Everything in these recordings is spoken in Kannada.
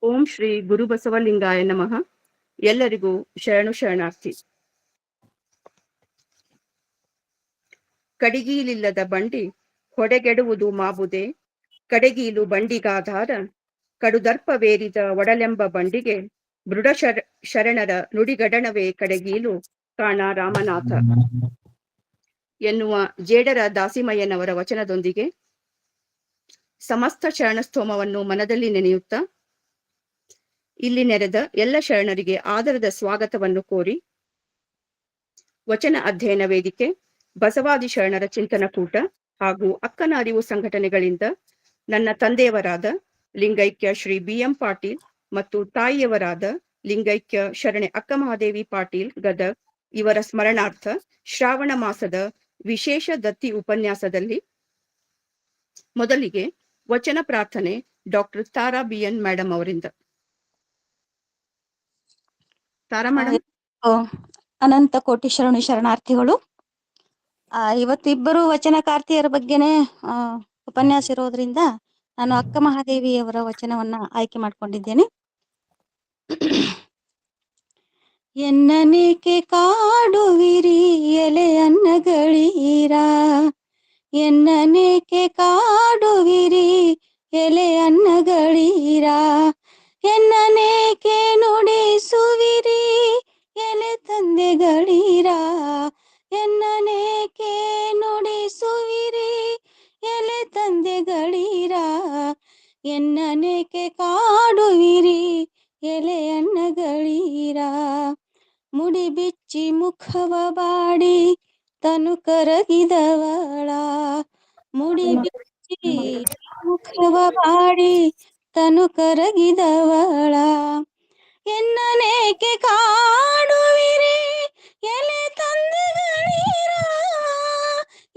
ಓಂ ಶ್ರೀ ಗುರು ಬಸವಲಿಂಗಾಯ ನಮಃ. ಎಲ್ಲರಿಗೂ ಶರಣಾರ್ಥಿ. ಕಡಿಗೀಲಿಲ್ಲದ ಬಂಡಿ ಹೊಡೆಗೆಡುವುದು ಮಾಬುದೆ, ಕಡೆಗೀಲು ಬಂಡಿಗಾಧಾರ ಕಡುದರ್ಪವೇರಿದ ಒಡಲೆಂಬ ಬಂಡಿಗೆ ಬೃಢ ಶರಣರ ನುಡಿಗಡಣವೇ ಕಡೆಗೀಲು ಕಾಣ ರಾಮನಾಥ ಎನ್ನುವ ಜೇಡರ ದಾಸಿಮಯ್ಯನವರ ವಚನದೊಂದಿಗೆ ಸಮಸ್ತ ಶರಣಸ್ತೋಮವನ್ನು ಮನದಲ್ಲಿ ನೆನೆಯುತ್ತಾ ಇಲ್ಲಿ ನೆರೆದ ಎಲ್ಲ ಶರಣರಿಗೆ ಆದರದ ಸ್ವಾಗತವನ್ನು ಕೋರಿ, ವಚನ ಅಧ್ಯಯನ ವೇದಿಕೆ, ಬಸವಾದಿ ಶರಣರ ಚಿಂತನ ಕೂಟ ಹಾಗೂ ಅಕ್ಕನ ಅರಿವು ಸಂಘಟನೆಗಳಿಂದ ನನ್ನ ತಂದೆಯವರಾದ ಲಿಂಗೈಕ್ಯ ಶ್ರೀ BM ಪಾಟೀಲ್ ಮತ್ತು ತಾಯಿಯವರಾದ ಲಿಂಗೈಕ್ಯ ಶರಣೆ ಅಕ್ಕ ಮಹಾದೇವಿ ಪಾಟೀಲ್ ಗದಗ್ ಇವರ ಸ್ಮರಣಾರ್ಥ ಶ್ರಾವಣ ಮಾಸದ ವಿಶೇಷ ದತ್ತಿ ಉಪನ್ಯಾಸದಲ್ಲಿ ಮೊದಲಿಗೆ ವಚನ ಪ್ರಾರ್ಥನೆ ಡಾಕ್ಟರ್ ತಾರಾ BN ಮೇಡಮ್ ಅವರಿಂದ. ತಾರಾ ಮೇಡಮ್. ಅನಂತ ಕೋಟಿ ಶರಣಾರ್ಥಿಗಳು. ಇವತ್ತಿಬ್ಬರು ವಚನಕಾರ್ತಿಯರ ಬಗ್ಗೆನೆ ಉಪನ್ಯಾಸ ಇರೋದ್ರಿಂದ ನಾನು ಅಕ್ಕ ಮಹಾದೇವಿಯವರ ವಚನವನ್ನ ಆಯ್ಕೆ ಮಾಡ್ಕೊಂಡಿದ್ದೇನೆ. ಎನ್ನನೇಕೆ ಕಾಡುವಿರಿ ಎಲೆ ಅನ್ನಗಳೀರ, ಎನ್ನನೇಕೆ ಕಾಡುವಿರಿ ಎಲೆ ಅನ್ನಗಳೀರ, ಎನ್ನನೇಕೆ ನುಡಿಸುವಿರಿ ಎಲೆ ತಂದೆಗಳೀರ, ಎನ್ನನೇಕೆ ನುಡಿಸುವಿರಿ ಎಲೆ ತಂದೆಗಳೀರ, ಎನ್ನನೇಕೆ ಕಾಡುವಿರಿ ಎಲೆ ಅನ್ನಗಳೀರ. ಮುಡಿ ಬಿಚ್ಚಿ ಮುಖವ ಬಾಡಿ ತನು ಕರಗಿದವಳ, ಮುಡಿ ಬಿಚ್ಚಿ ಮುಖವ ಬಾಡಿ ತನು ಕರಗಿದವಳ, ಎನ್ನನೇಕೆ ಕಾಡುವಿರಿ ಎಲೆ ತಂದೆಗಳೀರ,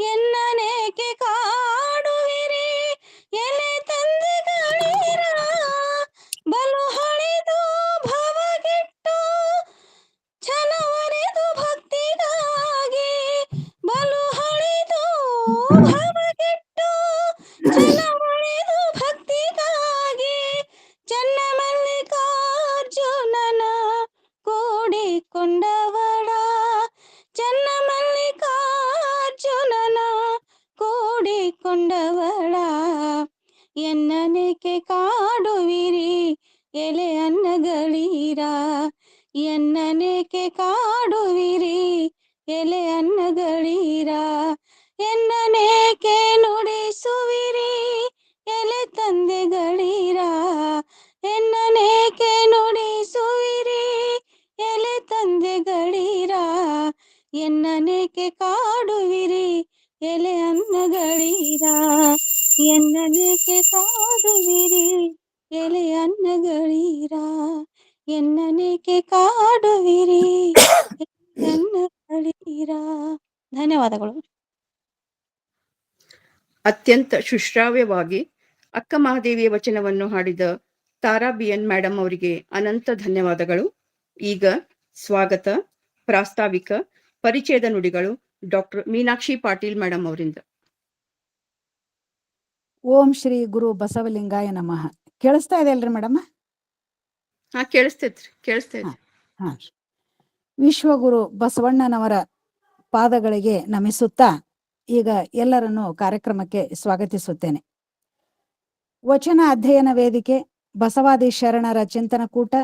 ಎನ್ನನೇಕೆ ಕಾಡುವಿರಿ ಎಲೆ ತಂದೆಗಳೀರ. ಬಲು ಹಳಿದು ಭವಗೆಟ್ಟು ಛಲವರೆದು ಭಕ್ತಿಗಾಗಿ, ಬಲು ಹಳಿದು ಭವಗೆಟ್ಟು ಛಲವರೆದು ಭಕ್ತಿಗಾಗಿ, ಚನ್ನ ಮಲ್ಲಿಕಾರ್ಜುನನ ಕೂಡಿಕೊಂಡವಳ, ಚನ್ನ ಮಲ್ಲಿಕಾರ್ಜುನನ ಕೂಡಿಕೊಂಡವಳ, ಎನ್ನನೇಕೆ ಕಾಡುವಿರಿ ಎಲೆ ಅನ್ನಗಳೀರ, ಎನ್ನನೇಕೆ ಕಾಡುವಿರಿ ಎಲೆ ಅನ್ನಗಳೀರ, ಎನ್ನನೇಕೆ ನುಡಿಸುವಿರಿ ಎಲೆ ತಂದೆಗಳೀರ, ಎನ್ನನೇಕೆ ನುಡಿಸುವಿರಿ ಎಲೆ ತಂದೆಗಳೀರ, ಎನ್ನನೇಕೆ ಕಾಡುವಿರಿ ಎಲೆ ಅನ್ನಗಳೀರ, ಎನ್ನನೇಕೆ ಕಾಡುವಿರಿ ಎಲೆ ಅನ್ನಗಳೀರ, ಎನ್ನನೇಕೆ ಕಾಡುವಿರಿ ಅನ್ನಗಳೀರ. ಧನ್ಯವಾದಗಳು. ಅತ್ಯಂತ ಶುಶ್ರಾವ್ಯವಾಗಿ ಅಕ್ಕ ಮಹಾದೇವಿಯ ವಚನವನ್ನು ಹಾಡಿದ ತಾರಾ BN ಮೇಡಮ್ ಅವರಿಗೆ ಅನಂತ ಧನ್ಯವಾದಗಳು. ಈಗ ಸ್ವಾಗತ, ಪ್ರಾಸ್ತಾವಿಕ, ಪರಿಚಯದ ನುಡಿಗಳು ಡಾಕ್ಟರ್ ಮೀನಾಕ್ಷಿ ಪಾಟೀಲ್ ಮೇಡಮ್ ಅವರಿಂದ. ಓಂ ಶ್ರೀ ಗುರು ಬಸವಲಿಂಗಾಯ ನಮಃ. ಕೇಳಿಸ್ತಾ ಇದೆ ಅಲ್ರಿ ಮೇಡಮ್? ಕೇಳಿಸ್ತೈತ್ರಿ. ವಿಶ್ವಗುರು ಬಸವಣ್ಣನವರ ಪಾದಗಳಿಗೆ ನಮಿಸುತ್ತಾ ಈಗ ಎಲ್ಲರನ್ನು ಕಾರ್ಯಕ್ರಮಕ್ಕೆ ಸ್ವಾಗತಿಸುತ್ತೇನೆ. ವಚನ ಅಧ್ಯಯನ ವೇದಿಕೆ, ಬಸವಾದಿ ಶರಣರ ಚಿಂತನ ಕೂಟ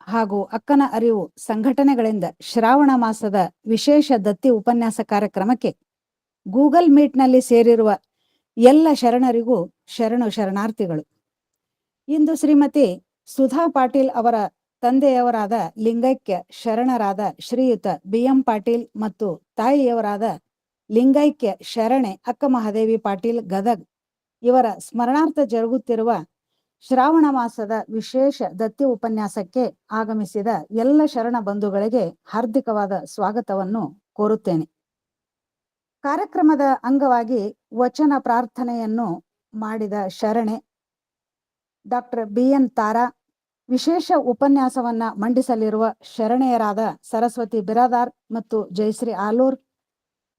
ಹಾಗೂ ಅಕ್ಕನ ಅರಿವು ಸಂಘಟನೆಗಳಿಂದ ಶ್ರಾವಣ ಮಾಸದ ವಿಶೇಷ ದತ್ತಿ ಉಪನ್ಯಾಸ ಕಾರ್ಯಕ್ರಮಕ್ಕೆ ಗೂಗಲ್ ಮೀಟ್ನಲ್ಲಿ ಸೇರಿರುವ ಎಲ್ಲ ಶರಣರಿಗೂ ಶರಣಾರ್ಥಿಗಳು. ಇಂದು ಶ್ರೀಮತಿ ಸುಧಾ ಪಾಟೀಲ್ ಅವರ ತಂದೆಯವರಾದ ಲಿಂಗೈಕ್ಯ ಶರಣರಾದ ಶ್ರೀಯುತ BM ಪಾಟೀಲ್ ಮತ್ತು ತಾಯಿಯವರಾದ ಲಿಂಗೈಕ್ಯ ಶರಣೆ ಅಕ್ಕ ಮಹಾದೇವಿ ಪಾಟೀಲ್ ಗದಗ್ ಇವರ ಸ್ಮರಣಾರ್ಥ ಜರುಗುತ್ತಿರುವ ಶ್ರಾವಣ ಮಾಸದ ವಿಶೇಷ ದತ್ತಿ ಉಪನ್ಯಾಸಕ್ಕೆ ಆಗಮಿಸಿದ ಎಲ್ಲ ಶರಣ ಬಂಧುಗಳಿಗೆ ಹಾರ್ದಿಕವಾದ ಸ್ವಾಗತವನ್ನು ಕೋರುತ್ತೇನೆ. ಕಾರ್ಯಕ್ರಮದ ಅಂಗವಾಗಿ ವಚನ ಪ್ರಾರ್ಥನೆಯನ್ನು ಮಾಡಿದ ಶರಣೆ ಡಾಕ್ಟರ್ BN ತಾರಾ, ವಿಶೇಷ ಉಪನ್ಯಾಸವನ್ನ ಮಂಡಿಸಲಿರುವ ಶರಣೆಯರಾದ ಸರಸ್ವತಿ ಬಿರಾದಾರ್ ಮತ್ತು ಜಯಶ್ರೀ ಆಲೂರ್,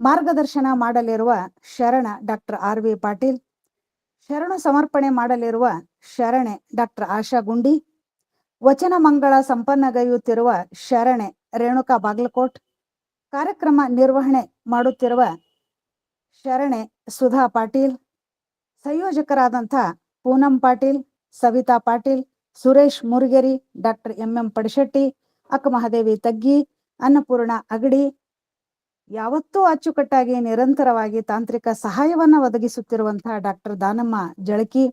ಮಾರ್ಗದರ್ಶನ ಮಾಡಲಿರುವ ಶರಣ ಡಾಕ್ಟರ್ RV ಪಾಟೀಲ್, ಶರಣು ಸಮರ್ಪಣೆ ಮಾಡಲಿರುವ ಶರಣೆ ಡಾಕ್ಟರ್ ಆಶಾ ಗುಂಡಿ, ವಚನ ಮಂಗಳ ಸಂಪನ್ನಗೈಯುತ್ತಿರುವ ಶರಣೆ ರೇಣುಕಾ ಬಾಗಲಕೋಟ್, ಕಾರ್ಯಕ್ರಮ ನಿರ್ವಹಣೆ ಮಾಡುತ್ತಿರುವ ಶರಣೆ ಸುಧಾ ಪಾಟೀಲ್, ಸಂಯೋಜಕರಾದಂಥ ಪೂನಂ ಪಾಟೀಲ್, ಸವಿತಾ ಪಾಟೀಲ್, ಸುರೇಶ್ ಮುರುಗೇರಿ, ಡಾಕ್ಟರ್ ಎಂ ಪಡಶೆಟ್ಟಿ, ಅಕ್ಕಮಹಾದೇವಿ ತಗ್ಗಿ, ಅನ್ನಪೂರ್ಣ ಅಗಡಿ, ಯಾವತ್ತೂ ಅಚ್ಚುಕಟ್ಟಾಗಿ ನಿರಂತರವಾಗಿ ತಾಂತ್ರಿಕ ಸಹಾಯವನ್ನ ಒದಗಿಸುತ್ತಿರುವಂತಹ ಡಾಕ್ಟರ್ ದಾನಮ್ಮ ಜಳಕಿ,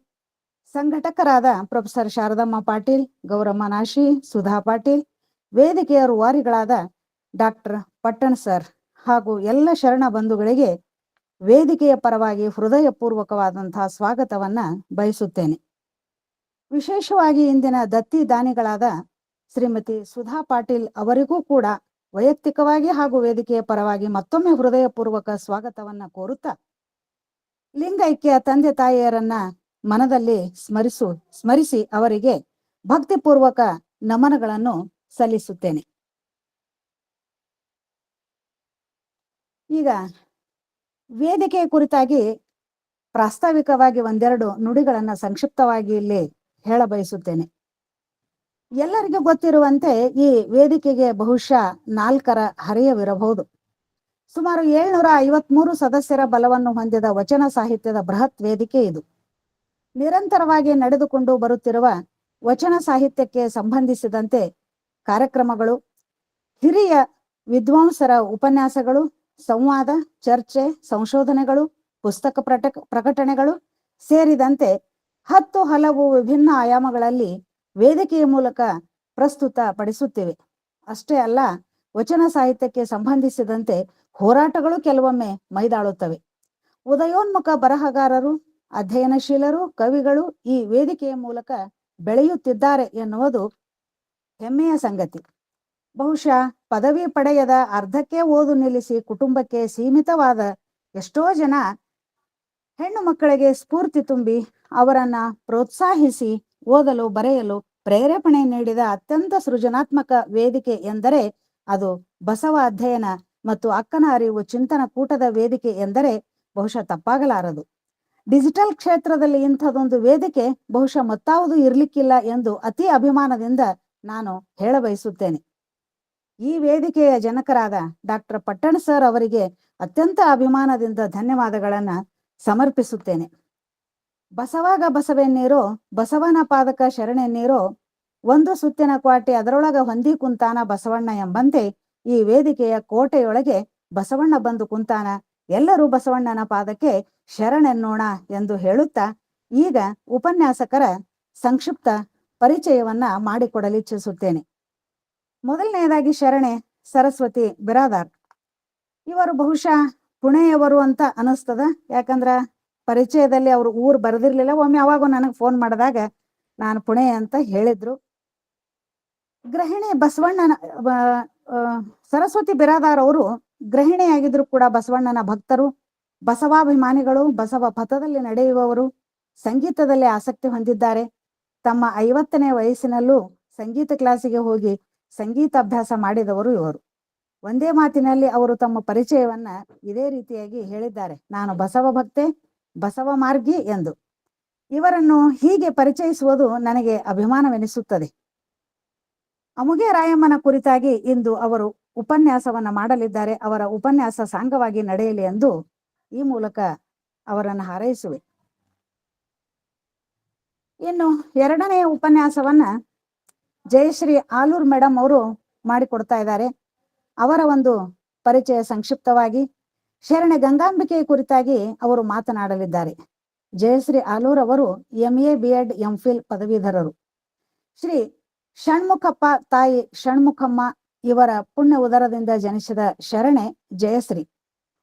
ಸಂಘಟಕರಾದ ಪ್ರೊಫೆಸರ್ ಶಾರದಮ್ಮ ಪಾಟೀಲ್, ಗೌರಮ್ಮ ನಾಶಿ, ಸುಧಾ ಪಾಟೀಲ್, ವೇದಿಕೆಯ ರೂವಾರಿಗಳಾದ ಡಾಕ್ಟರ್ ಪಟ್ಟಣ್ ಸರ್ ಹಾಗೂ ಎಲ್ಲ ಶರಣ ಬಂಧುಗಳಿಗೆ ವೇದಿಕೆಯ ಪರವಾಗಿ ಹೃದಯಪೂರ್ವಕವಾದಂತಹ ಸ್ವಾಗತವನ್ನ ಬಯಸುತ್ತೇನೆ. ವಿಶೇಷವಾಗಿ ಇಂದಿನ ದತ್ತಿ ದಾನಿಗಳಾದ ಶ್ರೀಮತಿ ಸುಧಾ ಪಾಟೀಲ್ ಅವರಿಗೂ ಕೂಡ ವೈಯಕ್ತಿಕವಾಗಿ ಹಾಗೂ ವೇದಿಕೆಯ ಪರವಾಗಿ ಮತ್ತೊಮ್ಮೆ ಹೃದಯಪೂರ್ವಕ ಸ್ವಾಗತವನ್ನ ಕೋರುತ್ತಾ, ಲಿಂಗೈಕ್ಯ ತಂದೆ ತಾಯಿಯರನ್ನ ಮನದಲ್ಲಿ ಸ್ಮರಿಸಿ ಅವರಿಗೆ ಭಕ್ತಿಪೂರ್ವಕ ನಮನಗಳನ್ನು ಸಲ್ಲಿಸುತ್ತೇನೆ. ಈಗ ವೇದಿಕೆಯ ಕುರಿತಾಗಿ ಪ್ರಾಸ್ತಾವಿಕವಾಗಿ ಒಂದೆರಡು ನುಡಿಗಳನ್ನ ಸಂಕ್ಷಿಪ್ತವಾಗಿ ಇಲ್ಲಿ ಹೇಳ ಬಯಸುತ್ತೇನೆ. ಎಲ್ಲರಿಗೂ ಗೊತ್ತಿರುವಂತೆ ಈ ವೇದಿಕೆಗೆ ಬಹುಶಃ 4ರ ಹರೆಯವಿರಬಹುದು. ಸುಮಾರು 753 ಸದಸ್ಯರ ಬಲವನ್ನು ಹೊಂದಿದ ವಚನ ಸಾಹಿತ್ಯದ ಬೃಹತ್ ವೇದಿಕೆ ಇದು. ನಿರಂತರವಾಗಿ ನಡೆದುಕೊಂಡು ಬರುತ್ತಿರುವ ವಚನ ಸಾಹಿತ್ಯಕ್ಕೆ ಸಂಬಂಧಿಸಿದಂತೆ ಕಾರ್ಯಕ್ರಮಗಳು, ಹಿರಿಯ ವಿದ್ವಾಂಸರ ಉಪನ್ಯಾಸಗಳು, ಸಂವಾದ, ಚರ್ಚೆ, ಸಂಶೋಧನೆಗಳು, ಪುಸ್ತಕ ಪ್ರಕಟಣೆಗಳು ಸೇರಿದಂತೆ 10 ಹಲವು ವಿಭಿನ್ನ ಆಯಾಮಗಳಲ್ಲಿ ವೇದಿಕೆಯ ಮೂಲಕ ಪ್ರಸ್ತುತ ಪಡಿಸುತ್ತಿವೆ. ಅಷ್ಟೇ ಅಲ್ಲ, ವಚನ ಸಾಹಿತ್ಯಕ್ಕೆ ಸಂಬಂಧಿಸಿದಂತೆ ಹೋರಾಟಗಳು ಕೆಲವೊಮ್ಮೆ ಮೈದಾಳುತ್ತವೆ. ಉದಯೋನ್ಮುಖ ಬರಹಗಾರರು, ಅಧ್ಯಯನಶೀಲರು, ಕವಿಗಳು ಈ ವೇದಿಕೆಯ ಮೂಲಕ ಬೆಳೆಯುತ್ತಿದ್ದಾರೆ ಎನ್ನುವುದು ಹೆಮ್ಮೆಯ ಸಂಗತಿ. ಬಹುಶಃ ಪದವಿ ಪಡೆಯದ, ಅರ್ಧಕ್ಕೆ ಓದು ನಿಲ್ಲಿಸಿ ಕುಟುಂಬಕ್ಕೆ ಸೀಮಿತವಾದ ಎಷ್ಟೋ ಜನ ಹೆಣ್ಣು ಮಕ್ಕಳಿಗೆ ಸ್ಫೂರ್ತಿ ತುಂಬಿ ಅವರನ್ನ ಪ್ರೋತ್ಸಾಹಿಸಿ ಓದಲು ಬರೆಯಲು ಪ್ರೇರೇಪಣೆ ನೀಡಿದ ಅತ್ಯಂತ ಸೃಜನಾತ್ಮಕ ವೇದಿಕೆ ಎಂದರೆ ಅದು ಬಸವ ಅಧ್ಯಯನ ಮತ್ತು ಅಕ್ಕನ ಅರಿವು ಚಿಂತನ ಕೂಟದ ವೇದಿಕೆ ಎಂದರೆ ಬಹುಶಃ ತಪ್ಪಾಗಲಾರದು. ಡಿಜಿಟಲ್ ಕ್ಷೇತ್ರದಲ್ಲಿ ಇಂಥದೊಂದು ವೇದಿಕೆ ಬಹುಶಃ ಮತ್ತಾವುದು ಇರ್ಲಿಕ್ಕಿಲ್ಲ ಎಂದು ಅತಿ ಅಭಿಮಾನದಿಂದ ನಾನು ಹೇಳ ಬಯಸುತ್ತೇನೆ. ಈ ವೇದಿಕೆಯ ಜನಕರಾದ ಡಾಕ್ಟರ್ ಪಟ್ಟಣ್ ಸರ್ ಅವರಿಗೆ ಅತ್ಯಂತ ಅಭಿಮಾನದಿಂದ ಧನ್ಯವಾದಗಳನ್ನ ಸಮರ್ಪಿಸುತ್ತೇನೆ. ಬಸವಾಗ ಬಸವೆನ್ನೀರೋ, ಬಸವನ ಪಾದಕ ಶರಣೆನ್ನೀರೋ, ಒಂದು ಸುತ್ತಿನ ಕ್ವಾಟಿ ಅದರೊಳಗ ಹೊಂದಿ ಕುಂತಾನ ಬಸವಣ್ಣ ಎಂಬಂತೆ ಈ ವೇದಿಕೆಯ ಕೋಟೆಯೊಳಗೆ ಬಸವಣ್ಣ ಬಂದು ಕುಂತಾನ, ಎಲ್ಲರೂ ಬಸವಣ್ಣನ ಪಾದಕ್ಕೆ ಶರಣೆನ್ನೋಣ ಎಂದು ಹೇಳುತ್ತಾ ಈಗ ಉಪನ್ಯಾಸಕರ ಸಂಕ್ಷಿಪ್ತ ಪರಿಚಯವನ್ನ ಮಾಡಿಕೊಡಲಿಚ್ಛಿಸುತ್ತೇನೆ. ಮೊದಲನೆಯದಾಗಿ ಶರಣೆ ಸರಸ್ವತಿ ಬಿರಾದಾರ್. ಇವರು ಬಹುಶಃ ಪುಣೆಯವರು ಅಂತ ಅನಿಸ್ತದ, ಯಾಕಂದ್ರ ಪರಿಚಯದಲ್ಲಿ ಅವರು ಊರು ಬರೆದಿರ್ಲಿಲ್ಲ. ಒಮ್ಮೆ ಅವಾಗ ನನಗೆ ಫೋನ್ ಮಾಡಿದಾಗ ನಾನು ಪುಣೆ ಅಂತ ಹೇಳಿದ್ರು. ಗೃಹಿಣಿ ಬಸವಣ್ಣನ ಸರಸ್ವತಿ ಬಿರಾದಾರ್ ಅವರು ಗೃಹಿಣಿಯಾಗಿದ್ರು ಕೂಡ ಬಸವಣ್ಣನ ಭಕ್ತರು, ಬಸವಾಭಿಮಾನಿಗಳು, ಬಸವ ಪಥದಲ್ಲಿ ನಡೆಯುವವರು, ಸಂಗೀತದಲ್ಲಿ ಆಸಕ್ತಿ ಹೊಂದಿದ್ದಾರೆ. ತಮ್ಮ 50ನೇ ವಯಸ್ಸಿನಲ್ಲೂ ಸಂಗೀತ ಕ್ಲಾಸಿಗೆ ಹೋಗಿ ಸಂಗೀತ ಅಭ್ಯಾಸ ಮಾಡಿದವರು ಇವರು. ಒಂದೇ ಮಾತಿನಲ್ಲಿ ಅವರು ತಮ್ಮ ಪರಿಚಯವನ್ನ ಇದೇ ರೀತಿಯಾಗಿ ಹೇಳಿದ್ದಾರೆ, ನಾನು ಬಸವ ಭಕ್ತೆ, ಬಸವ ಮಾರ್ಗಿ ಎಂದು. ಇವರನ್ನು ಹೀಗೆ ಪರಿಚಯಿಸುವುದು ನನಗೆ ಅಭಿಮಾನವೆನಿಸುತ್ತದೆ. ಅಮುಗೆ ರಾಯಮ್ಮನ ಕುರಿತಾಗಿ ಇಂದು ಅವರು ಉಪನ್ಯಾಸವನ್ನ ಮಾಡಲಿದ್ದಾರೆ. ಅವರ ಉಪನ್ಯಾಸ ಸಾಂಗವಾಗಿ ನಡೆಯಲಿ ಎಂದು ಈ ಮೂಲಕ ಅವರನ್ನು ಹಾರೈಸುವೆ. ಇನ್ನು 2ನೇ ಉಪನ್ಯಾಸವನ್ನ ಜಯಶ್ರೀ ಆಲೂರ್ ಮೇಡಮ್ ಅವರು ಮಾಡಿಕೊಡ್ತಾ ಇದ್ದಾರೆ. ಅವರ ಒಂದು ಪರಿಚಯ ಸಂಕ್ಷಿಪ್ತವಾಗಿ ಶರಣೆ ಗಂಗಾಂಬಿಕೆಯ ಕುರಿತಾಗಿ ಅವರು ಮಾತನಾಡಲಿದ್ದಾರೆ. ಜಯಶ್ರೀ ಆಲೂರ್ ಅವರು MA BEd MPhil ಪದವೀಧರರು. ಶ್ರೀ ಷಣ್ಮುಖಪ್ಪ ತಾಯಿ ಷಣ್ಮುಖಮ್ಮ ಇವರ ಪುಣ್ಯ ಉದರದಿಂದ ಜನಿಸಿದ ಶರಣೆ ಜಯಶ್ರೀ.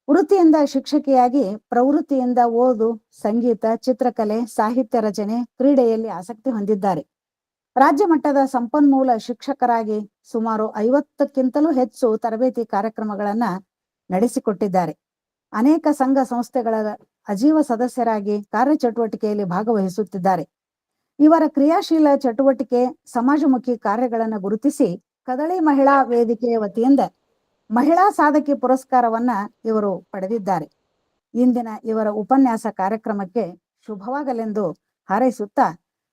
ವೃತ್ತಿಯಿಂದ ಶಿಕ್ಷಕಿಯಾಗಿ ಪ್ರವೃತ್ತಿಯಿಂದ ಓದು, ಸಂಗೀತ, ಚಿತ್ರಕಲೆ, ಸಾಹಿತ್ಯ ರಚನೆ, ಕ್ರೀಡೆಯಲ್ಲಿ ಆಸಕ್ತಿ ಹೊಂದಿದ್ದಾರೆ. ರಾಜ್ಯ ಮಟ್ಟದ ಸಂಪನ್ಮೂಲ ಶಿಕ್ಷಕರಾಗಿ ಸುಮಾರು 50ಕ್ಕಿಂತಲೂ ಹೆಚ್ಚು ತರಬೇತಿ ಕಾರ್ಯಕ್ರಮಗಳನ್ನ ನಡೆಸಿಕೊಟ್ಟಿದ್ದಾರೆ. ಅನೇಕ ಸಂಘ ಸಂಸ್ಥೆಗಳ ಅಜೀವ ಸದಸ್ಯರಾಗಿ ಕಾರ್ಯಚಟುವಟಿಕೆಯಲ್ಲಿ ಭಾಗವಹಿಸುತ್ತಿದ್ದಾರೆ. ಇವರ ಕ್ರಿಯಾಶೀಲ ಚಟುವಟಿಕೆ, ಸಮಾಜಮುಖಿ ಕಾರ್ಯಗಳನ್ನು ಗುರುತಿಸಿ ಕದಳಿ ಮಹಿಳಾ ವೇದಿಕೆಯ ವತಿಯಿಂದ ಮಹಿಳಾ ಸಾಧಕಿ ಪುರಸ್ಕಾರವನ್ನ ಇವರು ಪಡೆದಿದ್ದಾರೆ. ಇಂದಿನ ಇವರ ಉಪನ್ಯಾಸ ಕಾರ್ಯಕ್ರಮಕ್ಕೆ ಶುಭವಾಗಲೆಂದು ಹಾರೈಸುತ್ತಾ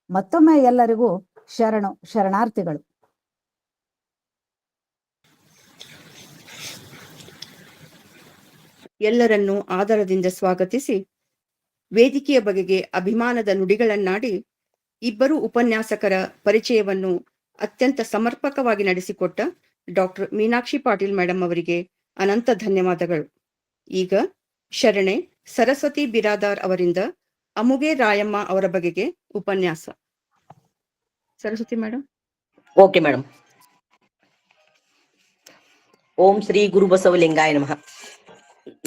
ಮತ್ತೊಮ್ಮೆ ಎಲ್ಲರಿಗೂ ಶರಣಾರ್ಥಿಗಳು. ಎಲ್ಲರನ್ನೂ ಆದರದಿಂದ ಸ್ವಾಗತಿಸಿ ವೇದಿಕೆಯ ಬಗೆಗೆ ಅಭಿಮಾನದ ನುಡಿಗಳನ್ನಾಡಿ ಇಬ್ಬರು ಉಪನ್ಯಾಸಕರ ಪರಿಚಯವನ್ನು ಅತ್ಯಂತ ಸಮರ್ಪಕವಾಗಿ ನಡೆಸಿಕೊಟ್ಟ ಡಾಕ್ಟರ್ ಮೀನಾಕ್ಷಿ ಪಾಟೀಲ್ ಮೇಡಮ್ ಅವರಿಗೆ ಅನಂತ ಧನ್ಯವಾದಗಳು. ಈಗ ಶರಣೆ ಸರಸ್ವತಿ ಬಿರಾದಾರ್ ಅವರಿಂದ ಅಮುಗೆ ರಾಯಮ್ಮ ಅವರ ಬಗೆಗೆ ಉಪನ್ಯಾಸ. ಸರಸ್ವತಿ ಮೇಡಮ್. Okay madam. ಓಂ ಶ್ರೀ ಗುರು ಬಸವಲಿಂಗಾಯ ನಮಃ.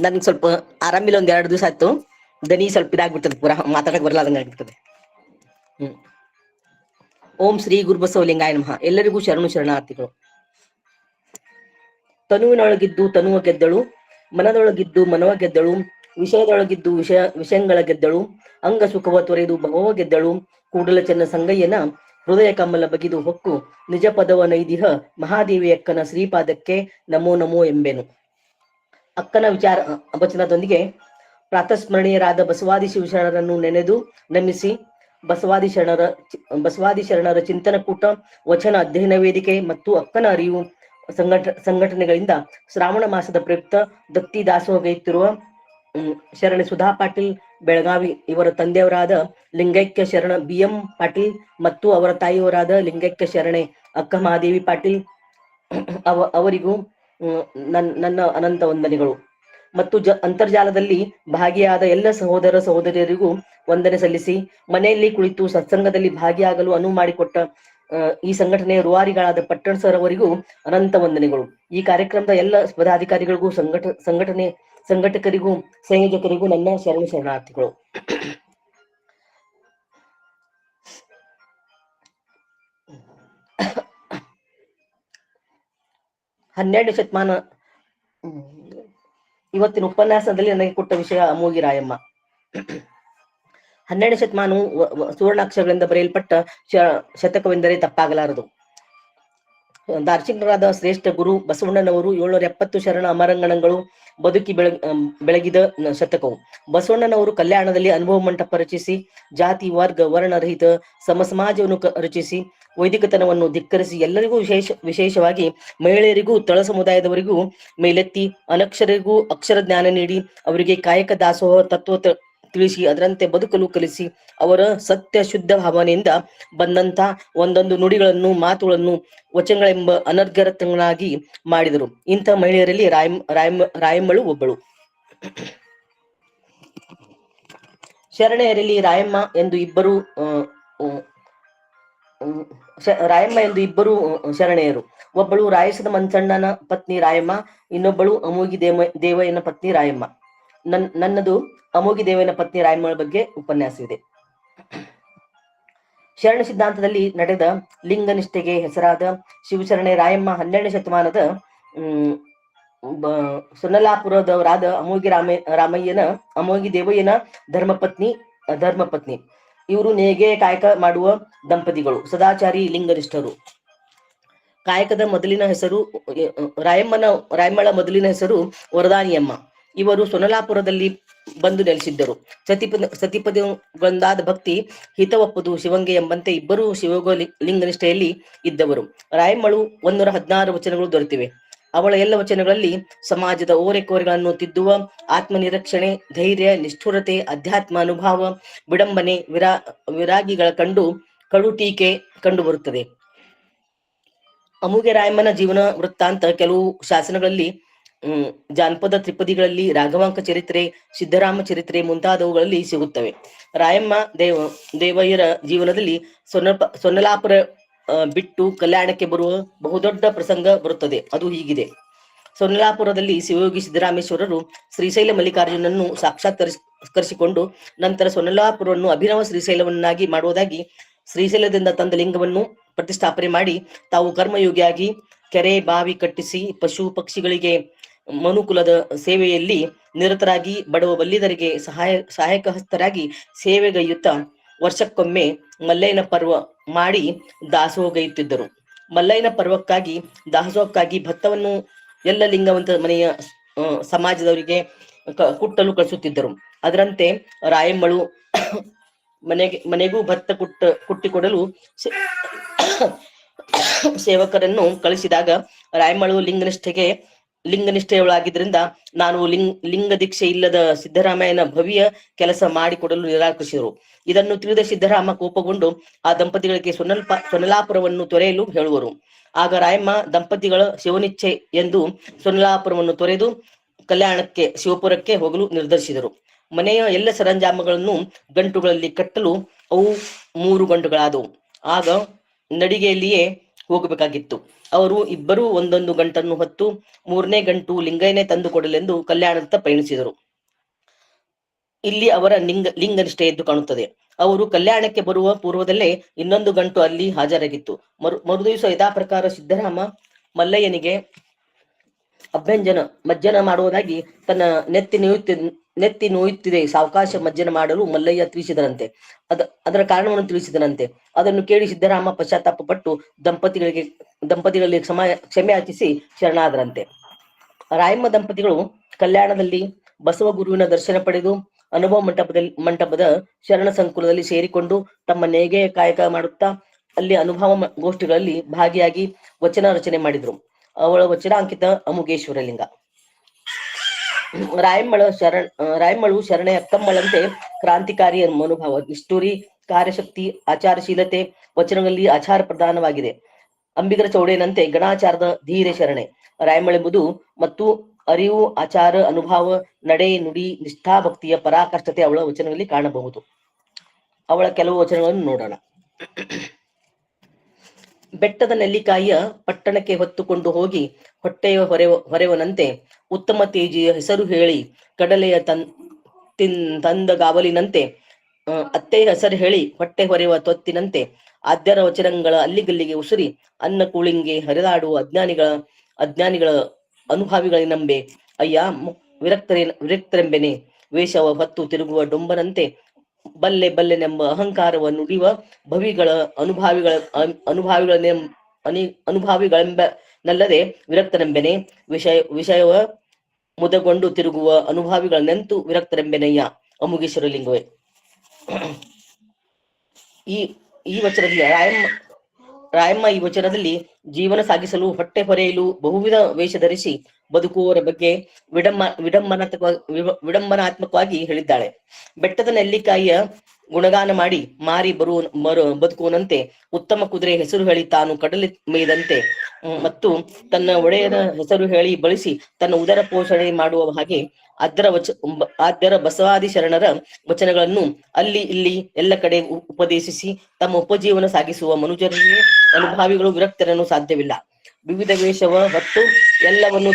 ನನ್ಗೆ ಸ್ವಲ್ಪ ಆರಾಮಿಲ್ಲ, ಒಂದ್ 2 ದಿವಸ ಆಯ್ತು. ದನಿ ಸ್ವಲ್ಪ ಇದಾಗ್ಬಿಡ್ತದೆ, ಪೂರಾ ಮಾತಾಡಕ್ ಬರಲಾರ್ದಂಗ ಆಗ್ಬಿಡ್ತದೆ. ಓಂ ಶ್ರೀ ಗುರು ಬಸವಲಿಂಗಾಯ ನಮಃ. ಎಲ್ಲರಿಗೂ ಶರಣಾರ್ಥಿಗಳು. ತನುವಿನೊಳಗಿದ್ದು ತನುವ ಗೆದ್ದಳು, ಮನದೊಳಗಿದ್ದು ಮನವ ಗೆದ್ದಳು, ವಿಷಯದೊಳಗಿದ್ದು ವಿಷಯಗಳ ಗೆದ್ದಳು, ಅಂಗ ಸುಖವ ತೊರೆದು ಭಗವ ಗೆದ್ದಳು, ಕೂಡಲ ಚೆನ್ನ ಸಂಗಯ್ಯನ ಹೃದಯ ಕಮಲ ಬಗಿದು ಹೊಕ್ಕು ನಿಜ ಪದವ ನೈದಿಹ ಮಹಾದೇವಿ ಅಕ್ಕನ ಶ್ರೀಪಾದಕ್ಕೆ ನಮೋ ನಮೋ ಎಂಬೆನು. ಅಕ್ಕನ ವಿಚಾರ ವಚನದೊಂದಿಗೆ ಪ್ರಾತಸ್ಮರಣೀಯರಾದ ಬಸವಾದಿ ಶಿವಶರಣರನ್ನು ನೆನೆದು ನಮಿಸಿ ಬಸವಾದಿ ಶರಣರ ಚಿಂತನ ಕೂಟ, ವಚನ ಅಧ್ಯಯನ ವೇದಿಕೆ ಮತ್ತು ಅಕ್ಕನ ಅರಿವು ಸಂಘಟನೆಗಳಿಂದ ಶ್ರಾವಣ ಮಾಸದ ಪ್ರಯುಕ್ತ ದತ್ತಿ ದಾಸೋಹಗೈತಿರುವ ಶರಣೆ ಸುಧಾ ಪಾಟೀಲ್ ಬೆಳಗಾವಿ ಇವರ ತಂದೆಯವರಾದ ಲಿಂಗೈಕ್ಯ ಶರಣ BM ಪಾಟೀಲ್ ಮತ್ತು ಅವರ ತಾಯಿಯವರಾದ ಲಿಂಗೈಕ್ಯ ಶರಣೆ ಅಕ್ಕ ಮಹಾದೇವಿ ಪಾಟೀಲ್ ಅವರಿಗೂ ನನ್ನ ಅನಂತ ವಂದನೆಗಳು. ಮತ್ತು ಅಂತರ್ಜಾಲದಲ್ಲಿ ಭಾಗಿಯಾದ ಎಲ್ಲ ಸಹೋದರ ಸಹೋದರಿಯರಿಗೂ ವಂದನೆ ಸಲ್ಲಿಸಿ ಮನೆಯಲ್ಲಿ ಕುಳಿತು ಸತ್ಸಂಗದಲ್ಲಿ ಭಾಗಿಯಾಗಲು ಅನುವು ಮಾಡಿಕೊಟ್ಟ ಈ ಸಂಘಟನೆಯ ರೂವಾರಿಗಳಾದ ಪಟ್ಟಣ ಸರ್ ಅವರಿಗೂ ಅನಂತ ವಂದನೆಗಳು. ಈ ಕಾರ್ಯಕ್ರಮದ ಎಲ್ಲ ಪದಾಧಿಕಾರಿಗಳಿಗೂ ಸಂಘಟಕರಿಗೂ ಸಂಯೋಜಕರಿಗೂ ನನ್ನ ಶರಣಾರ್ಥಿಗಳು. 12ನೇ ಶತಮಾನ. ಇವತ್ತಿನ ಉಪನ್ಯಾಸದಲ್ಲಿ ನನಗೆ ಕೊಟ್ಟ ವಿಷಯ ಅಮೋಘಿ ರಾಯಮ್ಮ. 12ನೇ ಶತಮಾನವು ಸುವರ್ಣಾಕ್ಷರಗಳಿಂದ ಬರೆಯಲ್ಪಟ್ಟ ಶತಕವೆಂದರೆ ತಪ್ಪಾಗಲಾರದು. ದಾರ್ಶನಿಕರಾದ ಶ್ರೇಷ್ಠ ಗುರು ಬಸವಣ್ಣನವರು 770 ಶರಣ ಅಮರಂಗಣಗಳು ಬದುಕಿ ಬೆಳಗಿದ ಶತಕವು. ಬಸವಣ್ಣನವರು ಕಲ್ಯಾಣದಲ್ಲಿ ಅನುಭವ ಮಂಟಪ ರಚಿಸಿ ಜಾತಿ ವರ್ಗ ವರ್ಣ ರಹಿತ ಸಮಾಜವನ್ನು ರಚಿಸಿ ವೈದಿಕತನವನ್ನು ಧಿಕ್ಕರಿಸಿ ಎಲ್ಲರಿಗೂ ವಿಶೇಷವಾಗಿ ಮಹಿಳೆಯರಿಗೂ ತಳ ಸಮುದಾಯದವರಿಗೂ ಮೇಲೆತ್ತಿ ಅನಕ್ಷರಿಗೂ ಅಕ್ಷರ ಜ್ಞಾನ ನೀಡಿ ಅವರಿಗೆ ಕಾಯಕ ದಾಸೋಹ ತತ್ವ ತಿಳಿಸಿ ಅದರಂತೆ ಬದುಕಲು ಕಲಿಸಿ ಅವರ ಸತ್ಯ ಶುದ್ಧ ಭಾವನೆಯಿಂದ ಬಂದಂತ ಒಂದೊಂದು ನುಡಿಗಳನ್ನು ಮಾತುಗಳನ್ನು ವಚನಗಳೆಂಬ ಅನರ್ಘರತ್ನಗಳಾಗಿ ಮಾಡಿದರು. ಇಂಥ ಮಹಿಳೆಯರಲ್ಲಿ ರಾಯಮ್ಮಳು ಒಬ್ಬಳು. ಶರಣೆಯರಲ್ಲಿ ರಾಯಮ್ಮ ಎಂದು ಇಬ್ಬರು ಶರಣೆಯರು. ಒಬ್ಬಳು ರಾಯಸದ ಮಂಚಣ್ಣನ ಪತ್ನಿ ರಾಯಮ್ಮ, ಇನ್ನೊಬ್ಬಳು ಅಮೋಘಿ ದೇವಯ್ಯನ ಪತ್ನಿ ರಾಯಮ್ಮ. ನನ್ನದು ಅಮೋಘಿ ದೇವಯ್ಯನ ಪತ್ನಿ ರಾಯಮ್ಮಳ ಬಗ್ಗೆ ಉಪನ್ಯಾಸವಿದೆ. ಶರಣ ಸಿದ್ಧಾಂತದಲ್ಲಿ ನಡೆದ ಲಿಂಗನಿಷ್ಠೆಗೆ ಹೆಸರಾದ ಶಿವಶರಣೆ ರಾಯಮ್ಮ 12ನೇ ಶತಮಾನದ ಸೊನ್ನಲಾಪುರದವರಾದ ಅಮೋಘಿ ದೇವಯ್ಯನ ಧರ್ಮಪತ್ನಿ. ಇವರು ನೇಗೆ ಕಾಯಕ ಮಾಡುವ ದಂಪತಿಗಳು, ಸದಾಚಾರಿ ಲಿಂಗನಿಷ್ಠರು. ಕಾಯಕದ ಮೊದಲಿನ ಹೆಸರು ರಾಯಮ್ಮಳ ಮೊದಲಿನ ಹೆಸರು ವರದಾನಿಯಮ್ಮ. ಇವರು ಸೊನ್ನಲಾಪುರದಲ್ಲಿ ಬಂದು ನೆಲೆಸಿದ್ದರು. ಸತಿಪದಿಗೊಂದಾದ ಭಕ್ತಿ ಹಿತವಪ್ಪದು ಶಿವಂಗೆ ಎಂಬಂತೆ ಇಬ್ಬರು ಶಿವೋಗ ಲಿಂಗನಿಷ್ಠೆಯಲ್ಲಿ ಇದ್ದವರು. ರಾಯಮ್ಮಳು 116 ವಚನಗಳು ದೊರೆತಿವೆ. ಅವಳ ಎಲ್ಲ ವಚನಗಳಲ್ಲಿ ಸಮಾಜದ ಓರೆಕೋರೆಗಳನ್ನು ತಿದ್ದುವ ಆತ್ಮನಿರೀಕ್ಷಣೆ, ಧೈರ್ಯ, ನಿಷ್ಠುರತೆ, ಅಧ್ಯಾತ್ಮ ಅನುಭವ, ವಿಡಂಬನೆ, ವಿರಾಗಿಗಳ ಕಡು ಟೀಕೆ ಕಂಡು ಬರುತ್ತದೆ. ಅಮೋಘಿ ರಾಯಮ್ಮನ ಜೀವನ ವೃತ್ತಾಂತ ಕೆಲವು ಶಾಸನಗಳಲ್ಲಿ, ಜಾನಪದ ತ್ರಿಪದಿಗಳಲ್ಲಿ, ರಾಘವಾಂಕ ಚರಿತ್ರೆ, ಸಿದ್ದರಾಮ ಚರಿತ್ರೆ ಮುಂತಾದವುಗಳಲ್ಲಿ ಸಿಗುತ್ತವೆ. ರಾಯಮ್ಮ ದೇವಯ್ಯರ ಜೀವನದಲ್ಲಿ ಸೊನ್ನಲಾಪುರ ಬಿಟ್ಟು ಕಲ್ಯಾಣಕ್ಕೆ ಬರುವ ಬಹುದೊಡ್ಡ ಪ್ರಸಂಗ ಬರುತ್ತದೆ. ಅದು ಹೀಗಿದೆ. ಸೊನ್ನಲಾಪುರದಲ್ಲಿ ಶಿವಯೋಗಿ ಸಿದ್ದರಾಮೇಶ್ವರರು ಶ್ರೀಶೈಲ ಮಲ್ಲಿಕಾರ್ಜುನನ್ನು ಸಾಕ್ಷಾತ್ಕರಿಸಿಕೊಂಡು ನಂತರ ಸೊನ್ನಲಾಪುರವನ್ನು ಅಭಿನವ ಶ್ರೀಶೈಲವನ್ನಾಗಿ ಮಾಡುವುದಾಗಿ ಶ್ರೀಶೈಲದಿಂದ ತಂದ ಲಿಂಗವನ್ನು ಪ್ರತಿಷ್ಠಾಪನೆ ಮಾಡಿ ತಾವು ಕರ್ಮಯೋಗಿಯಾಗಿ ಕೆರೆ ಬಾವಿ ಕಟ್ಟಿಸಿ ಪಶು ಪಕ್ಷಿಗಳಿಗೆ ಮನುಕುಲದ ಸೇವೆಯಲ್ಲಿ ನಿರತರಾಗಿ ಬಡವ ಬಲ್ಲಿದರಿಗೆ ಸಹಾಯಕ ಹಸ್ತರಾಗಿ ಸೇವೆಗೈಯುತ್ತಾ ವರ್ಷಕ್ಕೊಮ್ಮೆ ಮಲ್ಲಯ್ಯನ ಪರ್ವ ಮಾಡಿ ದಾಸೋಹಗೈಯುತ್ತಿದ್ದರು. ಮಲ್ಲಯ್ಯನ ಪರ್ವಕ್ಕಾಗಿ ದಾಸೋಹಕ್ಕಾಗಿ ಭತ್ತವನ್ನು ಎಲ್ಲ ಲಿಂಗವಂತ ಮನೆಯ ಸಮಾಜದವರಿಗೆ ಕುಟ್ಟಲು ಕಳಿಸುತ್ತಿದ್ದರು. ಅದರಂತೆ ರಾಯಮ್ಮಳು ಮನೆಗೂ ಭತ್ತ ಕುಟ್ಟಿಕೊಡಲು ಸೇವಕರನ್ನು ಕಳಿಸಿದಾಗ ರಾಯಮಳು ಲಿಂಗನಿಷ್ಠೆಯೊಳಾಗಿದ್ದರಿಂದ ನಾನು ಲಿಂಗ ದೀಕ್ಷೆ ಇಲ್ಲದ ಸಿದ್ದರಾಮಯ್ಯನ ಭವ್ಯ ಕೆಲಸ ಮಾಡಿಕೊಡಲು ನಿರಾಕರಿಸಿದರು. ಇದನ್ನು ತಿಳಿದ ಸಿದ್ದರಾಮ ಕೋಪಗೊಂಡು ಆ ದಂಪತಿಗಳಿಗೆ ಸೊನ್ನಲಾಪುರವನ್ನು ತೊರೆಯಲು ಹೇಳುವರು. ಆಗ ರಾಯಮ್ಮ ದಂಪತಿಗಳ ಶಿವನಿಚ್ಛೆ ಎಂದು ಸೊನ್ನಲಾಪುರವನ್ನು ತೊರೆದು ಶಿವಪುರಕ್ಕೆ ಹೋಗಲು ನಿರ್ಧರಿಸಿದರು. ಮನೆಯ ಎಲ್ಲ ಸರಂಜಾಮಗಳನ್ನು ಗಂಟುಗಳಲ್ಲಿ ಕಟ್ಟಲು ಅವು 3 ಗಂಟುಗಳಾದವು. ಆಗ ನಡಿಗೆಯಲ್ಲಿಯೇ ಹೋಗಬೇಕಾಗಿತ್ತು. ಅವರು ಇಬ್ಬರೂ ಒಂದೊಂದು ಗಂಟನ್ನು ಹೊತ್ತು 3ನೇ ಗಂಟು ಲಿಂಗಯ್ಯನೇ ತಂದು ಕೊಡಲೆಂದು ಕಲ್ಯಾಣದತ್ತ ಪಯಣಿಸಿದರು. ಇಲ್ಲಿ ಅವರ ಲಿಂಗನಿಷ್ಠೆ ಎದ್ದು ಕಾಣುತ್ತದೆ. ಅವರು ಕಲ್ಯಾಣಕ್ಕೆ ಬರುವ ಪೂರ್ವದಲ್ಲೇ ಇನ್ನೊಂದು ಗಂಟು ಅಲ್ಲಿ ಹಾಜರಾಗಿತ್ತು. ಮರುದಿವಸ ಯಥಾ ಪ್ರಕಾರ ಸಿದ್ದರಾಮ ಮಲ್ಲಯ್ಯನಿಗೆ ಮಜ್ಜನ ಮಾಡುವುದಾಗಿ ತನ್ನ ನೆತ್ತಿ ನೋಯುತ್ತಿದೆ, ಸಾವಕಾಶ ಮಜ್ಜನ ಮಾಡಲು ಮಲ್ಲಯ್ಯ ತಿಳಿಸಿದರಂತೆ. ಅದರ ಕಾರಣವನ್ನು ತಿಳಿಸಿದನಂತೆ. ಅದನ್ನು ಕೇಳಿ ಸಿದ್ದರಾಮ ಪಶ್ಚಾತ್ತಾಪ ಪಟ್ಟು ದಂಪತಿಗಳಿಗೆ ಕ್ಷಮೆ ಯಾಚಿಸಿ ಶರಣಾದರಂತೆ. ರಾಯಮ್ಮ ದಂಪತಿಗಳು ಕಲ್ಯಾಣದಲ್ಲಿ ಬಸವ ಗುರುವಿನ ದರ್ಶನ ಪಡೆದು ಅನುಭವ ಮಂಟಪದ ಶರಣ ಸಂಕುಲದಲ್ಲಿ ಸೇರಿಕೊಂಡು ತಮ್ಮ ನೇಗೆಯ ಕಾಯಕ ಮಾಡುತ್ತಾ ಅಲ್ಲಿ ಅನುಭವ ಗೋಷ್ಠಿಗಳಲ್ಲಿ ಭಾಗಿಯಾಗಿ ವಚನ ರಚನೆ ಮಾಡಿದ್ರು. ಅವಳ ವಚನಾಂಕಿತ ಅಮುಗೇಶ್ವರ ಲಿಂಗ. ರಾಯಮ್ಮಳು ಶರಣೆ ಅಕ್ಕಮ್ಮಳಂತೆ ಕ್ರಾಂತಿಕಾರಿ ಮನೋಭಾವ, ನಿಷ್ಠುರಿ, ಕಾರ್ಯಶಕ್ತಿ, ಆಚಾರಶೀಲತೆ ವಚನಗಳಲ್ಲಿ ಆಚಾರ ಪ್ರಧಾನವಾಗಿದೆ. ಅಂಬಿಗರ ಚೌಡೇನಂತೆ ಗಣಾಚಾರದ ಧೀರೆ ಶರಣೆ ರಾಯಮ್ಮಳೆಂಬುದು ಮತ್ತು ಅರಿವು, ಆಚಾರ, ಅನುಭವ, ನಡೆ, ನುಡಿ, ನಿಷ್ಠಾಭಕ್ತಿಯ ಪರಾಕಾಷ್ಠತೆ ಅವಳ ವಚನಗಳಲ್ಲಿ ಕಾಣಬಹುದು. ಅವಳ ಕೆಲವು ವಚನಗಳನ್ನು ನೋಡೋಣ. ಬೆಟ್ಟದ ನೆಲ್ಲಿಕಾಯಿಯ ಪಟ್ಟಣಕ್ಕೆ ಹೊತ್ತುಕೊಂಡು ಹೋಗಿ ಹೊಟ್ಟೆಯ ಹೊರೆವನಂತೆ ಉತ್ತಮ ತೇಜಿಯ ಹೆಸರು ಹೇಳಿ ಕಡಲೆಯ ತಂದ ಗಾವಲಿನಂತೆ ಅತ್ತೆಯ ಹೆಸರು ಹೇಳಿ ಹೊಟ್ಟೆ ಹೊರೆವ ತೊತ್ತಿನಂತೆ ಆದ್ಯರ ವಚನಗಳ ಅಲ್ಲಿಗಲ್ಲಿಗೆ ಉಸುರಿ ಅನ್ನ ಕೂಳಿಂಗೆ ಹರಿದಾಡುವ ಅಜ್ಞಾನಿಗಳ ಅನುಭಾವಿಗಳಿನಂಬೆ ಅಯ್ಯ ವಿರಕ್ತರೆಂಬೆನೆ ವೇಷವ ಹೊತ್ತು ತಿರುಗುವ ಡೊಂಬನಂತೆ ಬಲ್ಲೆನೆಂಬ ಅಹಂಕಾರವ ನುಡಿಯುವ ಭವಿಗಳ ಅನುಭಾವಿಗಳೆಂಬನಲ್ಲದೆ ವಿರಕ್ತರೆಂಬೆನೆ ವಿಷಯವ ಮುದಗೊಂಡು ತಿರುಗುವ ಅನುಭಾವಿಗಳನ್ನೆಂತು ವಿರಕ್ತರೆಂಬೆನಯ್ಯ ಅಮುಗೇಶ್ವರ ಲಿಂಗವೇ. ಈ ವಚನದಲ್ಲಿ ರಾಯಮ್ಮ ಈ ವಚನದಲ್ಲಿ ಜೀವನ ಸಾಗಿಸಲು ಹೊಟ್ಟೆ ಹೊರೆಯಲು ಬಹುವಿಧ ವೇಷ ಧರಿಸಿ ಬದುಕುವವರ ಬಗ್ಗೆ ವಿಡಂಬನಾತ್ಮಕವಾಗಿ ಹೇಳಿದ್ದಾಳೆ. ಬೆಟ್ಟದ ನೆಲ್ಲಿಕಾಯಿಯ ಗುಣಗಾನ ಮಾಡಿ ಮಾರಿ ಬದುಕುವನಂತೆ ಉತ್ತಮ ಕುದುರೆ ಹೆಸರು ಹೇಳಿ ತಾನು ಕಡಲೆ ಮೇಯ್ದಂತೆ ಮತ್ತು ತನ್ನ ಒಡೆಯನ ಹೆಸರು ಹೇಳಿ ಬಳಸಿ ತನ್ನ ಉದರ ಪೋಷಣೆ ಮಾಡುವ ಹಾಗೆ ಆದ್ಯರ ಬಸವಾದಿ ಶರಣರ ವಚನಗಳನ್ನು ಅಲ್ಲಿ ಇಲ್ಲಿ ಎಲ್ಲ ಕಡೆ ಉಪದೇಶಿಸಿ ತಮ್ಮ ಉಪಜೀವನ ಸಾಗಿಸುವ ಮನುಜರಿಗೆ ಅನುಭಾವಿಗಳು ವಿರಕ್ತರನ್ನು ಸಾಧ್ಯವಿಲ್ಲ. ವಿವಿಧ ವೇಷವ ಹೊತ್ತು ಎಲ್ಲವನ್ನು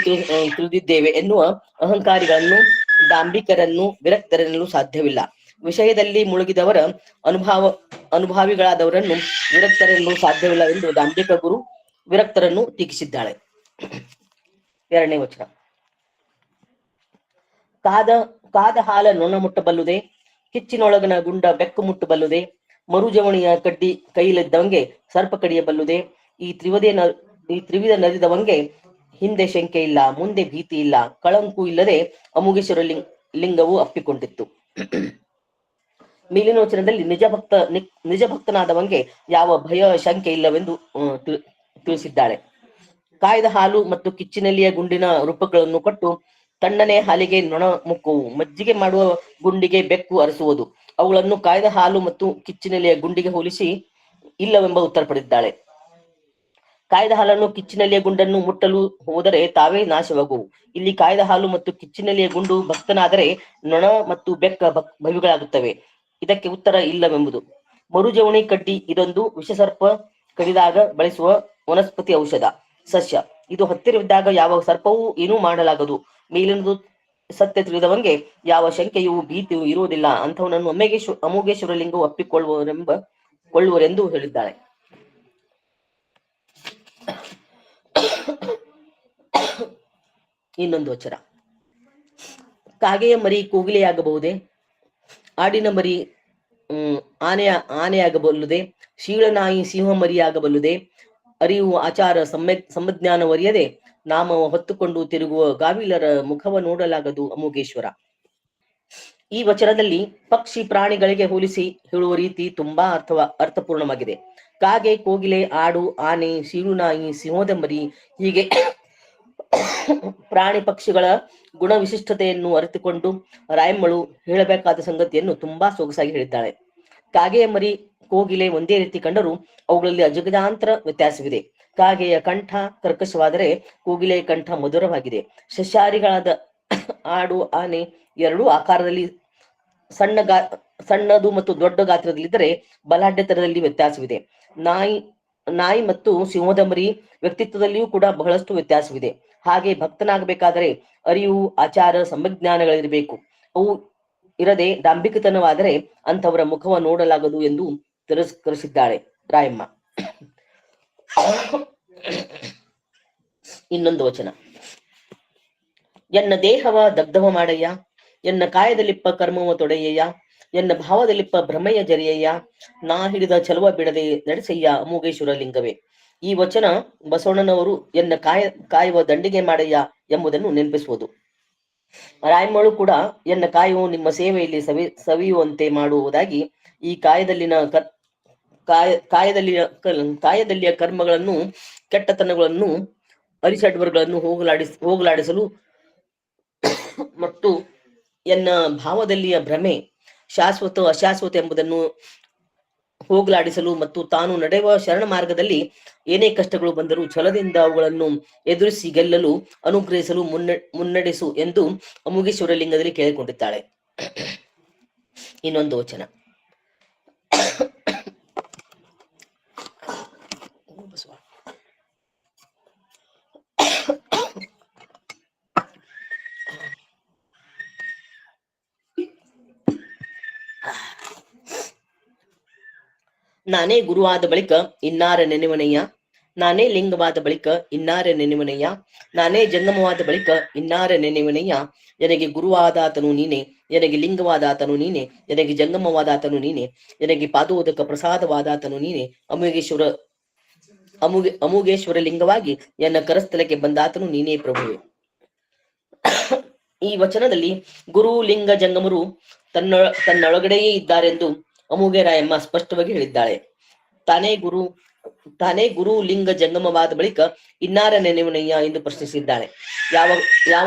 ತಿಳಿದಿದ್ದೇವೆ ಎನ್ನುವ ಅಹಂಕಾರಿಗಳನ್ನು ಡಾಂಬಿಕರನ್ನು ವಿರಕ್ತರೆನ್ನಲು ಸಾಧ್ಯವಿಲ್ಲ. ವಿಷಯದಲ್ಲಿ ಮುಳುಗಿದವರ ಅನುಭಾವಿಗಳಾದವರನ್ನು ವಿರಕ್ತರೆನ್ನಲು ಸಾಧ್ಯವಿಲ್ಲ ಎಂದು ಡಾಂಬಿಕ ಗುರು ವಿರಕ್ತರನ್ನು ಟೀಕಿಸಿದ್ದಾಳೆ. 2ನೇ ವಚನ. ಕಾದ ಹಾಲ ನೊಣ ಮುಟ್ಟಬಲ್ಲುದೆ, ಕಿಚ್ಚಿನೊಳಗನ ಗುಂಡ ಬೆಕ್ಕು ಮುಟ್ಟಬಲ್ಲುದೆ, ಮರುಜವಣಿಯ ಕಡ್ಡಿ ಕೈಲಿದ್ದಂಗೆ ಸರ್ಪ ಕಡಿಯಬಲ್ಲುದೆ, ಈ ತ್ರಿವಿಧ ನರಿದವಂಗೆ ಹಿಂದೆ ಶಂಕೆ ಇಲ್ಲ, ಮುಂದೆ ಭೀತಿ ಇಲ್ಲ, ಕಳಂಕು ಇಲ್ಲದೆ ಅಮುಗೇಶ್ವರ ಲಿಂಗವು ಅಪ್ಪಿಕೊಂಡಿತ್ತು. ಮೇಲಿನ ವಚನದಲ್ಲಿ ನಿಜ ಭಕ್ತನಾದವಂಗೆ ಯಾವ ಭಯ ಶಂಕೆ ಇಲ್ಲವೆಂದು ತಿಳಿಸಿದ್ದಾಳೆ. ಕಾಯ್ದ ಹಾಲು ಮತ್ತು ಕಿಚ್ಚಿನಲ್ಲಿಯ ಗುಂಡಿನ ರೂಪಗಳನ್ನು ಕೊಟ್ಟು ತಣ್ಣನೆ ಹಾಲಿಗೆ ನೊಣ ಮುಕ್ಕುವು, ಮಜ್ಜಿಗೆ ಮಾಡುವ ಗುಂಡಿಗೆ ಬೆಕ್ಕು ಅರಸುವುದು, ಅವುಗಳನ್ನು ಕಾಯ್ದ ಹಾಲು ಮತ್ತು ಕಿಚ್ಚಿನಲ್ಲಿಯ ಗುಂಡಿಗೆ ಹೋಲಿಸಿ ಇಲ್ಲವೆಂಬ ಉತ್ತರ ಪಡೆದಿದ್ದಾಳೆ. ಕಾಯ್ದ ಹಾಲನ್ನು ಕಿಚ್ಚಿನಲ್ಲಿಯ ಗುಂಡನ್ನು ಮುಟ್ಟಲು ಹೋದರೆ ತಾವೇ ನಾಶವಾಗುವು. ಇಲ್ಲಿ ಕಾಯ್ದ ಹಾಲು ಮತ್ತು ಕಿಚ್ಚಿನಲ್ಲಿಯ ಗುಂಡು ಭಕ್ತನಾದರೆ ನೊಣ ಮತ್ತು ಬೆಕ್ಕ ಭವಿಗಳಾಗುತ್ತವೆ. ಇದಕ್ಕೆ ಉತ್ತರ ಇಲ್ಲವೆಂಬುದು. ಮರುಜವಣಿ ಕಡ್ಡಿ ಇದೊಂದು ವಿಷಸರ್ಪ ಕಡಿದಾಗ ಬಳಸುವ ವನಸ್ಪತಿ ಔಷಧ ಸಸ್ಯ. ಇದು ಹತ್ತಿರವಿದ್ದಾಗ ಯಾವ ಸರ್ಪವೂ ಏನೂ ಮಾಡಲಾಗದು. ಮೇಲಿನದು ಸತ್ಯ ತಿಳಿದವಂಗೆ ಯಾವ ಶಂಕೆಯೂ ಭೀತಿಯೂ ಇರುವುದಿಲ್ಲ. ಅಂಥವನನ್ನು ಅಮೋಘೇಶ್ವರ ಲಿಂಗವು ಅಪ್ಪಿಕೊಳ್ಳುವರೆಂದು ಹೇಳಿದ್ದಾಳೆ. ಇನ್ನೊಂದು ವಚನ. ಕಾಗೆಯ ಮರಿ ಕೋಗಿಲೆಯಾಗಬಹುದೇ, ಆಡಿನ ಮರಿ ಆನೆಯಾಗಬಲ್ಲುದೆ, ಶೀಳನಾಯಿ ಸಿಂಹ ಮರಿಯಾಗಬಲ್ಲುದೆ, ಅರಿವು ಆಚಾರ ಸಂಜ್ಞಾನವರಿಯದೆ ನಾಮವ ಹೊತ್ತುಕೊಂಡು ತಿರುಗುವ ಗಾವಿಲರ ಮುಖವ ನೋಡಲಾಗದು ಅಮೋಘೇಶ್ವರ. ಈ ವಚನದಲ್ಲಿ ಪಕ್ಷಿ ಪ್ರಾಣಿಗಳಿಗೆ ಹೋಲಿಸಿ ಹೇಳುವ ರೀತಿ ತುಂಬಾ ಅರ್ಥಪೂರ್ಣವಾಗಿದೆ. ಕಾಗೆ, ಕೋಗಿಲೆ, ಆಡು, ಆನೆ, ಸೀಳುನಾಯಿ, ಸಿಂಹದ ಮರಿ ಹೀಗೆ ಪ್ರಾಣಿ ಪಕ್ಷಿಗಳ ಗುಣ ವಿಶಿಷ್ಟತೆಯನ್ನು ಅರಿತುಕೊಂಡು ರಾಯಮ್ಮಳು ಹೇಳಬೇಕಾದ ಸಂಗತಿಯನ್ನು ತುಂಬಾ ಸೊಗಸಾಗಿ ಹೇಳಿದ್ದಾಳೆ. ಕಾಗೆಯ ಮರಿ, ಕೋಗಿಲೆ ಒಂದೇ ರೀತಿ ಕಂಡರೂ ಅವುಗಳಲ್ಲಿ ಅಜಗಜಾಂತರ ವ್ಯತ್ಯಾಸವಿದೆ. ಕಾಗೆಯ ಕಂಠ ಕರ್ಕಶವಾದರೆ ಕೋಗಿಲೆಯ ಕಂಠ ಮಧುರವಾಗಿದೆ. ಸಸ್ಯಾಹಾರಿಗಳಾದ ಆಡು, ಆನೆ ಎರಡೂ ಆಕಾರದಲ್ಲಿ ಸಣ್ಣದು ಮತ್ತು ದೊಡ್ಡ ಗಾತ್ರದಲ್ಲಿದ್ದರೆ ಬಲಾಢ್ಯತನದಲ್ಲಿ ವ್ಯತ್ಯಾಸವಿದೆ. ನಾಯಿ ಮತ್ತು ಸಿಂಹದ ಮರಿ ವ್ಯಕ್ತಿತ್ವದಲ್ಲಿಯೂ ಕೂಡ ಬಹಳಷ್ಟು ವ್ಯತ್ಯಾಸವಿದೆ. ಹಾಗೆ ಭಕ್ತನಾಗಬೇಕಾದರೆ ಅರಿವು, ಆಚಾರ, ಸಂಜ್ಞಾನಗಳಿರಬೇಕು. ಅವು ಇರದೆ ಡಾಂಬಿಕತನವಾದರೆ ಅಂಥವರ ಮುಖವ ನೋಡಲಾಗದು ಎಂದು ತಿರಸ್ಕರಿಸಿದ್ದಾಳೆ ರಾಯಮ್ಮ. ಇನ್ನೊಂದು ವಚನ. ಎನ್ನ ದೇಹವ ದಗ್ಧವ ಮಾಡಯ್ಯ, ಎನ್ನ ಕಾಯದಲ್ಲಿಪ್ಪ ಕರ್ಮವ ತೊಡೆಯಯ್ಯ, ಎನ್ನ ಭಾವದಲ್ಲಿಪ್ಪ ಭ್ರಮೆಯ ಜರಿಯಯ್ಯ, ನಾ ಹಿಡಿದ ಚಲುವ ಬಿಡದೆ ನಡೆಸಯ್ಯ ಅಮೋಘೇಶ್ವರ ಲಿಂಗವೇ. ಈ ವಚನ ಬಸವಣ್ಣನವರು ಎನ್ನ ಕಾಯುವ ದಂಡಿಗೆ ಮಾಡಯ್ಯ ಎಂಬುದನ್ನು ನೆನಪಿಸುವುದು. ರಾಯಮ್ಮಳು ಕೂಡ ಎನ್ನ ಕಾಯುವ ನಿಮ್ಮ ಸೇವೆಯಲ್ಲಿ ಸವಿಯುವಂತೆ ಮಾಡುವುದಾಗಿ ಈ ಕಾಯದಲ್ಲಿಯ ಕರ್ಮಗಳನ್ನು, ಕೆಟ್ಟತನಗಳನ್ನು, ಅರಿಷಡ್ವರ್ಗಳನ್ನು ಹೋಗಲಾಡಿಸಲು ಮತ್ತು ಎನ್ನ ಭಾವದಲ್ಲಿಯ ಭ್ರಮೆ ಶಾಶ್ವತ ಅಶಾಶ್ವತ ಎಂಬುದನ್ನು ಹೋಗಲಾಡಿಸಲು ಮತ್ತು ತಾನು ನಡೆಯುವ ಶರಣ ಮಾರ್ಗದಲ್ಲಿ ಏನೇ ಕಷ್ಟಗಳು ಬಂದರೂ ಛಲದಿಂದ ಅವುಗಳನ್ನು ಎದುರಿಸಿ ಗೆಲ್ಲಲು ಅನುಗ್ರಹಿಸಲು ಮುನ್ನಡೆಸು ಎಂದು ಅಮೋಘೇಶ್ವರ ಲಿಂಗದಲ್ಲಿ ಕೇಳಿಕೊಂಡಿದ್ದಾಳೆ. ಇನ್ನೊಂದು ವಚನ. ನಾನೇ ಗುರುವಾದ ಬಳಿಕ ಇನ್ನಾರ ನೆನೆವನಯ್ಯ, ನಾನೇ ಲಿಂಗವಾದ ಬಳಿಕ ಇನ್ನಾರ ನೆನೆವನಯ್ಯ, ನಾನೇ ಜಂಗಮವಾದ ಬಳಿಕ ಇನ್ನಾರ ನೆನೆವನಯ್ಯ, ನನಗೆ ಗುರುವಾದಾತನು ನೀನೆ, ನನಗೆ ಲಿಂಗವಾದಾತನು ನೀನೆ, ನನಗೆ ಜಂಗಮವಾದಾತನು ನೀನೆ, ನನಗೆ ಪಾದೋದಕ ಪ್ರಸಾದವಾದಾತನು ನೀನೆ, ಅಮೋಘೇಶ್ವರ ಲಿಂಗವಾಗಿ ಎನ್ನ ಕರಸ್ಥಲಕ್ಕೆ ಬಂದಾತನು ನೀನೇ ಪ್ರಭುವೆ. ಈ ವಚನದಲ್ಲಿ ಗುರು, ಲಿಂಗ, ಜಂಗಮರು ತನ್ನೊಳಗಡೆಯೇ ಇದ್ದಾರೆಂದು ಅಮೋಘೆ ರಾಯಮ್ಮ ಸ್ಪಷ್ಟವಾಗಿ ಹೇಳಿದ್ದಾಳೆ. ತಾನೇ ಗುರು, ಲಿಂಗ, ಜಂಗಮವಾದ ಬಳಿಕ ಇನ್ನಾರ ನೆನೆವನಯ್ಯ ಎಂದು ಪ್ರಶ್ನಿಸಿದ್ದಾಳೆ.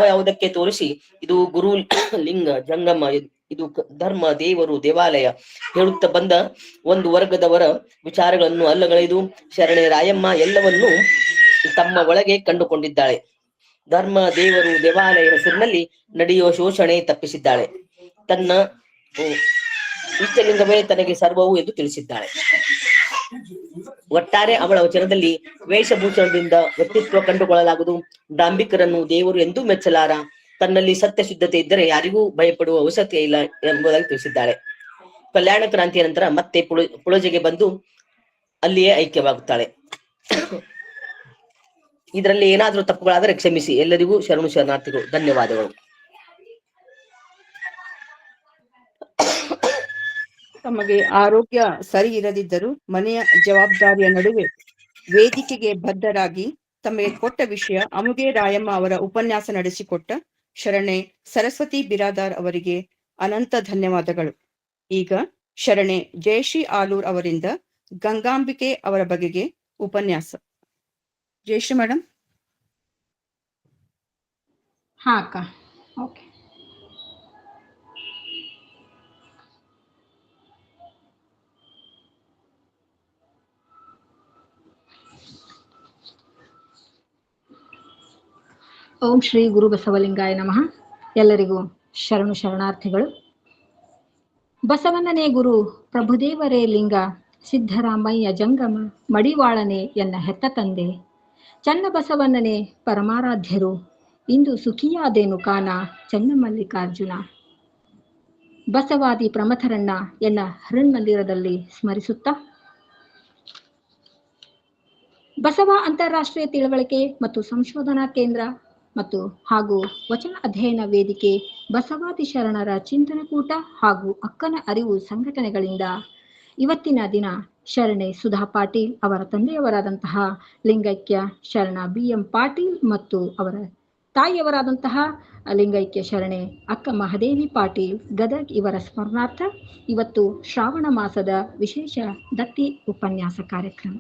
ಯಾವುದಕ್ಕೆ ತೋರಿಸಿ ಇದು ಗುರು, ಲಿಂಗ, ಜಂಗಮ, ಇದು ಧರ್ಮ, ದೇವರು, ದೇವಾಲಯ ಹೇಳುತ್ತಾ ಬಂದ ಒಂದು ವರ್ಗದವರ ವಿಚಾರಗಳನ್ನು ಅಲ್ಲಗಳೆದು ಶರಣೆ ರಾಯಮ್ಮ ಎಲ್ಲವನ್ನೂ ತಮ್ಮ ಒಳಗೆ ಕಂಡುಕೊಂಡಿದ್ದಾಳೆ. ಧರ್ಮ, ದೇವರು, ದೇವಾಲಯ ಹೆಸರಿನಲ್ಲಿ ನಡೆಯುವ ಶೋಷಣೆ ತಪ್ಪಿಸಿದ್ದಾಳೆ. ತನ್ನ ಇಷ್ಟಲಿಂಗವೇ ತನಗೆ ಸರ್ವವು ಎಂದು ತಿಳಿಸಿದ್ದಾಳೆ. ಒಟ್ಟಾರೆ ಅವಳ ವಚನದಲ್ಲಿ ವೇಷಭೂಷಣದಿಂದ ವ್ಯಕ್ತಿತ್ವ ಕಂಡುಕೊಳ್ಳಲಾಗುವುದು. ಡಾಂಬಿಕರನ್ನು ದೇವರು ಎಂದೂ ಮೆಚ್ಚಲಾರ. ತನ್ನಲ್ಲಿ ಸತ್ಯ ಶುದ್ಧತೆ ಇದ್ದರೆ ಯಾರಿಗೂ ಭಯಪಡುವ ಅವಶ್ಯಕತೆ ಇಲ್ಲ ಎಂಬುದಾಗಿ ತಿಳಿಸಿದ್ದಾಳೆ. ಕಲ್ಯಾಣ ಕ್ರಾಂತಿಯ ನಂತರ ಮತ್ತೆ ಪುಳಜೆಗೆ ಬಂದು ಅಲ್ಲಿಯೇ ಐಕ್ಯವಾಗುತ್ತಾಳೆ. ಇದರಲ್ಲಿ ಏನಾದರೂ ತಪ್ಪುಗಳಾದರೆ ಕ್ಷಮಿಸಿ. ಎಲ್ಲರಿಗೂ ಶರಣು ಶರಣಾರ್ಥಿಗಳು. ಧನ್ಯವಾದಗಳು. ತಮಗೆ ಆರೋಗ್ಯ ಸರಿ ಇರದಿದ್ದರೂ ಮನೆಯ ಜವಾಬ್ದಾರಿಯ ನಡುವೆ ವೇದಿಕೆಗೆ ಬದ್ಧರಾಗಿ ತಮಗೆ ಕೊಟ್ಟ ವಿಷಯ ಅಮೋಘೆ ರಾಯಮ್ಮ ಅವರ ಉಪನ್ಯಾಸ ನಡೆಸಿಕೊಟ್ಟ ಶರಣೆ ಸರಸ್ವತಿ ಬಿರಾದಾರ್ ಅವರಿಗೆ ಅನಂತ ಧನ್ಯವಾದಗಳು. ಈಗ ಶರಣೆ ಜಯಶ್ರೀ ಆಲೂರ್ ಅವರಿಂದ ಗಂಗಾಂಬಿಕೆ ಅವರ ಬಗೆಗೆ ಉಪನ್ಯಾಸ. ಜಯಶ್ರೀ ಮೇಡಮ್. ಹಾ ಅಕ್ಕ, ಓಕೆ. ಓಂ ಶ್ರೀ ಗುರು ಬಸವಲಿಂಗಾಯ ನಮಃ. ಎಲ್ಲರಿಗೂ ಶರಣು ಶರಣಾರ್ಥಿಗಳು. ಬಸವಣ್ಣನೇ ಗುರು, ಪ್ರಭುದೇವರೇ ಲಿಂಗ, ಸಿದ್ದರಾಮಯ್ಯ ಜಂಗಮ, ಮಡಿವಾಳನೆ ಎನ್ನ ಹೆತ್ತ ತಂದೆ, ಚನ್ನ ಬಸವಣ್ಣನೇ ಪರಮಾರಾಧ್ಯರು, ಇಂದು ಸುಖಿಯಾದೇನು ಕಾನ ಚನ್ನಮಲ್ಲಿಕಾರ್ಜುನ. ಬಸವಾದಿ ಪ್ರಮಥರನ್ನ ಎನ್ನ ಹೃನ್ಮಂದಿರದಲ್ಲಿ ಸ್ಮರಿಸುತ್ತಾ, ಬಸವ ಅಂತಾರಾಷ್ಟ್ರೀಯ ತಿಳುವಳಿಕೆ ಮತ್ತು ಸಂಶೋಧನಾ ಕೇಂದ್ರ ಮತ್ತು ಹಾಗೂ ವಚನ ಅಧ್ಯಯನ ವೇದಿಕೆ, ಬಸವಾದಿ ಶರಣರ ಚಿಂತನಕೂಟ ಹಾಗೂ ಅಕ್ಕನ ಅರಿವು ಸಂಘಟನೆಗಳಿಂದ ಇವತ್ತಿನ ದಿನ ಶರಣೆ ಸುಧಾ ಪಾಟೀಲ್ ಅವರ ತಂದೆಯವರಾದಂತಹ ಲಿಂಗೈಕ್ಯ ಶರಣ BM ಪಾಟೀಲ್ ಮತ್ತು ಅವರ ತಾಯಿಯವರಾದಂತಹ ಲಿಂಗೈಕ್ಯ ಶರಣೆ ಅಕ್ಕ ಮಹಾದೇವಿ ಪಾಟೀಲ್ ಗದಗ್ ಇವರ ಸ್ಮರಣಾರ್ಥ ಇವತ್ತು ಶ್ರಾವಣ ಮಾಸದ ವಿಶೇಷ ದತ್ತಿ ಉಪನ್ಯಾಸ ಕಾರ್ಯಕ್ರಮ.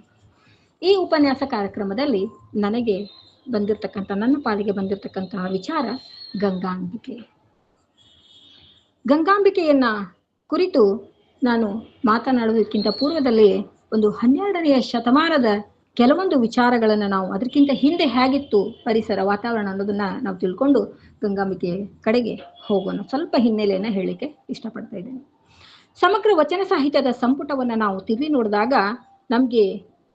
ಈ ಉಪನ್ಯಾಸ ಕಾರ್ಯಕ್ರಮದಲ್ಲಿ ನನಗೆ ಬಂದಿರತಕ್ಕಂಥ, ನನ್ನ ಪಾಲಿಗೆ ಬಂದಿರತಕ್ಕಂತಹ ವಿಚಾರ ಗಂಗಾಂಬಿಕೆ. ಗಂಗಾಂಬಿಕೆಯನ್ನ ಕುರಿತು ನಾನು ಮಾತನಾಡುವುದಕ್ಕಿಂತ ಪೂರ್ವದಲ್ಲಿ ಒಂದು 12ನೇ ಶತಮಾನದ ಕೆಲವೊಂದು ವಿಚಾರಗಳನ್ನು ನಾವು ಅದಕ್ಕಿಂತ ಹಿಂದೆ ಹೇಗಿತ್ತು ಪರಿಸರ ವಾತಾವರಣ ಅನ್ನೋದನ್ನ ನಾವು ತಿಳ್ಕೊಂಡು ಗಂಗಾಂಬಿಕೆ ಕಡೆಗೆ ಹೋಗೋಣ. ಸ್ವಲ್ಪ ಹಿನ್ನೆಲೆಯನ್ನು ಹೇಳಲಿಕ್ಕೆ ಇಷ್ಟಪಡ್ತಾ ಇದ್ದೇನೆ. ಸಮಗ್ರ ವಚನ ಸಾಹಿತ್ಯದ ಸಂಪುಟವನ್ನು ನಾವು ತಿರುವಿ ನೋಡಿದಾಗ ನಮಗೆ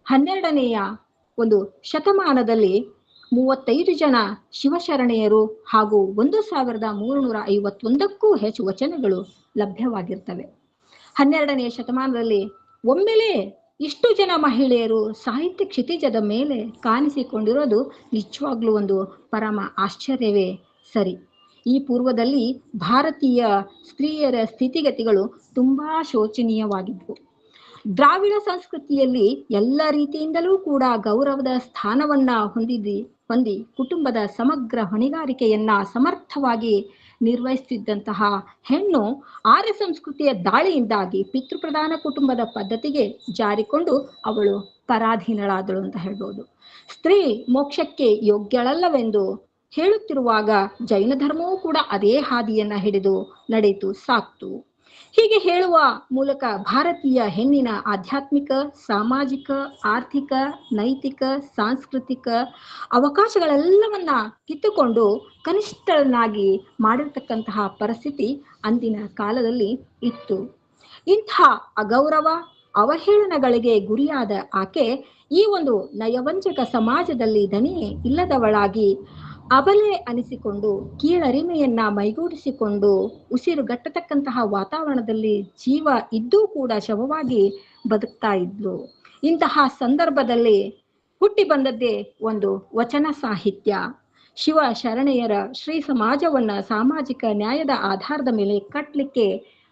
12ನೇಯ ಒಂದು ಶತಮಾನದಲ್ಲಿ 35 ಜನ ಶಿವಶರಣೆಯರು ಹಾಗೂ 1351ಕ್ಕೂ ಹೆಚ್ಚು ವಚನಗಳು ಲಭ್ಯವಾಗಿರ್ತವೆ. 12ನೇ ಶತಮಾನದಲ್ಲಿ ಒಮ್ಮೆಲೆ ಇಷ್ಟು ಜನ ಮಹಿಳೆಯರು ಸಾಹಿತ್ಯ ಕ್ಷಿತಿಜದ ಮೇಲೆ ಕಾಣಿಸಿಕೊಂಡಿರೋದು ನಿಜವಾಗ್ಲೂ ಒಂದು ಪರಮ ಆಶ್ಚರ್ಯವೇ ಸರಿ. ಈ ಪೂರ್ವದಲ್ಲಿ ಭಾರತೀಯ ಸ್ತ್ರೀಯರ ಸ್ಥಿತಿಗತಿಗಳು ತುಂಬಾ ಶೋಚನೀಯವಾಗಿದ್ವು. ದ್ರಾವಿಡ ಸಂಸ್ಕೃತಿಯಲ್ಲಿ ಎಲ್ಲ ರೀತಿಯಿಂದಲೂ ಕೂಡ ಗೌರವದ ಸ್ಥಾನವನ್ನ ಹೊಂದಿ ಕುಟುಂಬದ ಸಮಗ್ರ ಹೊಣೆಗಾರಿಕೆಯನ್ನ ಸಮರ್ಥವಾಗಿ ನಿರ್ವಹಿಸುತ್ತಿದ್ದಂತಹ ಹೆಣ್ಣು ಆರ್ಯ ಸಂಸ್ಕೃತಿಯ ದಾಳಿಯಿಂದಾಗಿ ಪಿತೃಪ್ರಧಾನ ಕುಟುಂಬದ ಪದ್ಧತಿಗೆ ಜಾರಿಕೊಂಡು ಅವಳು ಪರಾಧೀನಳಾದಳು ಅಂತ ಹೇಳ್ಬೋದು. ಸ್ತ್ರೀ ಮೋಕ್ಷಕ್ಕೆ ಯೋಗ್ಯಳಲ್ಲವೆಂದು ಹೇಳುತ್ತಿರುವಾಗ ಜೈನ ಧರ್ಮವೂ ಕೂಡ ಅದೇ ಹಾದಿಯನ್ನ ಹಿಡಿದು ನಡೆಯಿತು, ಸಾಕ್ತು. ಹೀಗೆ ಹೇಳುವ ಮೂಲಕ ಭಾರತೀಯ ಹೆಣ್ಣಿನ ಆಧ್ಯಾತ್ಮಿಕ, ಸಾಮಾಜಿಕ, ಆರ್ಥಿಕ, ನೈತಿಕ, ಸಾಂಸ್ಕೃತಿಕ ಅವಕಾಶಗಳೆಲ್ಲವನ್ನ ಕಿತ್ತುಕೊಂಡು ಕನಿಷ್ಠಳನ್ನಾಗಿ ಮಾಡಿರ್ತಕ್ಕಂತಹ ಪರಿಸ್ಥಿತಿ ಅಂದಿನ ಕಾಲದಲ್ಲಿ ಇತ್ತು. ಇಂಥ ಅಗೌರವ ಅವಹೇಳನಗಳಿಗೆ ಗುರಿಯಾದ ಆಕೆ ಈ ಒಂದು ನಯವಂಚಕ ಸಮಾಜದಲ್ಲಿ ದನಿಯೇ ಇಲ್ಲದವಳಾಗಿ ಅಬಲೆ ಅನಿಸಿಕೊಂಡು ಕೀಳರಿಮೆಯನ್ನ ಮೈಗೂಡಿಸಿಕೊಂಡು ಉಸಿರುಗಟ್ಟತಕ್ಕಂತಹ ವಾತಾವರಣದಲ್ಲಿ ಜೀವ ಇದ್ದೂ ಕೂಡ ಶವವಾಗಿ ಬದುಕ್ತಾ ಇದ್ಲು. ಇಂತಹ ಸಂದರ್ಭದಲ್ಲಿ ಹುಟ್ಟಿ ಬಂದದ್ದೇ ಒಂದು ವಚನ ಸಾಹಿತ್ಯ. ಶಿವ ಶರಣೆಯರ ಶ್ರೀ ಸಮಾಜವನ್ನ ಸಾಮಾಜಿಕ ನ್ಯಾಯದ ಆಧಾರದ ಮೇಲೆ ಕಟ್ಟಲಿಕ್ಕೆ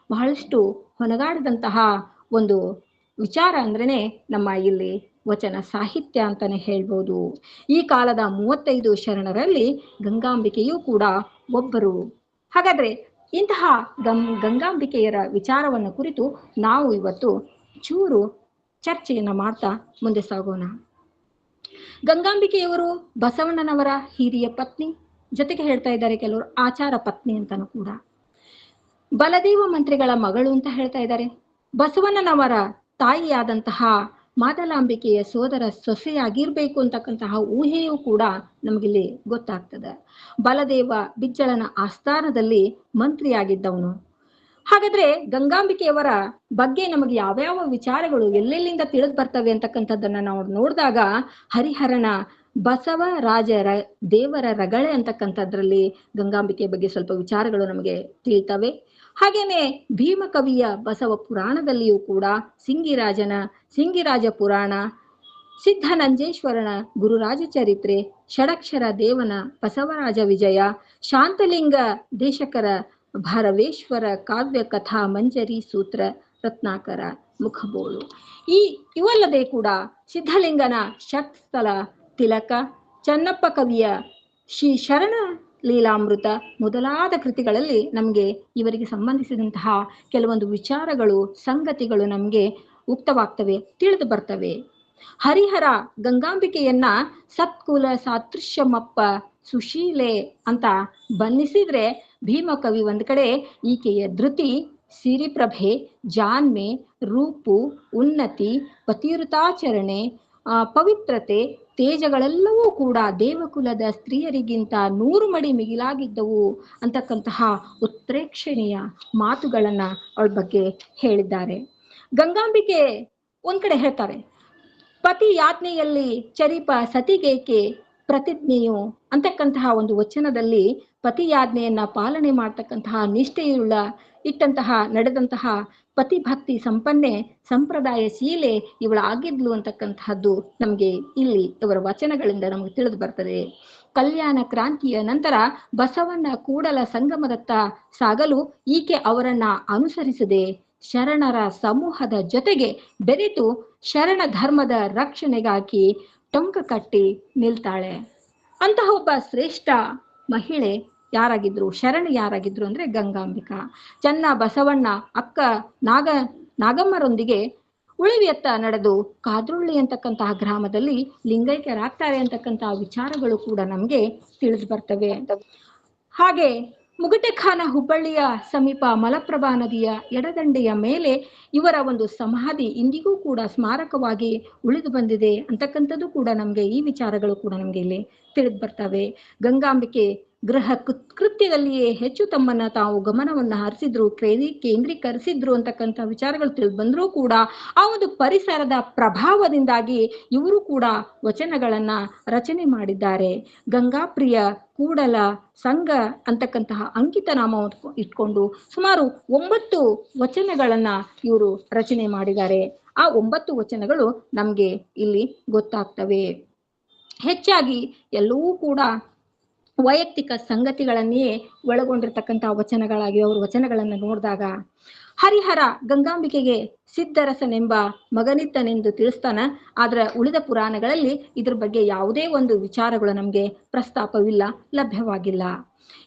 ಬಹಳಷ್ಟು ಹೊನಗಾಡಿದಂತಹ ಒಂದು ವಿಚಾರ ಅಂದ್ರೇನೆ ನಮ್ಮ ಇಲ್ಲಿ ವಚನ ಸಾಹಿತ್ಯ ಅಂತಾನೆ ಹೇಳ್ಬೋದು. ಈ ಕಾಲದ 35 ಶರಣರಲ್ಲಿ ಗಂಗಾಂಬಿಕೆಯೂ ಕೂಡ ಒಬ್ಬರು. ಹಾಗಾದ್ರೆ ಇಂತಹ ಗಂಗಾಂಬಿಕೆಯರ ವಿಚಾರವನ್ನು ಕುರಿತು ನಾವು ಇವತ್ತು ಚೂರು ಚರ್ಚೆಯನ್ನ ಮಾಡ್ತಾ ಮುಂದೆ ಸಾಗೋಣ. ಗಂಗಾಂಬಿಕೆಯವರು ಬಸವಣ್ಣನವರ ಹಿರಿಯ ಪತ್ನಿ, ಜೊತೆಗೆ ಹೇಳ್ತಾ ಇದ್ದಾರೆ ಕೆಲವರು ಆಚಾರ ಪತ್ನಿ ಅಂತಾನು ಕೂಡ. ಬಲದೇವ ಮಂತ್ರಿಗಳ ಮಗಳು ಅಂತ ಹೇಳ್ತಾ ಇದ್ದಾರೆ. ಬಸವಣ್ಣನವರ ತಾಯಿಯಾದಂತಹ ಮಾದಲಾಂಬಿಕೆಯ ಸೋದರ ಸೊಸೆಯಾಗಿರ್ಬೇಕು ಅಂತಕ್ಕಂತಹ ಊಹೆಯೂ ಕೂಡ ನಮಗಿಲ್ಲಿ ಗೊತ್ತಾಗ್ತದೆ. ಬಲದೇವ ಬಿಜ್ಜಳನ ಆಸ್ಥಾನದಲ್ಲಿ ಮಂತ್ರಿಯಾಗಿದ್ದವನು. ಹಾಗಾದ್ರೆ ಗಂಗಾಂಬಿಕೆಯವರ ಬಗ್ಗೆ ನಮಗೆ ಯಾವ್ಯಾವ ವಿಚಾರಗಳು ಎಲ್ಲೆಲ್ಲಿಂದ ತಿಳಿದು ಬರ್ತವೆ ಅಂತಕ್ಕಂಥದ್ದನ್ನ ನಾವು ನೋಡಿದಾಗ ಹರಿಹರನ ಬಸವ ರಾಜ ದೇವರ ರಗಳೆ ಅಂತಕ್ಕಂಥದ್ರಲ್ಲಿ ಗಂಗಾಂಬಿಕೆ ಬಗ್ಗೆ ಸ್ವಲ್ಪ ವಿಚಾರಗಳು ನಮಗೆ ತಿಳಿತವೆ. ಹಾಗೇನೆ ಭೀಮಕವಿಯ ಬಸವ ಪುರಾಣದಲ್ಲಿಯೂ ಕೂಡ ಸಿಂಗಿರಾಜ ಪುರಾಣ, ಸಿದ್ಧನಂಜೇಶ್ವರನ ಗುರುರಾಜ ಚರಿತ್ರೆ, ಷಡಕ್ಷರ ದೇವನ ಬಸವರಾಜ ವಿಜಯ, ಶಾಂತಲಿಂಗ ದೇಶಕರ ಭರವೇಶ್ವರ ಕಾವ್ಯ ಕಥಾ ಮಂಜರಿ ಸೂತ್ರ ರತ್ನಾಕರ ಮುಖಬೋಳು, ಇವಲ್ಲದೆ ಕೂಡ ಸಿದ್ಧಲಿಂಗನ ಷಟ್ಸ್ಥಲ ತಿಲಕ, ಚನ್ನಪ್ಪ ಕವಿಯ ಶ್ರೀ ಶರಣ ಲೀಲಾಮೃತ ಮೊದಲಾದ ಕೃತಿಗಳಲ್ಲಿ ನಮಗೆ ಇವರಿಗೆ ಸಂಬಂಧಿಸಿದಂತಹ ಕೆಲವೊಂದು ವಿಚಾರಗಳು, ಸಂಗತಿಗಳು ನಮಗೆ ಉಕ್ತವಾಗ್ತವೆ, ತಿಳಿದು ಬರ್ತವೆ. ಹರಿಹರ ಗಂಗಾಂಬಿಕೆಯನ್ನ ಸತ್ಕುಲ ಸಾದೃಶ್ಯಮಪ್ಪ ಸುಶೀಲೆ ಅಂತ ಬಣ್ಣಿಸಿದ್ರೆ, ಭೀಮಕವಿ ಒಂದ್ ಕಡೆ ಈಕೆಯ ಧೃತಿ, ಸಿರಿಪ್ರಭೆ, ಜಾನ್ಮೆ, ರೂಪು, ಉನ್ನತಿ, ಪತಿವೃತಾಚರಣೆ, ಪವಿತ್ರತೆ, ತೇಜಗಳೆಲ್ಲವೂ ಕೂಡ ದೇವಕುಲದ ಸ್ತ್ರೀಯರಿಗಿಂತ 100 ಮಡಿ ಮಿಗಿಲಾಗಿದ್ದವು ಅಂತಕ್ಕಂತಹ ಉತ್ಪ್ರೇಕ್ಷಣೀಯ ಮಾತುಗಳನ್ನ ಅವಳ ಬಗ್ಗೆ ಹೇಳಿದ್ದಾರೆ. ಗಂಗಾಂಬಿಕೆ ಒಂದ್ ಕಡೆ ಹೇಳ್ತಾರೆ, ಪತಿ ಯಾಜ್ಞೆಯಲ್ಲಿ ಚರಿಪ ಸತಿಗೇಕೆ ಪ್ರತಿಜ್ಞೆಯು ಅಂತಕ್ಕಂತಹ ಒಂದು ವಚನದಲ್ಲಿ ಪತಿಯಾಜ್ಞೆಯನ್ನ ಪಾಲನೆ ಮಾಡ್ತಕ್ಕಂತಹ ನಿಷ್ಠೆಯುಳ್ಳ ನಡೆದಂತಹ ಪತಿಭಕ್ತಿ ಸಂಪನ್ನೆ ಸಂಪ್ರದಾಯಶೀಲೆ ಇವಳಾಗಿದ್ಲು ಅಂತಕ್ಕಂತಹದ್ದು ನಮಗೆ ಇಲ್ಲಿ ಇವರ ವಚನಗಳಿಂದ ನಮಗೆ ತಿಳಿದು ಬರ್ತದೆ. ಕಲ್ಯಾಣ ಕ್ರಾಂತಿಯ ನಂತರ ಬಸವಣ್ಣ ಕೂಡಲ ಸಂಗಮದತ್ತ ಸಾಗಲು ಈಕೆ ಅವರನ್ನ ಅನುಸರಿಸದೆ ಶರಣರ ಸಮೂಹದ ಜೊತೆಗೆ ಬೆರೆತು ಶರಣ ಧರ್ಮದ ರಕ್ಷಣೆಗಾಗಿ ಟೊಂಕ ಕಟ್ಟಿ ನಿಲ್ತಾಳೆ. ಅಂತಹ ಒಬ್ಬ ಶ್ರೇಷ್ಠ ಮಹಿಳೆ ಯಾರಾಗಿದ್ರು, ಶರಣು ಯಾರಾಗಿದ್ರು ಅಂದ್ರೆ ಗಂಗಾಂಬಿಕಾ. ಚನ್ನ ಬಸವಣ್ಣ ಅಕ್ಕ ನಾಗಮ್ಮರೊಂದಿಗೆ ಉಳಿವಿಯತ್ತ ನಡೆದು ಕಾದ್ರೊಳ್ಳಿ ಅಂತಕ್ಕಂತಹ ಗ್ರಾಮದಲ್ಲಿ ಲಿಂಗೈಕ್ಯರಾಗ್ತಾರೆ ಅಂತಕ್ಕಂತಹ ವಿಚಾರಗಳು ಕೂಡ ನಮ್ಗೆ ತಿಳಿದು ಬರ್ತವೆ. ಹಾಗೆ ಮುಗಟೆಖಾನ ಹುಬ್ಬಳ್ಳಿಯ ಸಮೀಪ ಮಲಪ್ರಭಾ ನದಿಯ ಎಡದಂಡೆಯ ಮೇಲೆ ಇವರ ಒಂದು ಸಮಾಧಿ ಇಂದಿಗೂ ಕೂಡ ಸ್ಮಾರಕವಾಗಿ ಉಳಿದು ಬಂದಿದೆ ಅಂತಕ್ಕಂಥದ್ದು ಕೂಡ ನಮ್ಗೆ ಈ ವಿಚಾರಗಳು ಕೂಡ ನಮ್ಗೆ ಇಲ್ಲಿ ತಿಳಿದು ಬರ್ತವೆ. ಗಂಗಾಂಬಿಕೆ ಗೃಹ ಕೃತ್ಯದಲ್ಲಿಯೇ ಹೆಚ್ಚು ತಮ್ಮನ್ನ ತಾವು ಗಮನವನ್ನ ಹರಿಸಿದ್ರು, ಕೇಂದ್ರೀಕರಿಸಿದ್ರು ಅಂತಕ್ಕಂಥ ವಿಚಾರಗಳು ತಿಳಿದು ಬಂದ್ರೂ ಕೂಡ ಆ ಒಂದು ಪರಿಸರದ ಪ್ರಭಾವದಿಂದಾಗಿ ಇವರು ಕೂಡ ವಚನಗಳನ್ನ ರಚನೆ ಮಾಡಿದ್ದಾರೆ. ಗಂಗಾಪ್ರಿಯ ಕೂಡಲ ಸಂಘ ಅಂತಕ್ಕಂತಹ ಅಂಕಿತ ನಾಮ ಇಟ್ಕೊಂಡು ಸುಮಾರು 9 ವಚನಗಳನ್ನ ಇವರು ರಚನೆ ಮಾಡಿದ್ದಾರೆ. ಆ 9 ವಚನಗಳು ನಮ್ಗೆ ಇಲ್ಲಿ ಗೊತ್ತಾಗ್ತವೆ. ಹೆಚ್ಚಾಗಿ ಎಲ್ಲವೂ ಕೂಡ ವೈಯಕ್ತಿಕ ಸಂಗತಿಗಳನ್ನೇ ಒಳಗೊಂಡಿರ್ತಕ್ಕಂತಹ ವಚನಗಳಾಗಿ ಅವರು ವಚನಗಳನ್ನು ನೋಡಿದಾಗ, ಹರಿಹರ ಗಂಗಾಂಬಿಕೆಗೆ ಸಿದ್ಧರಸನೆಂಬ ಮಗನಿದ್ದನೆಂದು ತಿಳಿಸ್ತಾನ. ಆದ್ರೆ ಉಳಿದ ಪುರಾಣಗಳಲ್ಲಿ ಇದ್ರ ಬಗ್ಗೆ ಯಾವುದೇ ಒಂದು ವಿಚಾರಗಳು ನಮ್ಗೆ ಪ್ರಸ್ತಾಪವಿಲ್ಲ, ಲಭ್ಯವಾಗಿಲ್ಲ.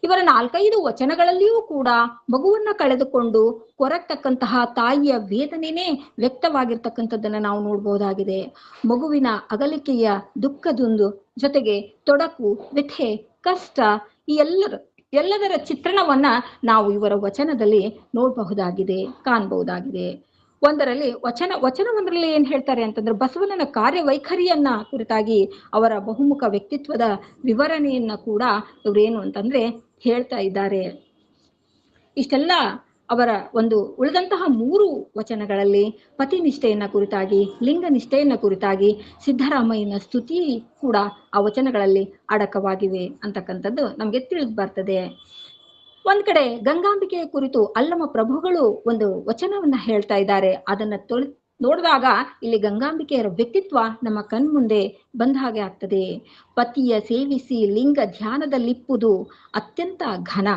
ಇವರ 4-5 ವಚನಗಳಲ್ಲಿಯೂ ಕೂಡ ಮಗುವನ್ನ ಕಳೆದುಕೊಂಡು ಕೊರಗ್ತಕ್ಕಂತಹ ತಾಯಿಯ ವೇದನೆನೇ ವ್ಯಕ್ತವಾಗಿರ್ತಕ್ಕಂಥದ್ದನ್ನ ನಾವು ನೋಡ್ಬೋದಾಗಿದೆ. ಮಗುವಿನ ಅಗಲಿಕೆಯ ದುಃಖದೊಂದು ಜೊತೆಗೆ ತೊಡಕು, ವ್ಯಥೆ, ಕಷ್ಟ, ಈ ಎಲ್ಲದರ ಚಿತ್ರಣವನ್ನ ನಾವು ಇವರ ವಚನದಲ್ಲಿ ನೋಡಬಹುದಾಗಿದೆ, ಕಾಣಬಹುದಾಗಿದೆ. ವಚನವೊಂದರಲ್ಲಿ ಏನ್ ಹೇಳ್ತಾರೆ ಅಂತಂದ್ರೆ, ಬಸವಣ್ಣನ ಕಾರ್ಯವೈಖರಿಯನ್ನ ಕುರಿತಾಗಿ ಅವರ ಬಹುಮುಖ ವ್ಯಕ್ತಿತ್ವದ ವಿವರಣೆಯನ್ನ ಕೂಡ ಇವ್ರೇನು ಅಂತಂದ್ರೆ ಹೇಳ್ತಾ ಇದ್ದಾರೆ. ಇಷ್ಟೆಲ್ಲ ಅವರ ಒಂದು ಉಳಿದಂತಹ 3 ವಚನಗಳಲ್ಲಿ ಪತಿ ನಿಷ್ಠೆಯನ್ನ ಕುರಿತಾಗಿ, ಲಿಂಗ ನಿಷ್ಠೆಯನ್ನ ಕುರಿತಾಗಿ, ಸಿದ್ದರಾಮಯ್ಯನ ಸ್ತುತಿ ಕೂಡ ಆ ವಚನಗಳಲ್ಲಿ ಅಡಕವಾಗಿವೆ ಅಂತಕ್ಕಂಥದ್ದು ನಮ್ಗೆ ತಿಳಿದು ಬರ್ತದೆ. ಒಂದ್ ಕಡೆ ಗಂಗಾಂಬಿಕೆಯ ಕುರಿತು ಅಲ್ಲಮ ಪ್ರಭುಗಳು ಒಂದು ವಚನವನ್ನ ಹೇಳ್ತಾ ಇದ್ದಾರೆ. ಅದನ್ನ ನೋಡಿದಾಗ ಇಲ್ಲಿ ಗಂಗಾಂಬಿಕೆಯರ ವ್ಯಕ್ತಿತ್ವ ನಮ್ಮ ಕಣ್ಮುಂದೆ ಬಂದ ಹಾಗೆ ಆಗ್ತದೆ. ಪತಿಯ ಸೇವಿಸಿ ಲಿಂಗ ಧ್ಯಾನದಲ್ಲಿಪ್ಪುದು ಅತ್ಯಂತ ಘನ,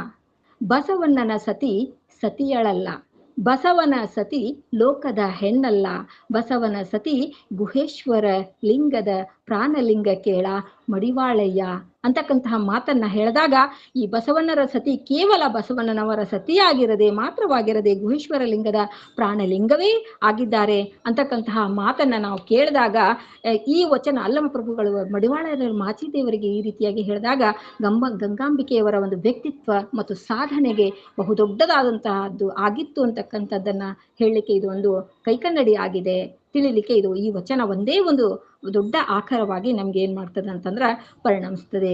ಬಸವಣ್ಣನ ಸತಿ ಸತಿಯಳಲ್ಲ, ಬಸವನ ಸತಿ ಲೋಕದ ಹೆಣ್ಣಲ್ಲ, ಬಸವನ ಸತಿ ಗುಹೇಶ್ವರ ಲಿಂಗದ ಪ್ರಾಣಲಿಂಗ ಕೇಳ ಮಡಿವಾಳಯ್ಯ ಅಂತಕ್ಕಂತಹ ಮಾತನ್ನ ಹೇಳಿದಾಗ, ಈ ಬಸವಣ್ಣರ ಸತಿ ಕೇವಲ ಬಸವಣ್ಣನವರ ಸತಿಯಾಗಿರದೆ ಮಾತ್ರವಾಗಿರದೆ ಗುಹೇಶ್ವರ ಲಿಂಗದ ಪ್ರಾಣಲಿಂಗವೇ ಆಗಿದ್ದಾರೆ ಅಂತಕ್ಕಂತಹ ಮಾತನ್ನ ನಾವು ಕೇಳಿದಾಗ, ಈ ವಚನ ಅಲ್ಲಮ ಪ್ರಭುಗಳು ಮಡಿವಾಳರ ಮಾಚಿದೇವರಿಗೆ ಈ ರೀತಿಯಾಗಿ ಹೇಳಿದಾಗ ಗಂಗಾಂಬಿಕೆಯವರ ಒಂದು ವ್ಯಕ್ತಿತ್ವ ಮತ್ತು ಸಾಧನೆಗೆ ಬಹುದೊಡ್ಡದಾದಂತಹದ್ದು ಆಗಿತ್ತು ಅಂತಕ್ಕಂಥದ್ದನ್ನ ಹೇಳಲಿಕ್ಕೆ ಇದು ಒಂದು ಕೈಕನ್ನಡಿ ಆಗಿದೆ. ತಿಳಿಲಿಕ್ಕೆ ಇದು ಈ ವಚನ ಒಂದೇ ಒಂದು ದೊಡ್ಡ ಆಕಾರವಾಗಿ ನಮ್ಗೆ ಏನ್ ಮಾಡ್ತದೆ ಅಂತಂದ್ರ ಪರಿಣಮಿಸ್ತದೆ.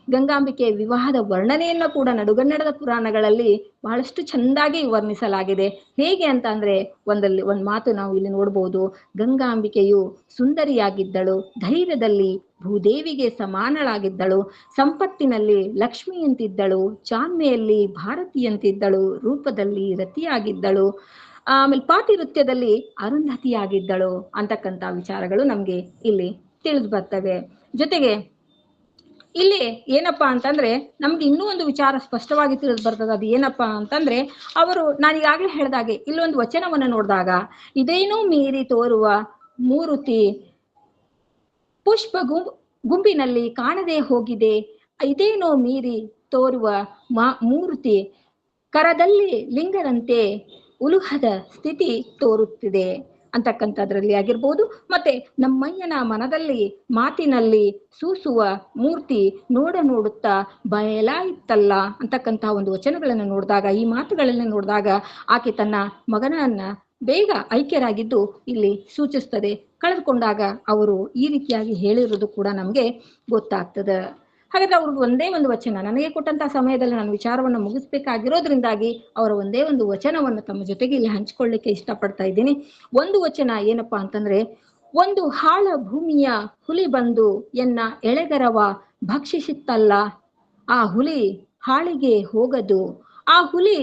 ಗಂಗಾಂಬಿಕೆ ವಿವಾಹದ ವರ್ಣನೆಯನ್ನ ಕೂಡ ನಡುಗನ್ನಡದ ಪುರಾಣಗಳಲ್ಲಿ ಬಹಳಷ್ಟು ಚೆಂದಾಗಿ ವರ್ಣಿಸಲಾಗಿದೆ. ಹೇಗೆ ಅಂತ ಅಂದ್ರೆ ಒಂದ್ ಮಾತು ನಾವು ಇಲ್ಲಿ ನೋಡ್ಬೋದು. ಗಂಗಾಂಬಿಕೆಯು ಸುಂದರಿಯಾಗಿದ್ದಳು, ಧೈರ್ಯದಲ್ಲಿ ಭೂದೇವಿಗೆ ಸಮಾನಳಾಗಿದ್ದಳು, ಸಂಪತ್ತಿನಲ್ಲಿ ಲಕ್ಷ್ಮಿಯಂತಿದ್ದಳು, ಚಾನ್ಮೆಯಲ್ಲಿ ಭಾರತಿಯಂತಿದ್ದಳು, ರೂಪದಲ್ಲಿ ರತಿಯಾಗಿದ್ದಳು, ಆಮೇಲೆ ಪಾತಿವೃತ್ಯದಲ್ಲಿ ಅರುಂಧತಿಯಾಗಿದ್ದಳು ಅಂತಕ್ಕಂಥ ವಿಚಾರಗಳು ನಮ್ಗೆ ಇಲ್ಲಿ ತಿಳಿದು ಬರ್ತವೆ. ಜೊತೆಗೆ ಇಲ್ಲಿ ಏನಪ್ಪಾ ಅಂತಂದ್ರೆ ನಮ್ಗೆ ಇನ್ನೂ ಒಂದು ವಿಚಾರ ಸ್ಪಷ್ಟವಾಗಿ ತಿಳಿದು ಬರ್ತದೆ. ಅದು ಏನಪ್ಪಾ ಅಂತಂದ್ರೆ, ಅವರು ನಾನೀಗಾಗ್ಲೇ ಹೇಳ್ದಾಗೆ ಇಲ್ಲೊಂದು ವಚನವನ್ನ ನೋಡಿದಾಗ, ಇದೇನೂ ಮೀರಿ ತೋರುವ ಮೂರುತಿ ಪುಷ್ಪ ಗುಂಪಿನಲ್ಲಿ ಕಾಣದೆ ಹೋಗಿದೆ, ಇದೇನೋ ಮೀರಿ ತೋರುವ ಮೂರುತಿ ಕರದಲ್ಲಿ ಲಿಂಗರಂತೆ ಉಲುಹದ ಸ್ಥಿತಿ ತೋರುತ್ತಿದೆ ಅಂತಕ್ಕಂಥದ್ರಲ್ಲಿ ಆಗಿರ್ಬೋದು. ಮತ್ತೆ ನಮ್ಮಯ್ಯನ ಮನದಲ್ಲಿ ಮಾತಿನಲ್ಲಿ ಸೂಸುವ ಮೂರ್ತಿ ನೋಡುತ್ತಾ ಬಯಲಾಯಿತ್ತಲ್ಲ ಅಂತಕ್ಕಂತಹ ಒಂದು ವಚನಗಳನ್ನು ನೋಡಿದಾಗ, ಈ ಮಾತುಗಳನ್ನ ನೋಡಿದಾಗ ಆಕೆ ತನ್ನ ಮಗನನ್ನ ಬೇಗ ಐಕ್ಯರಾಗಿದ್ದು ಇಲ್ಲಿ ಸೂಚಿಸ್ತದೆ. ಕಳೆದುಕೊಂಡಾಗ ಅವರು ಈ ರೀತಿಯಾಗಿ ಹೇಳಿರೋದು ಕೂಡ ನಮ್ಗೆ ಗೊತ್ತಾಗ್ತದೆ. ಹಾಗಾದ್ರೆ ಅವ್ರದ್ದು ಒಂದೇ ಒಂದು ವಚನ, ನನಗೆ ಕೊಟ್ಟಂತಹ ಸಮಯದಲ್ಲಿ ನಾನು ವಿಚಾರವನ್ನು ಮುಗಿಸ್ಬೇಕಾಗಿರೋದ್ರಿಂದಾಗಿ ಅವರ ಒಂದೇ ಒಂದು ವಚನವನ್ನು ತಮ್ಮ ಜೊತೆಗೆ ಇಲ್ಲಿ ಹಂಚಿಕೊಳ್ಳಿಕ್ಕೆ ಇಷ್ಟಪಡ್ತಾ ಇದ್ದೀನಿ. ಒಂದು ವಚನ ಏನಪ್ಪಾ ಅಂತಂದ್ರೆ, ಒಂದು ಹಾಳ ಭೂಮಿಯ ಹುಲಿ ಬಂದು ಎನ್ನ ಎಳೆಗರವ ಭಕ್ಷಿಸಿತ್ತಲ್ಲ, ಆ ಹುಲಿ ಹಾಳಿಗೆ ಹೋಗದು, ಆ ಹುಲಿ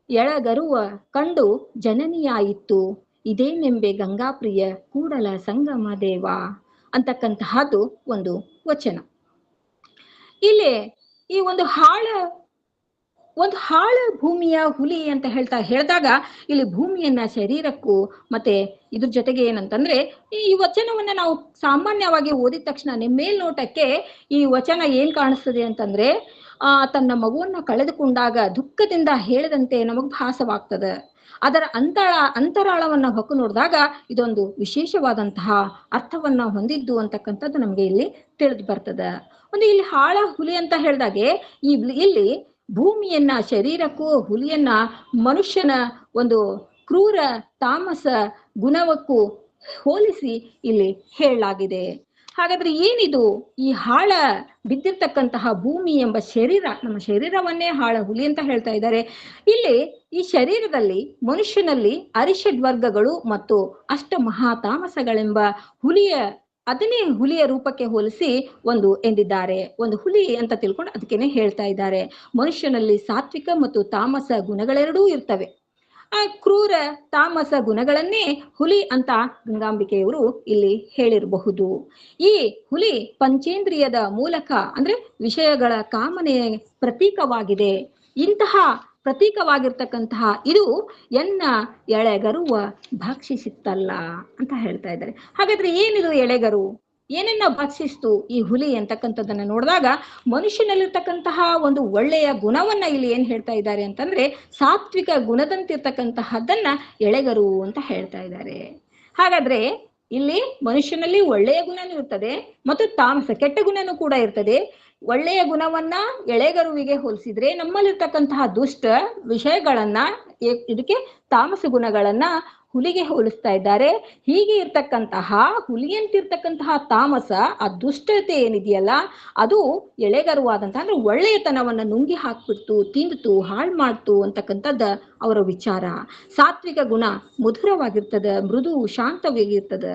ಎಳಗರುವ ಕಂಡು ಜನನಿಯಾಯಿತು, ಇದೇನೆಂಬೆ ಗಂಗಾಪ್ರಿಯ ಕೂಡಲ ಸಂಗಮ ದೇವ ಅಂತಕ್ಕಂತಹದ್ದು ಒಂದು ವಚನ. ಇಲ್ಲಿ ಈ ಒಂದು ಹಾಳ ಒಂದು ಹಾಳು ಭೂಮಿಯ ಹುಲಿ ಅಂತ ಹೇಳಿದಾಗ ಇಲ್ಲಿ ಭೂಮಿಯನ್ನ ಶರೀರಕ್ಕೂ ಮತ್ತೆ ಇದ್ರ ಜೊತೆಗೆ ಏನಂತಂದ್ರೆ ಈ ವಚನವನ್ನ ನಾವು ಸಾಮಾನ್ಯವಾಗಿ ಓದಿದ ತಕ್ಷಣ ಮೇಲ್ನೋಟಕ್ಕೆ ಈ ವಚನ ಏನ್ ಕಾಣಿಸ್ತದೆ ಅಂತಂದ್ರೆ ತನ್ನ ಮಗುವನ್ನ ಕಳೆದುಕೊಂಡಾಗ ದುಃಖದಿಂದ ಹೇಳಿದಂತೆ ನಮಗ್ ಭಾಸವಾಗ್ತದೆ. ಅದರ ಅಂತರಾಳವನ್ನ ಹೊಕ್ಕು ನೋಡಿದಾಗ ಇದೊಂದು ವಿಶೇಷವಾದಂತಹ ಅರ್ಥವನ್ನ ಹೊಂದಿದ್ದು ಅಂತಕ್ಕಂಥದ್ದು ನಮ್ಗೆ ಇಲ್ಲಿ ತಿಳಿದು ಬರ್ತದೆ. ಒಂದು ಇಲ್ಲಿ ಹಾಳ ಹುಲಿ ಅಂತ ಹೇಳಿದಾಗೆ ಇಲ್ಲಿ ಭೂಮಿಯನ್ನ ಶರೀರಕ್ಕೂ ಹುಲಿಯನ್ನ ಮನುಷ್ಯನ ಒಂದು ಕ್ರೂರ ತಾಮಸ ಗುಣವಕ್ಕೂ ಹೋಲಿಸಿ ಇಲ್ಲಿ ಹೇಳಲಾಗಿದೆ. ಹಾಗಾದ್ರೆ ಏನಿದು ಈ ಹಾಳ ಬಿದ್ದಿರ್ತಕ್ಕಂತಹ ಭೂಮಿ ಎಂಬ ಶರೀರ, ನಮ್ಮ ಶರೀರವನ್ನೇ ಹಾಳ ಹುಲಿ ಅಂತ ಹೇಳ್ತಾ ಇದ್ದಾರೆ. ಇಲ್ಲಿ ಈ ಶರೀರದಲ್ಲಿ ಮನುಷ್ಯನಲ್ಲಿ ಅರಿಷಡ್ ವರ್ಗಗಳು ಮತ್ತು ಅಷ್ಟ ಮಹಾತಾಮಸಗಳೆಂಬ ಅದನ್ನೇ ಹುಲಿಯ ರೂಪಕ್ಕೆ ಹೋಲಿಸಿ ಎಂದಿದ್ದಾರೆ. ಒಂದು ಹುಲಿ ಅಂತ ತಿಳ್ಕೊಂಡು ಅದಕ್ಕೇನೆ ಹೇಳ್ತಾ ಇದ್ದಾರೆ. ಮನುಷ್ಯನಲ್ಲಿ ಸಾತ್ವಿಕ ಮತ್ತು ತಾಮಸ ಗುಣಗಳೆರಡೂ ಇರ್ತವೆ. ಆ ಕ್ರೂರ ತಾಮಸ ಗುಣಗಳನ್ನೇ ಹುಲಿ ಅಂತ ಗಂಗಾಂಬಿಕೆಯವರು ಇಲ್ಲಿ ಹೇಳಿರಬಹುದು. ಈ ಹುಲಿ ಪಂಚೇಂದ್ರಿಯದ ಮೂಲಕ ಅಂದ್ರೆ ವಿಷಯಗಳ ಕಾಮನೆಯ ಪ್ರತೀಕವಾಗಿದೆ. ಇಂತಹ ಪ್ರತೀಕವಾಗಿರ್ತಕ್ಕಂತಹ ಇದು ಎಳೆಗರುವ ಭಕ್ಷಿಸಿತ್ತಲ್ಲ ಅಂತ ಹೇಳ್ತಾ ಇದ್ದಾರೆ. ಹಾಗಾದ್ರೆ ಏನಿದು ಎಳೆಗರು, ಏನನ್ನ ಭಕ್ಷಿಸ್ತು ಈ ಹುಲಿ ಅಂತಕ್ಕಂಥದ್ದನ್ನ ನೋಡಿದಾಗ ಮನುಷ್ಯನಲ್ಲಿರ್ತಕ್ಕಂತಹ ಒಂದು ಒಳ್ಳೆಯ ಗುಣವನ್ನ ಇಲ್ಲಿ ಏನ್ ಹೇಳ್ತಾ ಇದ್ದಾರೆ ಅಂತಂದ್ರೆ ಸಾತ್ವಿಕ ಗುಣದಂತಿರ್ತಕ್ಕಂತಹದ್ದನ್ನ ಎಳೆಗರು ಅಂತ ಹೇಳ್ತಾ ಇದ್ದಾರೆ. ಹಾಗಾದ್ರೆ ಇಲ್ಲಿ ಮನುಷ್ಯನಲ್ಲಿ ಒಳ್ಳೆಯ ಗುಣನೂ ಇರ್ತದೆ ಮತ್ತು ತಾಮಸ ಕೆಟ್ಟ ಗುಣನೂ ಕೂಡ ಇರ್ತದೆ. ಒಳ್ಳೆಯ ಗುಣವನ್ನ ಎಳೆಗರುವಿಗೆ ಹೋಲಿಸಿದ್ರೆ ನಮ್ಮಲ್ಲಿರ್ತಕ್ಕಂತಹ ದುಷ್ಟ ವಿಷಯಗಳನ್ನ ಇದಕ್ಕೆ ತಾಮಸ ಗುಣಗಳನ್ನ ಹುಲಿಗೆ ಹೋಲಿಸ್ತಾ ಇದ್ದಾರೆ. ಹೀಗೆ ಇರ್ತಕ್ಕಂತಹ ಹುಲಿಯಂತಿರ್ತಕ್ಕಂತಹ ತಾಮಸ ಆ ದುಷ್ಟತೆ ಏನಿದೆಯಲ್ಲ ಅದು ಎಳೆಗರುವಾದಂತಹ ಅಂದ್ರೆ ಒಳ್ಳೆಯತನವನ್ನ ನುಂಗಿ ಹಾಕ್ಬಿಡ್ತು, ತಿಂದಿತು, ಹಾಳು ಮಾಡ್ತು ಅಂತಕ್ಕಂಥದ್ದ ಅವರ ವಿಚಾರ. ಸಾತ್ವಿಕ ಗುಣ ಮಧುರವಾಗಿರ್ತದ, ಮೃದು ಶಾಂತವಾಗಿರ್ತದ.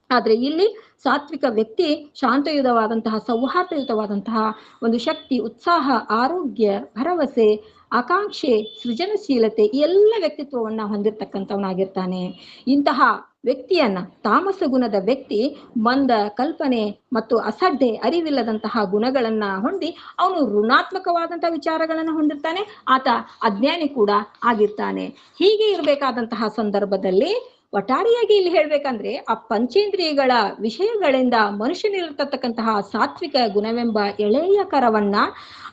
ಆದ್ರೆ ಇಲ್ಲಿ ಸಾತ್ವಿಕ ವ್ಯಕ್ತಿ ಶಾಂತಯುತವಾದಂತಹ ಸೌಹಾರ್ದಯುತವಾದಂತಹ ಒಂದು ಶಕ್ತಿ, ಉತ್ಸಾಹ, ಆರೋಗ್ಯ, ಭರವಸೆ, ಆಕಾಂಕ್ಷೆ, ಸೃಜನಶೀಲತೆ ಈ ಎಲ್ಲ ವ್ಯಕ್ತಿತ್ವವನ್ನ ಹೊಂದಿರತಕ್ಕಂಥವನಾಗಿರ್ತಾನೆ. ಇಂತಹ ವ್ಯಕ್ತಿಯನ್ನ ತಾಮಸ ಗುಣದ ವ್ಯಕ್ತಿ ಮಂದ ಕಲ್ಪನೆ ಮತ್ತು ಅಸಡ್ಡೆ ಅರಿವಿಲ್ಲದಂತಹ ಗುಣಗಳನ್ನ ಹೊಂದಿ ಅವನು ಋಣಾತ್ಮಕವಾದಂತಹ ವಿಚಾರಗಳನ್ನ ಹೊಂದಿರ್ತಾನೆ. ಆತ ಅಜ್ಞಾನಿ ಕೂಡ ಆಗಿರ್ತಾನೆ. ಹೀಗೆ ಇರಬೇಕಾದಂತಹ ಸಂದರ್ಭದಲ್ಲಿ ಒಟ್ಟಾರೆಯಾಗಿ ಇಲ್ಲಿ ಹೇಳ್ಬೇಕಂದ್ರೆ ಆ ಪಂಚೇಂದ್ರಿಯಗಳ ವಿಷಯಗಳಿಂದ ಮನುಷ್ಯನಿರತಕ್ಕಂತಹ ಸಾತ್ವಿಕ ಗುಣವೆಂಬ ಎಳೆಯ ಕರವನ್ನ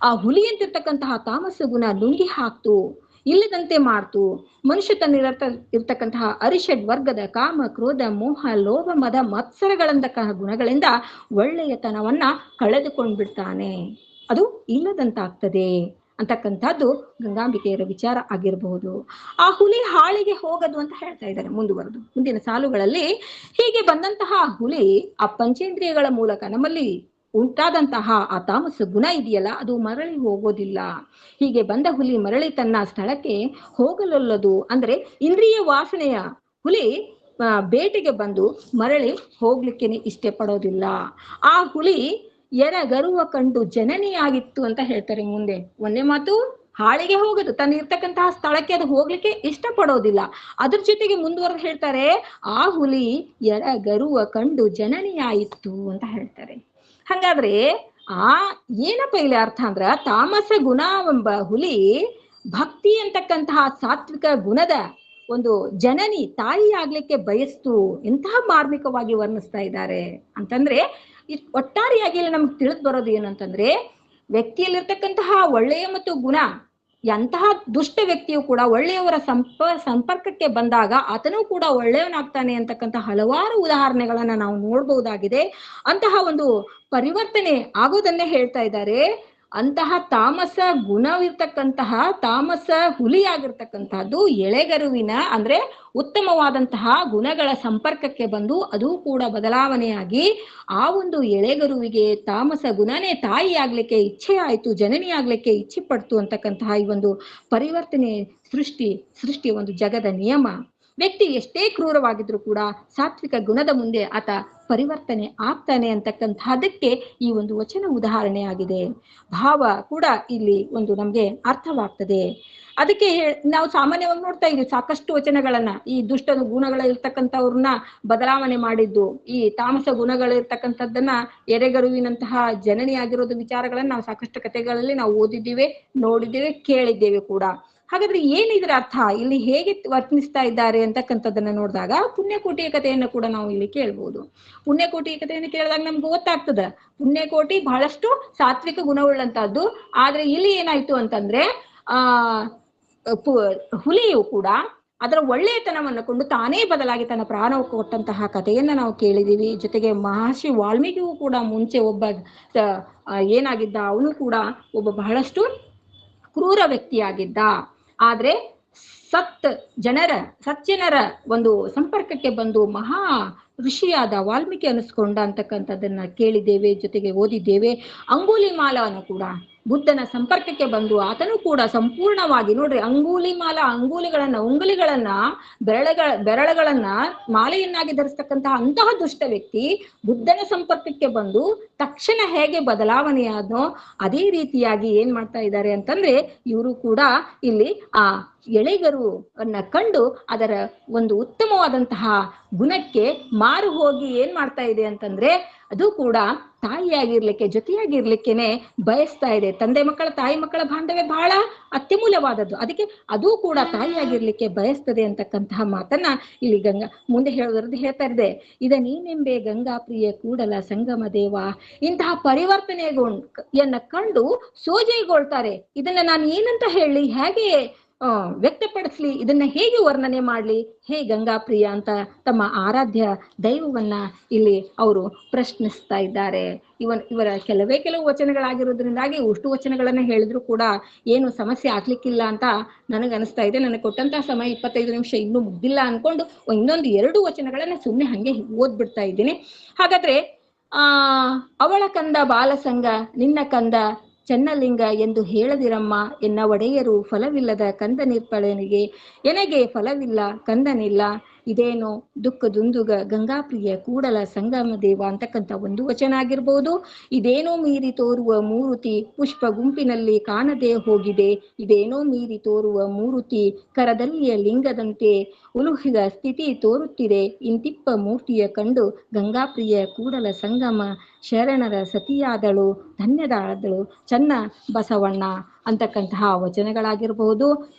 ಆ ಹುಲಿಯಂತಿರ್ತಕ್ಕಂತಹ ತಾಮಸ ಗುಣ ನುಂಗಿ ಹಾಕ್ತು, ಇಲ್ಲದಂತೆ ಮಾಡ್ತು. ಮನುಷ್ಯ ಇರ್ತಕ್ಕಂತಹ ಅರಿಷಡ್ ವರ್ಗದ ಕಾಮ, ಕ್ರೋಧ, ಮೋಹ, ಲೋಭ, ಮದ, ಮತ್ಸರಗಳಂತಹ ಗುಣಗಳಿಂದ ಒಳ್ಳೆಯತನವನ್ನ ಕಳೆದುಕೊಂಡ್ಬಿಡ್ತಾನೆ, ಅದು ಇಲ್ಲದಂತಾಗ್ತದೆ ಅಂತಕ್ಕಂಥದ್ದು ಗಂಗಾಂಬಿಕೆಯರ ವಿಚಾರ ಆಗಿರಬಹುದು. ಆ ಹುಲಿ ಹಾಳಿಗೆ ಹೋಗದು ಅಂತ ಹೇಳ್ತಾ ಇದ್ದಾರೆ ಮುಂದುವರೆದು ಮುಂದಿನ ಸಾಲುಗಳಲ್ಲಿ. ಹೀಗೆ ಬಂದಂತಹ ಹುಲಿ ಆ ಪಂಚೇಂದ್ರಿಯಗಳ ಮೂಲಕ ನಮ್ಮಲ್ಲಿ ಉಂಟಾದಂತಹ ಆ ತಾಮಸ ಗುಣ ಇದೆಯಲ್ಲ ಅದು ಮರಳಿ ಹೋಗೋದಿಲ್ಲ. ಹೀಗೆ ಬಂದ ಹುಲಿ ಮರಳಿ ತನ್ನ ಸ್ಥಳಕ್ಕೆ ಹೋಗಲೊಲ್ಲದು. ಅಂದ್ರೆ ಇಂದ್ರಿಯ ವಾಸನೆಯ ಹುಲಿ ಬೇಟೆಗೆ ಬಂದು ಮರಳಿ ಹೋಗ್ಲಿಕ್ಕೇನೆ ಇಷ್ಟ ಪಡೋದಿಲ್ಲ. ಆ ಹುಲಿ ಎರಗರುವ ಕಂಡು ಜನನಿಯಾಗಿತ್ತು ಅಂತ ಹೇಳ್ತಾರೆ ಮುಂದೆ. ಒಂದೇ ಮಾತು, ಹಾಳಿಗೆ ಹೋಗೋದು, ತನ್ನ ಇರ್ತಕ್ಕಂತಹ ಸ್ಥಳಕ್ಕೆ ಅದು ಹೋಗ್ಲಿಕ್ಕೆ ಇಷ್ಟ ಪಡೋದಿಲ್ಲ. ಅದ್ರ ಜೊತೆಗೆ ಮುಂದುವರೆದು ಹೇಳ್ತಾರೆ ಆ ಹುಲಿ ಎರಗರುವ ಕಂಡು ಜನನಿಯಾಯಿತು ಅಂತ ಹೇಳ್ತಾರೆ. ಹಂಗಾದ್ರೆ ಏನಪ್ಪ ಇಲ್ಲಿ ಅರ್ಥ ಅಂದ್ರ ತಾಮಸ ಗುಣವೆಂಬ ಹುಲಿ ಭಕ್ತಿ ಅಂತಕ್ಕಂತಹ ಸಾತ್ವಿಕ ಗುಣದ ಒಂದು ಜನನಿ ತಾಯಿ ಆಗ್ಲಿಕ್ಕೆ ಬಯಸ್ತು. ಎಂತಹ ಮಾರ್ಮಿಕವಾಗಿ ವರ್ಣಿಸ್ತಾ ಇದ್ದಾರೆ ಅಂತಂದ್ರೆ ಒಟ್ಟಾರೆಯಾಗಿ ಇಲ್ಲಿ ನಮ್ಗೆ ತಿಳಿದು ಬರೋದು ಏನಂತಂದ್ರೆ ವ್ಯಕ್ತಿಯಲ್ಲಿರ್ತಕ್ಕಂತಹ ಒಳ್ಳೆಯ ಮತ್ತು ಗುಣ ಎಂತಹ ದುಷ್ಟ ವ್ಯಕ್ತಿಯು ಕೂಡ ಒಳ್ಳೆಯವರ ಸಂಪರ್ಕಕ್ಕೆ ಬಂದಾಗ ಆತನೂ ಕೂಡ ಒಳ್ಳೆಯವನಾಗ್ತಾನೆ ಅಂತಕ್ಕಂಥ ಹಲವಾರು ಉದಾಹರಣೆಗಳನ್ನ ನಾವು ನೋಡ್ಬಹುದಾಗಿದೆ. ಅಂತಹ ಒಂದು ಪರಿವರ್ತನೆ ಆಗೋದನ್ನೇ ಹೇಳ್ತಾ ಇದ್ದಾರೆ. ಅಂತಹ ತಾಮಸ ಗುಣವಿರ್ತಕ್ಕಂತಹ ತಾಮಸ ಹುಲಿಯಾಗಿರ್ತಕ್ಕಂಥದ್ದು ಎಳೆಗರುವಿನ ಅಂದ್ರೆ ಉತ್ತಮವಾದಂತಹ ಗುಣಗಳ ಸಂಪರ್ಕಕ್ಕೆ ಬಂದು ಅದು ಕೂಡ ಬದಲಾವಣೆಯಾಗಿ ಆ ಒಂದು ಎಳೆಗರುವಿಗೆ ತಾಮಸ ಗುಣನೇ ತಾಯಿ ಆಗ್ಲಿಕ್ಕೆ ಇಚ್ಛೆ ಆಯ್ತು, ಜನನಿ ಆಗ್ಲಿಕ್ಕೆ ಇಚ್ಛೆ ಪಡ್ತು ಅಂತಕ್ಕಂತಹ ಈ ಒಂದು ಪರಿವರ್ತನೆ ಸೃಷ್ಟಿ ಒಂದು ಜಗದ ನಿಯಮ. ವ್ಯಕ್ತಿ ಎಷ್ಟೇ ಕ್ರೂರವಾಗಿದ್ರು ಕೂಡ ಸಾತ್ವಿಕ ಗುಣದ ಮುಂದೆ ಆತ ಪರಿವರ್ತನೆ ಆಗ್ತಾನೆ ಅಂತಕ್ಕಂಥದಕ್ಕೆ ಈ ಒಂದು ವಚನ ಉದಾಹರಣೆ ಆಗಿದೆ. ಭಾವ ಕೂಡ ಇಲ್ಲಿ ಒಂದು ನಮ್ಗೆ ಅರ್ಥವಾಗ್ತದೆ. ಅದಕ್ಕೆ ನಾವು ಸಾಮಾನ್ಯವಾಗಿ ನೋಡ್ತಾ ಇದ್ವಿ ಸಾಕಷ್ಟು ವಚನಗಳನ್ನ, ಈ ದುಷ್ಟ ಗುಣಗಳಿರ್ತಕ್ಕಂಥವ್ರನ್ನ ಬದಲಾವಣೆ ಮಾಡಿದ್ದು, ಈ ತಾಮಸ ಗುಣಗಳಿರ್ತಕ್ಕಂಥದ್ದನ್ನ ಎರೆಗರುವಿನಂತಹ ಜನನಿ ಆಗಿರೋದು ವಿಚಾರಗಳನ್ನ ನಾವು ಸಾಕಷ್ಟು ಕಥೆಗಳಲ್ಲಿ ನಾವು ಓದಿದ್ದೇವೆ, ನೋಡಿದ್ದೇವೆ, ಕೇಳಿದ್ದೇವೆ ಕೂಡ. ಹಾಗಾದ್ರೆ ಏನಿದ್ರ ಅರ್ಥ, ಇಲ್ಲಿ ಹೇಗೆ ವರ್ತಿಸ್ತಾ ಇದ್ದಾರೆ ಅಂತಕ್ಕಂಥದ್ದನ್ನ ನೋಡಿದಾಗ ಪುಣ್ಯಕೋಟಿಯ ಕಥೆಯನ್ನು ಕೂಡ ನಾವು ಇಲ್ಲಿ ಕೇಳ್ಬೋದು. ಪುಣ್ಯಕೋಟಿಯ ಕಥೆಯನ್ನು ಕೇಳಿದಾಗ ನಮ್ಗೆ ಗೊತ್ತಾಗ್ತದ ಪುಣ್ಯಕೋಟಿ ಬಹಳಷ್ಟು ಸಾತ್ವಿಕ ಗುಣವುಳ್ಳಂತಹದ್ದು. ಆದ್ರೆ ಇಲ್ಲಿ ಏನಾಯ್ತು ಅಂತಂದ್ರೆ ಹುಲಿಯು ಕೂಡ ಅದರ ಒಳ್ಳೆಯತನವನ್ನು ಕೊಂಡು ತಾನೇ ಬದಲಾಗಿ ತನ್ನ ಪ್ರಾಣ ಕೊಟ್ಟಂತಹ ಕಥೆಯನ್ನ ನಾವು ಕೇಳಿದೀವಿ. ಜೊತೆಗೆ ಮಹರ್ಷಿ ವಾಲ್ಮೀಕಿಯೂ ಕೂಡ ಮುಂಚೆ ಒಬ್ಬ ಏನಾಗಿದ್ದ, ಅವನು ಕೂಡ ಒಬ್ಬ ಬಹಳಷ್ಟು ಕ್ರೂರ ವ್ಯಕ್ತಿಯಾಗಿದ್ದ. ಆದ್ರೆ ಸಜ್ಜನರ ಒಂದು ಸಂಪರ್ಕಕ್ಕೆ ಬಂದು ಮಹಾ ಋಷಿಯಾದ ವಾಲ್ಮೀಕಿ ಅನಿಸ್ಕೊಂಡ ಅಂತಕ್ಕಂಥದ್ದನ್ನ ಕೇಳಿದ್ದೇವೆ, ಜೊತೆಗೆ ಓದಿದ್ದೇವೆ. ಅಂಗುಲಿಮಾಲನು ಕೂಡ ಬುದ್ಧನ ಸಂಪರ್ಕಕ್ಕೆ ಬಂದು ಆತನು ಕೂಡ ಸಂಪೂರ್ಣವಾಗಿ ನೋಡ್ರಿ, ಉಂಗುಲಿಗಳನ್ನ ಬೆರಳುಗಳನ್ನ ಮಾಲೆಯನ್ನಾಗಿ ಧರಿಸ್ತಕ್ಕಂತಹ ಅಂತಹ ದುಷ್ಟ ವ್ಯಕ್ತಿ ಬುದ್ಧನ ಸಂಪರ್ಕಕ್ಕೆ ಬಂದು ತಕ್ಷಣ ಹೇಗೆ ಬದಲಾವಣೆಯಾದನೋ ಅದೇ ರೀತಿಯಾಗಿ ಏನ್ ಮಾಡ್ತಾ ಇದ್ದಾರೆ ಅಂತಂದ್ರೆ ಇವರು ಕೂಡ ಇಲ್ಲಿ ಆ ಎಳೆಗರು ಅನ್ನ ಕಂಡು ಅದರ ಒಂದು ಉತ್ತಮವಾದಂತಹ ಗುಣಕ್ಕೆ ಮಾರು ಹೋಗಿ ಏನ್ ಮಾಡ್ತಾ ಇದೆ ಅಂತಂದ್ರೆ ಅದು ಕೂಡ ತಾಯಿಯಾಗಿರ್ಲಿಕ್ಕೆ, ಜೊತೆಯಾಗಿರ್ಲಿಕ್ಕೆನೆ ಬಯಸ್ತಾ ಇದೆ. ತಂದೆ ಮಕ್ಕಳ ತಾಯಿ ಮಕ್ಕಳ ಬಾಂಧವ್ಯ ಬಹಳ ಅತ್ಯಮೂಲ್ಯವಾದದ್ದು, ಅದಕ್ಕೆ ಅದು ಕೂಡ ತಾಯಿಯಾಗಿರ್ಲಿಕ್ಕೆ ಬಯಸ್ತದೆ ಅಂತಕ್ಕಂತಹ ಮಾತನ್ನ ಇಲ್ಲಿ ಮುಂದೆ ಹೇಳ್ತಾ ಇದೆ. ಇದ ನೀನೆಂಬೆ ಗಂಗಾ ಪ್ರಿಯ ಕೂಡಲ ಸಂಗಮ ದೇವ. ಇಂತಹ ಪರಿವರ್ತನೆಯನ್ನ ಕಂಡು ಸೋಜೆಗೊಳ್ತಾರೆ. ಇದನ್ನ ನಾನು ಏನಂತ ಹೇಳಿ, ಹೇಗೆ ವ್ಯಕ್ತಪಡಿಸ್ಲಿ, ಇದನ್ನ ಹೇಗೆ ವರ್ಣನೆ ಮಾಡ್ಲಿ, ಹೇ ಗಂಗಾಪ್ರಿಯ ಅಂತ ತಮ್ಮ ಆರಾಧ್ಯ ದೈವವನ್ನ ಇಲ್ಲಿ ಅವರು ಪ್ರಶ್ನಿಸ್ತಾ ಇದ್ದಾರೆ. ಇವರ ಕೆಲವು ವಚನಗಳಾಗಿರೋದ್ರಿಂದಾಗಿ ಉಷ್ಟು ವಚನಗಳನ್ನ ಹೇಳಿದ್ರು ಕೂಡ ಏನು ಸಮಸ್ಯೆ ಆಗ್ಲಿಕ್ಕಿಲ್ಲ ಅಂತ ನನಗನ್ನಿಸ್ತಾ ಇದೆ. ನನಗೆ ಕೊಟ್ಟಂತಹ ಸಮಯ 25 ನಿಮಿಷ ಇನ್ನೂ ಮುಗ್ದಿಲ್ಲ ಅನ್ಕೊಂಡು ಇನ್ನೊಂದು 2 ವಚನಗಳನ್ನ ಸುಮ್ಮನೆ ಹಂಗೆ ಓದ್ಬಿಡ್ತಾ ಇದ್ದೀನಿ. ಹಾಗಾದ್ರೆ ಅವಳ ಕಂದ ಬಾಲಸಂಗ ನಿನ್ನ ಕಂದ ಚೆನ್ನಲಿಂಗ ಎಂದು ಹೇಳದಿರಮ್ಮ, ಎನ್ನ ಒಡೆಯರು ಫಲವಿಲ್ಲದ ಕಂದ ನಿರ್ಪಳನಿಗೆ ಎನಗೆ ಫಲವಿಲ್ಲ ಕಂದನಿಲ್ಲ, ಇದೇನೋ ದುಃಖದುಂದುಗ ಗಂಗಾಪ್ರಿಯ ಕೂಡಲ ಸಂಗಮ ದೇವ ಅಂತಕ್ಕಂಥ ಒಂದು ವಚನ ಆಗಿರ್ಬೋದು. ಇದೇನೋ ಮೀರಿ ತೋರುವ ಮೂರುತಿ ಪುಷ್ಪ ಗುಂಪಿನಲ್ಲಿ ಕಾಣದೆ ಹೋಗಿದೆ, ಇದೇನೋ ಮೀರಿ ತೋರುವ ಮೂರುತಿ ಕರದಲ್ಲಿಯ ಲಿಂಗದಂತೆ ಉಲುಹಿದ ಸ್ಥಿತಿ ತೋರುತ್ತಿದೆ, ಇಂತಿಪ್ಪ ಮೂರ್ತಿಯ ಕಂಡು ಗಂಗಾಪ್ರಿಯ ಕೂಡಲ ಸಂಗಮ ಶರಣರ ಸತಿಯಾದಳು ಧನ್ಯದಾದಳು ಚನ್ನ ಬಸವಣ್ಣ ಅಂತಕ್ಕಂತಹ ವಚನಗಳಾಗಿರಬಹುದು.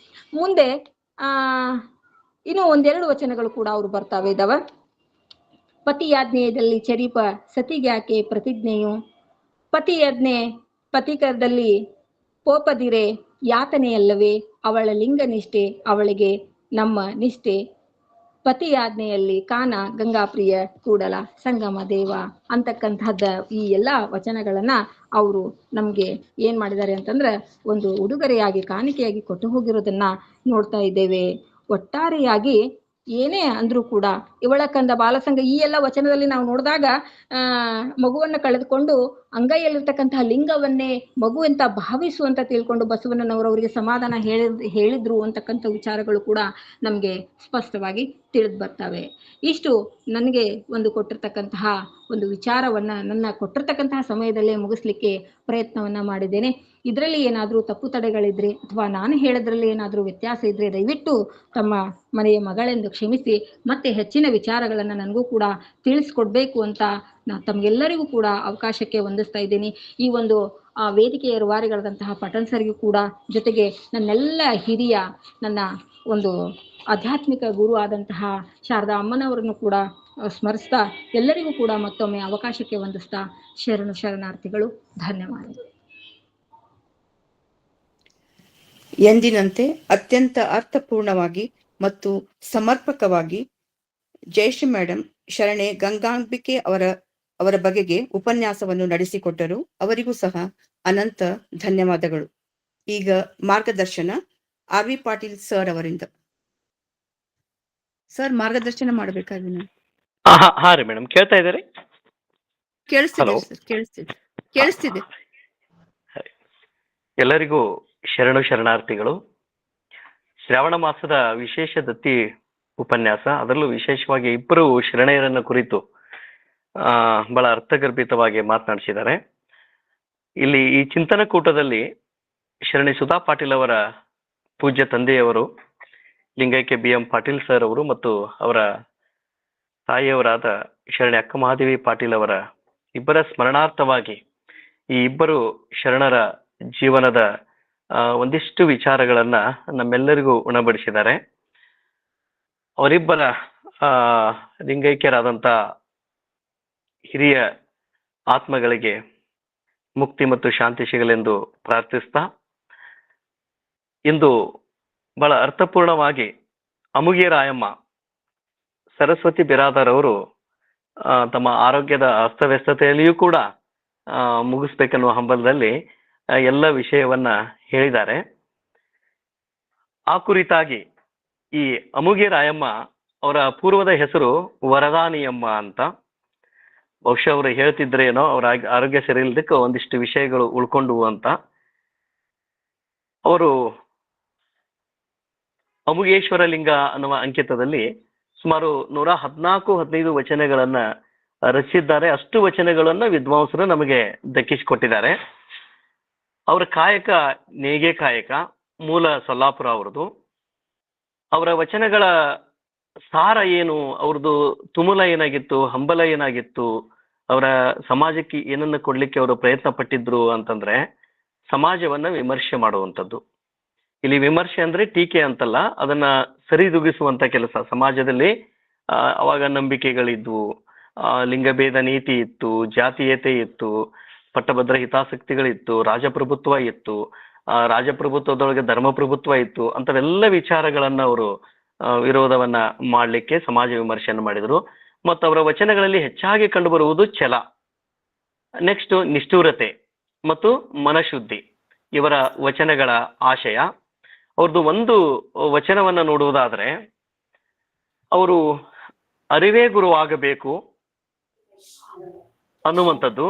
ಮುಂದೆ ಇನ್ನು 1-2 ವಚನಗಳು ಕೂಡ ಅವ್ರು ಬರ್ತಾವೆ ಇದಾವ. ಪತಿಯಾಜ್ಞೆಯಲ್ಲಿ ಚರಿಪ ಸತಿಗ್ಯಾಕೆ ಪ್ರತಿಜ್ಞೆಯು, ಪತಿಯಾಜ್ಞೆ ಪತಿಕದಲ್ಲಿ ಪೋಪದಿರೆ ಯಾತನೆಯಲ್ಲವೇ, ಅವಳ ಲಿಂಗ ನಿಷ್ಠೆ ಅವಳಿಗೆ ನಮ್ಮ ನಿಷ್ಠೆ, ಪತಿಯಾಜ್ಞೆಯಲ್ಲಿ ಕಾನ ಗಂಗಾಪ್ರಿಯ ಕೂಡಲ ಸಂಗಮ ದೇವ ಅಂತಕ್ಕಂಥದ್ದ ಈ ಎಲ್ಲ ವಚನಗಳನ್ನ ಅವರು ನಮ್ಗೆ ಏನ್ ಮಾಡಿದ್ದಾರೆ ಅಂತಂದ್ರೆ ಒಂದು ಉಡುಗೊರೆಯಾಗಿ ಕಾಣಿಕೆಯಾಗಿ ಕೊಟ್ಟು ಹೋಗಿರೋದನ್ನ ನೋಡ್ತಾ ಇದ್ದೇವೆ. ಒಟ್ಟಾರೆಯಾಗಿ ಏನೇ ಅಂದ್ರೂ ಕೂಡ ಇವಳ ಕಂದ ಬಾಲಸಂಗ ಈ ಎಲ್ಲ ವಚನದಲ್ಲಿ ನಾವು ನೋಡಿದಾಗ ಮಗುವನ್ನ ಕಳೆದುಕೊಂಡು ಅಂಗೈಯಲ್ಲಿರ್ತಕ್ಕಂತಹ ಲಿಂಗವನ್ನೇ ಮಗು ಅಂತ ಭಾವಿಸುವಂತ ತಿಳ್ಕೊಂಡು ಬಸವಣ್ಣನವರವರಿಗೆ ಸಮಾಧಾನ ಹೇಳಿದ್ರು ಅಂತಕ್ಕಂಥ ವಿಚಾರಗಳು ಕೂಡ ನಮ್ಗೆ ಸ್ಪಷ್ಟವಾಗಿ ತಿಳಿದು ಬರ್ತವೆ. ಇಷ್ಟು ನನಗೆ ಒಂದು ಕೊಟ್ಟಿರ್ತಕ್ಕಂತಹ ಒಂದು ವಿಚಾರವನ್ನ ನನ್ನ ಕೊಟ್ಟಿರ್ತಕ್ಕಂತಹ ಸಮಯದಲ್ಲೇ ಮುಗಿಸ್ಲಿಕ್ಕೆ ಪ್ರಯತ್ನವನ್ನ ಮಾಡಿದ್ದೇನೆ. ಇದರಲ್ಲಿ ಏನಾದ್ರೂ ತಪ್ಪು ತಡೆಗಳಿದ್ರೆ ಅಥವಾ ನಾನು ಹೇಳೋದ್ರಲ್ಲಿ ಏನಾದ್ರೂ ವ್ಯತ್ಯಾಸ ಇದ್ರೆ ದಯವಿಟ್ಟು ತಮ್ಮ ಮನೆಯ ಮಗಳೆಂದು ಕ್ಷಮಿಸಿ ಮತ್ತೆ ಹೆಚ್ಚಿನ ವಿಚಾರಗಳನ್ನ ನನಗೂ ಕೂಡ ತಿಳಿಸ್ಕೊಡ್ಬೇಕು ಅಂತ ತಮ್ಗೆಲ್ಲರಿಗೂ ಕೂಡ ಅವಕಾಶಕ್ಕೆ ವಂದಿಸ್ತಾ ಇದ್ದೀನಿ. ಈ ಒಂದು ವೇದಿಕೆಯ ರೂವಾರಿಗಳಾದಂತಹ ಪಟನ್ ಸರ್ಗೂ ಕೂಡ, ಜೊತೆಗೆ ನನ್ನೆಲ್ಲ ಹಿರಿಯ ನನ್ನ ಒಂದು ಆಧ್ಯಾತ್ಮಿಕ ಗುರು ಆದಂತಹ ಶಾರದಾ ಅಮ್ಮನವರನ್ನು ಕೂಡ ಸ್ಮರಿಸ್ತಾ ಎಲ್ಲರಿಗೂ ಕೂಡ ಮತ್ತೊಮ್ಮೆ ಅವಕಾಶಕ್ಕೆ ವಂದಿಸ್ತಾ ಶರಣಾರ್ಥಿಗಳು. ಧನ್ಯವಾದಗಳು. ಎಂದಿನಂತೆ ಅತ್ಯಂತ ಅರ್ಥಪೂರ್ಣವಾಗಿ ಮತ್ತು ಸಮರ್ಪಕವಾಗಿ ಜಯಶ್ರೀ ಮೇಡಂ ಶರಣೆ ಗಂಗಾಂಬಿಕೆ ಅವರ ಬಗೆಗೆ ಉಪನ್ಯಾಸವನ್ನು ನಡೆಸಿಕೊಟ್ಟರು. ಅವರಿಗೂ ಸಹ ಅನಂತ ಧನ್ಯವಾದಗಳು. ಈಗ ಮಾರ್ಗದರ್ಶನ RV ಪಾಟೀಲ್ ಸರ್ ಅವರಿಂದ. ಸರ್ ಮಾರ್ಗದರ್ಶನ ಮಾಡಬೇಕಾಗಿ ಹಾ ರೀ ಮೇಡಮ್, ಕೇಳ್ತಾ ಇದ್ದೀರಿ? ಕೇಳಿಸ್ತಿದೆ. ಎಲ್ಲರಿಗೂ ಶರಣಾರ್ಥಿಗಳು. ಶ್ರಾವಣ ಮಾಸದ ವಿಶೇಷ ದತ್ತಿ ಉಪನ್ಯಾಸ, ಅದರಲ್ಲೂ ವಿಶೇಷವಾಗಿ 2 ಶರಣೆಯರನ್ನ ಕುರಿತು ಬಹಳ ಅರ್ಥಗರ್ಭಿತವಾಗಿ ಮಾತನಾಡಿಸಿದ್ದಾರೆ. ಇಲ್ಲಿ ಈ ಚಿಂತನ ಕೂಟದಲ್ಲಿ ಶರಣೆ ಸುಧಾ ಪಾಟೀಲ್ ಅವರ ಪೂಜ್ಯ ತಂದೆಯವರು ಲಿಂಗೈಕ್ಯ BM ಪಾಟೀಲ್ ಸರ್ ಅವರು ಮತ್ತು ಅವರ ತಾಯಿಯವರಾದ ಶರಣೆ ಅಕ್ಕ ಮಹಾದೇವಿ ಪಾಟೀಲ್ ಅವರ ಇಬ್ಬರ ಸ್ಮರಣಾರ್ಥವಾಗಿ ಈ ಇಬ್ಬರು ಶರಣರ ಜೀವನದ ಒಂದಿಷ್ಟು ವಿಚಾರಗಳನ್ನ ನಮ್ಮೆಲ್ಲರಿಗೂ ಉಣಬಡಿಸಿದ್ದಾರೆ. ಅವರಿಬ್ಬರ ಲಿಂಗೈಕ್ಯರಾದಂಥ ಹಿರಿಯ ಆತ್ಮಗಳಿಗೆ ಮುಕ್ತಿ ಮತ್ತು ಶಾಂತಿ ಸಿಗಲೆಂದು ಪ್ರಾರ್ಥಿಸ್ತಾ, ಇಂದು ಬಹಳ ಅರ್ಥಪೂರ್ಣವಾಗಿ ಅಮುಗೆ ರಾಯಮ್ಮ ಸರಸ್ವತಿ ಬಿರಾದಾರ್ ಅವರು ತಮ್ಮ ಆರೋಗ್ಯದ ಅಸ್ತವ್ಯಸ್ತತೆಯಲ್ಲಿಯೂ ಕೂಡ ಮುಗಿಸ್ಬೇಕನ್ನುವ ಹಂಬಲದಲ್ಲಿ ಎಲ್ಲ ವಿಷಯವನ್ನ ಹೇಳಿದ್ದಾರೆ. ಆ ಕುರಿತಾಗಿ ಈ ಅಮುಗೆ ರಾಯಮ್ಮ ಅವರ ಪೂರ್ವದ ಹೆಸರು ವರದಾನಿಯಮ್ಮ ಅಂತ. ಬಹುಶಃ ಅವರು ಹೇಳ್ತಿದ್ರೇನೋ ಅವರ ಆರೋಗ್ಯ ಸರಿ ಇಲ್ಲದಕ್ಕೆ ಒಂದಿಷ್ಟು ವಿಷಯಗಳು ಉಳ್ಕೊಂಡು ಅಂತ. ಅವರು ಅಮುಗೇಶ್ವರ ಲಿಂಗ ಅನ್ನುವ ಅಂಕಿತದಲ್ಲಿ ಸುಮಾರು 114-15 ವಚನಗಳನ್ನ ರಚಿಸಿದ್ದಾರೆ. ಅಷ್ಟು ವಚನಗಳನ್ನ ವಿದ್ವಾಂಸರು ನಮಗೆ ದಕ್ಕಿಸಿಕೊಟ್ಟಿದ್ದಾರೆ. ಅವರ ಕಾಯಕ ನೇಗೆ ಕಾಯಕ, ಮೂಲ ಸೊಲ್ಲಾಪುರ ಅವರದು. ಅವರ ವಚನಗಳ ಸಾರ ಏನು, ಅವ್ರದ್ದು ತುಮುಲ ಏನಾಗಿತ್ತು, ಹಂಬಲ ಏನಾಗಿತ್ತು, ಅವರ ಸಮಾಜಕ್ಕೆ ಏನನ್ನ ಕೊಡ್ಲಿಕ್ಕೆ ಅವರು ಪ್ರಯತ್ನ ಪಟ್ಟಿದ್ರು ಅಂತಂದ್ರೆ ಸಮಾಜವನ್ನ ವಿಮರ್ಶೆ ಮಾಡುವಂಥದ್ದು. ಇಲ್ಲಿ ವಿಮರ್ಶೆ ಅಂದ್ರೆ ಟೀಕೆ ಅಂತಲ್ಲ, ಅದನ್ನ ಸರಿದೂಗಿಸುವಂತ ಕೆಲಸ. ಸಮಾಜದಲ್ಲಿ ಅವಾಗ ನಂಬಿಕೆಗಳಿದ್ವು, ಲಿಂಗಭೇದ ನೀತಿ ಇತ್ತು, ಜಾತೀಯತೆ ಇತ್ತು, ಪಟ್ಟಭದ್ರ ಹಿತಾಸಕ್ತಿಗಳಿತ್ತು, ರಾಜಪ್ರಭುತ್ವ ಇತ್ತು, ರಾಜಪ್ರಭುತ್ವದೊಳಗೆ ಧರ್ಮಪ್ರಭುತ್ವ ಇತ್ತು. ಅಂತವೆಲ್ಲ ವಿಚಾರಗಳನ್ನ ಅವರು ವಿರೋಧವನ್ನ ಮಾಡಲಿಕ್ಕೆ ಸಮಾಜ ವಿಮರ್ಶೆಯನ್ನು ಮಾಡಿದರು. ಮತ್ತು ಅವರ ವಚನಗಳಲ್ಲಿ ಹೆಚ್ಚಾಗಿ ಕಂಡುಬರುವುದು ಛಲ, ನೆಕ್ಸ್ಟ್ ನಿಷ್ಠೂರತೆ ಮತ್ತು ಮನಶುದ್ಧಿ ಇವರ ವಚನಗಳ ಆಶಯ. ಅವ್ರದ್ದು ಒಂದು ವಚನವನ್ನ ನೋಡುವುದಾದ್ರೆ, ಅವರು ಅರಿವೇ ಗುರುವಾಗಬೇಕು ಅನ್ನುವಂಥದ್ದು.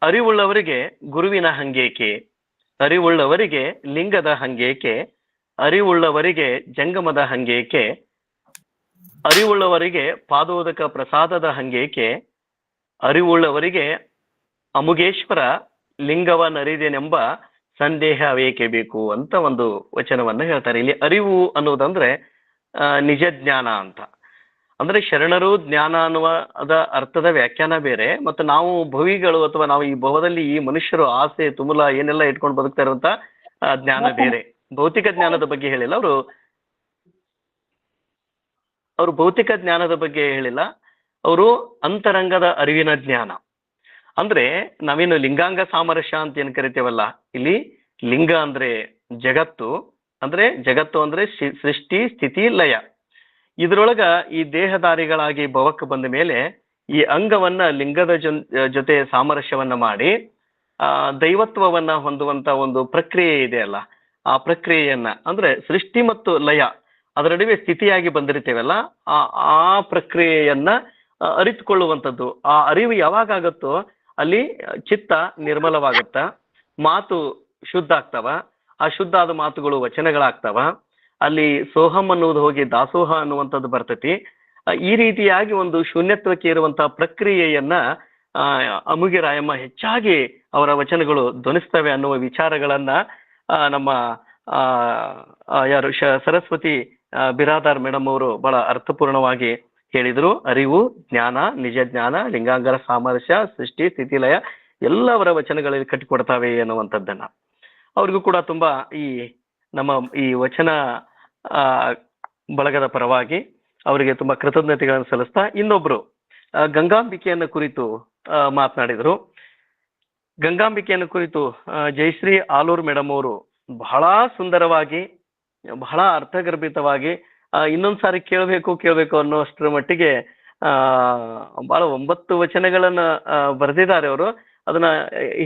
ಅರಿವುಳ್ಳವರಿಗೆ ಗುರುವಿನ ಹಂಗೇಕೆ, ಅರಿವುಳ್ಳವರಿಗೆ ಲಿಂಗದ ಹಂಗೇಕೆ, ಅರಿವುಳ್ಳವರಿಗೆ ಜಂಗಮದ ಹಂಗೇಕೆ, ಅರಿವುಳ್ಳವರಿಗೆ ಪಾದೋದಕ ಪ್ರಸಾದದ ಹಂಗೇಕೆ, ಅರಿವುಳ್ಳವರಿಗೆ ಅಮುಗೇಶ್ವರ ಲಿಂಗವನರಿದೆನೆಂಬ ಸಂದೇಹ ಅವೇಕೆ ಬೇಕು ಅಂತ ಒಂದು ವಚನವನ್ನ ಹೇಳ್ತಾರೆ. ಇಲ್ಲಿ ಅರಿವು ಅನ್ನೋದಂದ್ರೆ ನಿಜ ಜ್ಞಾನ ಅಂತ. ಅಂದ್ರೆ ಶರಣರು ಜ್ಞಾನ ಅನ್ನುವ ಅದ ಅರ್ಥದ ವ್ಯಾಖ್ಯಾನ ಬೇರೆ, ಮತ್ತು ನಾವು ಭವಿಗಳು ಅಥವಾ ನಾವು ಈ ಭವದಲ್ಲಿ ಈ ಮನುಷ್ಯರು ಆಸೆ ತುಮುಲ ಏನೆಲ್ಲ ಇಟ್ಕೊಂಡು ಬದುಕ್ತಾ ಇರುವಂತ ಜ್ಞಾನ ಬೇರೆ. ಭೌತಿಕ ಜ್ಞಾನದ ಬಗ್ಗೆ ಹೇಳಿಲ್ಲ ಅವರು ಭೌತಿಕ ಜ್ಞಾನದ ಬಗ್ಗೆ ಹೇಳಿಲ್ಲ, ಅವರು ಅಂತರಂಗದ ಅರಿವಿನ ಜ್ಞಾನ. ಅಂದ್ರೆ ನಾವೇನು ಲಿಂಗಾಂಗ ಸಾಮರಸ್ಯ ಅಂತ ಏನ್ ಕರಿತೇವಲ್ಲ, ಇಲ್ಲಿ ಲಿಂಗ ಅಂದ್ರೆ ಜಗತ್ತು ಅಂದ್ರೆ ಸೃಷ್ಟಿ ಸ್ಥಿತಿ ಲಯ. ಇದ್ರೊಳಗ ಈ ದೇಹಧಾರಿಗಳಾಗಿ ಭವಕ್ಕೆ ಬಂದ ಮೇಲೆ ಈ ಅಂಗವನ್ನ ಲಿಂಗದ ಜೊತೆ ಸಾಮರಸ್ಯವನ್ನ ಮಾಡಿ ದೈವತ್ವವನ್ನ ಹೊಂದುವಂತ ಒಂದು ಪ್ರಕ್ರಿಯೆ ಇದೆಯಲ್ಲ, ಆ ಪ್ರಕ್ರಿಯೆಯನ್ನ ಅಂದ್ರೆ ಸೃಷ್ಟಿ ಮತ್ತು ಲಯ ಅದರ ನಡುವೆ ಸ್ಥಿತಿಯಾಗಿ ಬಂದಿರ್ತೇವಲ್ಲ, ಆ ಪ್ರಕ್ರಿಯೆಯನ್ನ ಅರಿತುಕೊಳ್ಳುವಂಥದ್ದು. ಆ ಅರಿವು ಯಾವಾಗ ಆಗುತ್ತೋ ಅಲ್ಲಿ ಚಿತ್ತ ನಿರ್ಮಲವಾಗುತ್ತ, ಮಾತು ಶುದ್ಧ ಆಗ್ತಾವ, ಆ ಶುದ್ಧ ಆದ ಮಾತುಗಳು ವಚನಗಳಾಗ್ತಾವ, ಅಲ್ಲಿ ಸೋಹಂ ಅನ್ನುವುದು ಹೋಗಿ ದಾಸೋಹ ಅನ್ನುವಂಥದ್ದು ಬರ್ತೈತಿ. ಈ ರೀತಿಯಾಗಿ ಒಂದು ಶೂನ್ಯತ್ವಕ್ಕೆ ಇರುವಂತಹ ಪ್ರಕ್ರಿಯೆಯನ್ನ ಅಮುಗೆ ರಾಯಮ್ಮ ಹೆಚ್ಚಾಗಿ ಅವರ ವಚನಗಳು ಧ್ವನಿಸ್ತವೆ ಅನ್ನುವ ವಿಚಾರಗಳನ್ನ ನಮ್ಮ ಸರಸ್ವತಿ ಬಿರಾದಾರ್ ಮೇಡಮ್ ಅವರು ಬಹಳ ಅರ್ಥಪೂರ್ಣವಾಗಿ ಹೇಳಿದ್ರು. ಅರಿವು, ಜ್ಞಾನ, ನಿಜ ಜ್ಞಾನ, ಲಿಂಗಾಂಗರ ಸಾಮರಸ್ಯ, ಸೃಷ್ಟಿ ಸ್ಥಿತಿಲಯ ಎಲ್ಲವರ ವಚನಗಳಲ್ಲಿ ಕಟ್ಟಿಕೊಡ್ತಾವೆ ಅನ್ನುವಂಥದ್ದನ್ನ. ಅವ್ರಿಗೂ ಕೂಡ ತುಂಬಾ ನಮ್ಮ ಈ ವಚನ ಬಳಗದ ಪರವಾಗಿ ಅವರಿಗೆ ತುಂಬಾ ಕೃತಜ್ಞತೆಗಳನ್ನು ಸಲ್ಲಿಸ್ತಾ, ಇನ್ನೊಬ್ರು ಗಂಗಾಂಬಿಕೆಯನ್ನು ಕುರಿತು ಮಾತನಾಡಿದರು. ಗಂಗಾಂಬಿಕೆಯನ್ನು ಕುರಿತು ಜಯಶ್ರೀ ಆಲೂರ್ ಮೇಡಮ್ ಅವರು ಬಹಳ ಸುಂದರವಾಗಿ, ಬಹಳ ಅರ್ಥಗರ್ಭಿತವಾಗಿ, ಇನ್ನೊಂದ್ಸಾರಿ ಕೇಳಬೇಕು ಅನ್ನೋಷ್ಟರ ಮಟ್ಟಿಗೆ ಬಹಳ 9 ವಚನಗಳನ್ನ ಬರೆದಿದ್ದಾರೆ ಅವರು. ಅದನ್ನ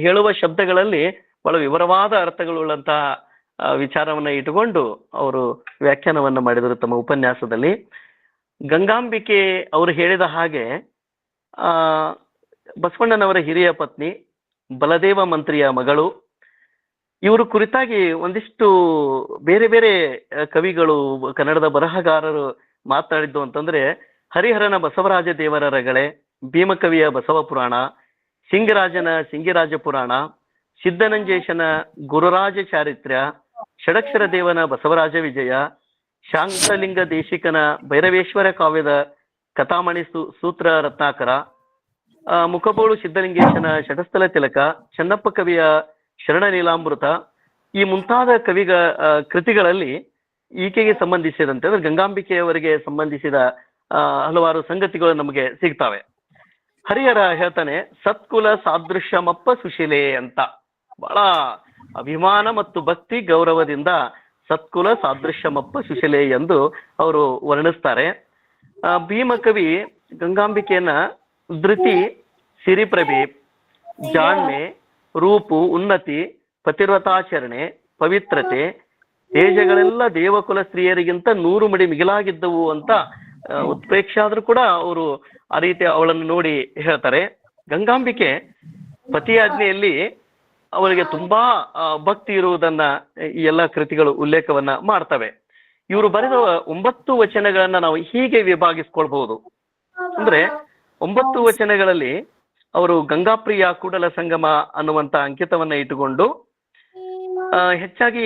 ಹೇಳುವ ಶಬ್ದಗಳಲ್ಲಿ ಬಹಳ ವಿವರವಾದ ಅರ್ಥಗಳುಳ್ಳಂತಹ ವಿಚಾರವನ್ನ ಇಟ್ಟುಕೊಂಡು ಅವರು ವ್ಯಾಖ್ಯಾನವನ್ನ ಮಾಡಿದರು ತಮ್ಮ ಉಪನ್ಯಾಸದಲ್ಲಿ. ಗಂಗಾಂಬಿಕೆ ಅವರು ಹೇಳಿದ ಹಾಗೆ ಬಸವಣ್ಣನವರ ಹಿರಿಯ ಪತ್ನಿ, ಬಲದೇವ ಮಂತ್ರಿಯ ಮಗಳು. ಇವರು ಕುರಿತಾಗಿ ಒಂದಿಷ್ಟು ಬೇರೆ ಬೇರೆ ಕವಿಗಳು, ಕನ್ನಡದ ಬರಹಗಾರರು ಮಾತನಾಡಿದ್ದು ಅಂತಂದ್ರೆ, ಹರಿಹರನ ಬಸವರಾಜ ದೇವರ ರಗಳೆ, ಭೀಮಕವಿಯ ಬಸವ ಪುರಾಣ, ಸಿಂಗರಾಜನ ಸಿಂಗಿರಾಜ ಪುರಾಣ, ಸಿದ್ದನಂಜೇಶನ ಗುರುರಾಜ ಚಾರಿತ್ರ್ಯ, ಷಡಕ್ಷರ ದೇವನ ಬಸವರಾಜ ವಿಜಯ, ಶಾಂತಲಿಂಗ ದೇಶಿಕನ ಭೈರವೇಶ್ವರ ಕಾವ್ಯದ ಕಥಾಮಣಿ ಸೂತ್ರ ರತ್ನಾಕರ, ಮುಖಬೋಳು ಸಿದ್ಧಲಿಂಗೇಶನ ಷಟಸ್ಥಲ ತಿಲಕ, ಚೆನ್ನಪ್ಪ ಕವಿಯ ಶರಣ ನೀಲಾಮೃತ, ಈ ಮುಂತಾದ ಕೃತಿಗಳಲ್ಲಿ ಈಕೆಗೆ ಸಂಬಂಧಿಸಿದಂತೆ ಅಂದ್ರೆ ಗಂಗಾಂಬಿಕೆಯವರಿಗೆ ಸಂಬಂಧಿಸಿದ ಹಲವಾರು ಸಂಗತಿಗಳು ನಮಗೆ ಸಿಗ್ತವೆ. ಹರಿಹರ ಹೇಳ್ತಾನೆ, ಸತ್ಕುಲ ಸಾದೃಶ್ಯಮಪ್ಪ ಸುಶೀಲೆ ಅಂತ ಬಹಳ ಅಭಿಮಾನ ಮತ್ತು ಭಕ್ತಿ ಗೌರವದಿಂದ ಸತ್ಕುಲ ಸಾದೃಶ್ಯಮಪ್ಪ ಸುಶೀಲೆ ಎಂದು ಅವರು ವರ್ಣಿಸ್ತಾರೆ. ಭೀಮಕವಿ ಗಂಗಾಂಬಿಕೆಯನ್ನ ಧೃತಿ, ಸಿರಿಪ್ರಭೆ, ಜಾಣ್ಮೆ, ರೂಪು, ಉನ್ನತಿ, ಪತಿವ್ರತಾಚರಣೆ, ಪವಿತ್ರತೆ, ತೇಜಗಳೆಲ್ಲ ದೇವಕುಲ ಸ್ತ್ರೀಯರಿಗಿಂತ 100 ಮಡಿ ಮಿಗಿಲಾಗಿದ್ದವು ಅಂತ ಉತ್ಪ್ರೇಕ್ಷೆ ಆದ್ರೂ ಕೂಡ ಅವರು ಆ ರೀತಿ ಅವಳನ್ನು ನೋಡಿ ಹೇಳ್ತಾರೆ. ಗಂಗಾಂಬಿಕೆ ಪತಿಯಾಜ್ಞೆಯಲ್ಲಿ ಅವರಿಗೆ ತುಂಬಾ ಭಕ್ತಿ ಇರುವುದನ್ನ ಈ ಎಲ್ಲ ಕೃತಿಗಳು ಉಲ್ಲೇಖವನ್ನ ಮಾಡ್ತವೆ. ಇವರು ಬರೆದ 9 ವಚನಗಳನ್ನ ನಾವು ಹೀಗೆ ವಿಭಾಗಿಸ್ಕೊಳ್ಬಹುದು. ಅಂದ್ರೆ 9 ವಚನಗಳಲ್ಲಿ ಅವರು ಗಂಗಾಪ್ರಿಯ ಕೂಡಲ ಸಂಗಮ ಅನ್ನುವಂತ ಅಂಕಿತವನ್ನ ಇಟ್ಟುಕೊಂಡು ಹೆಚ್ಚಾಗಿ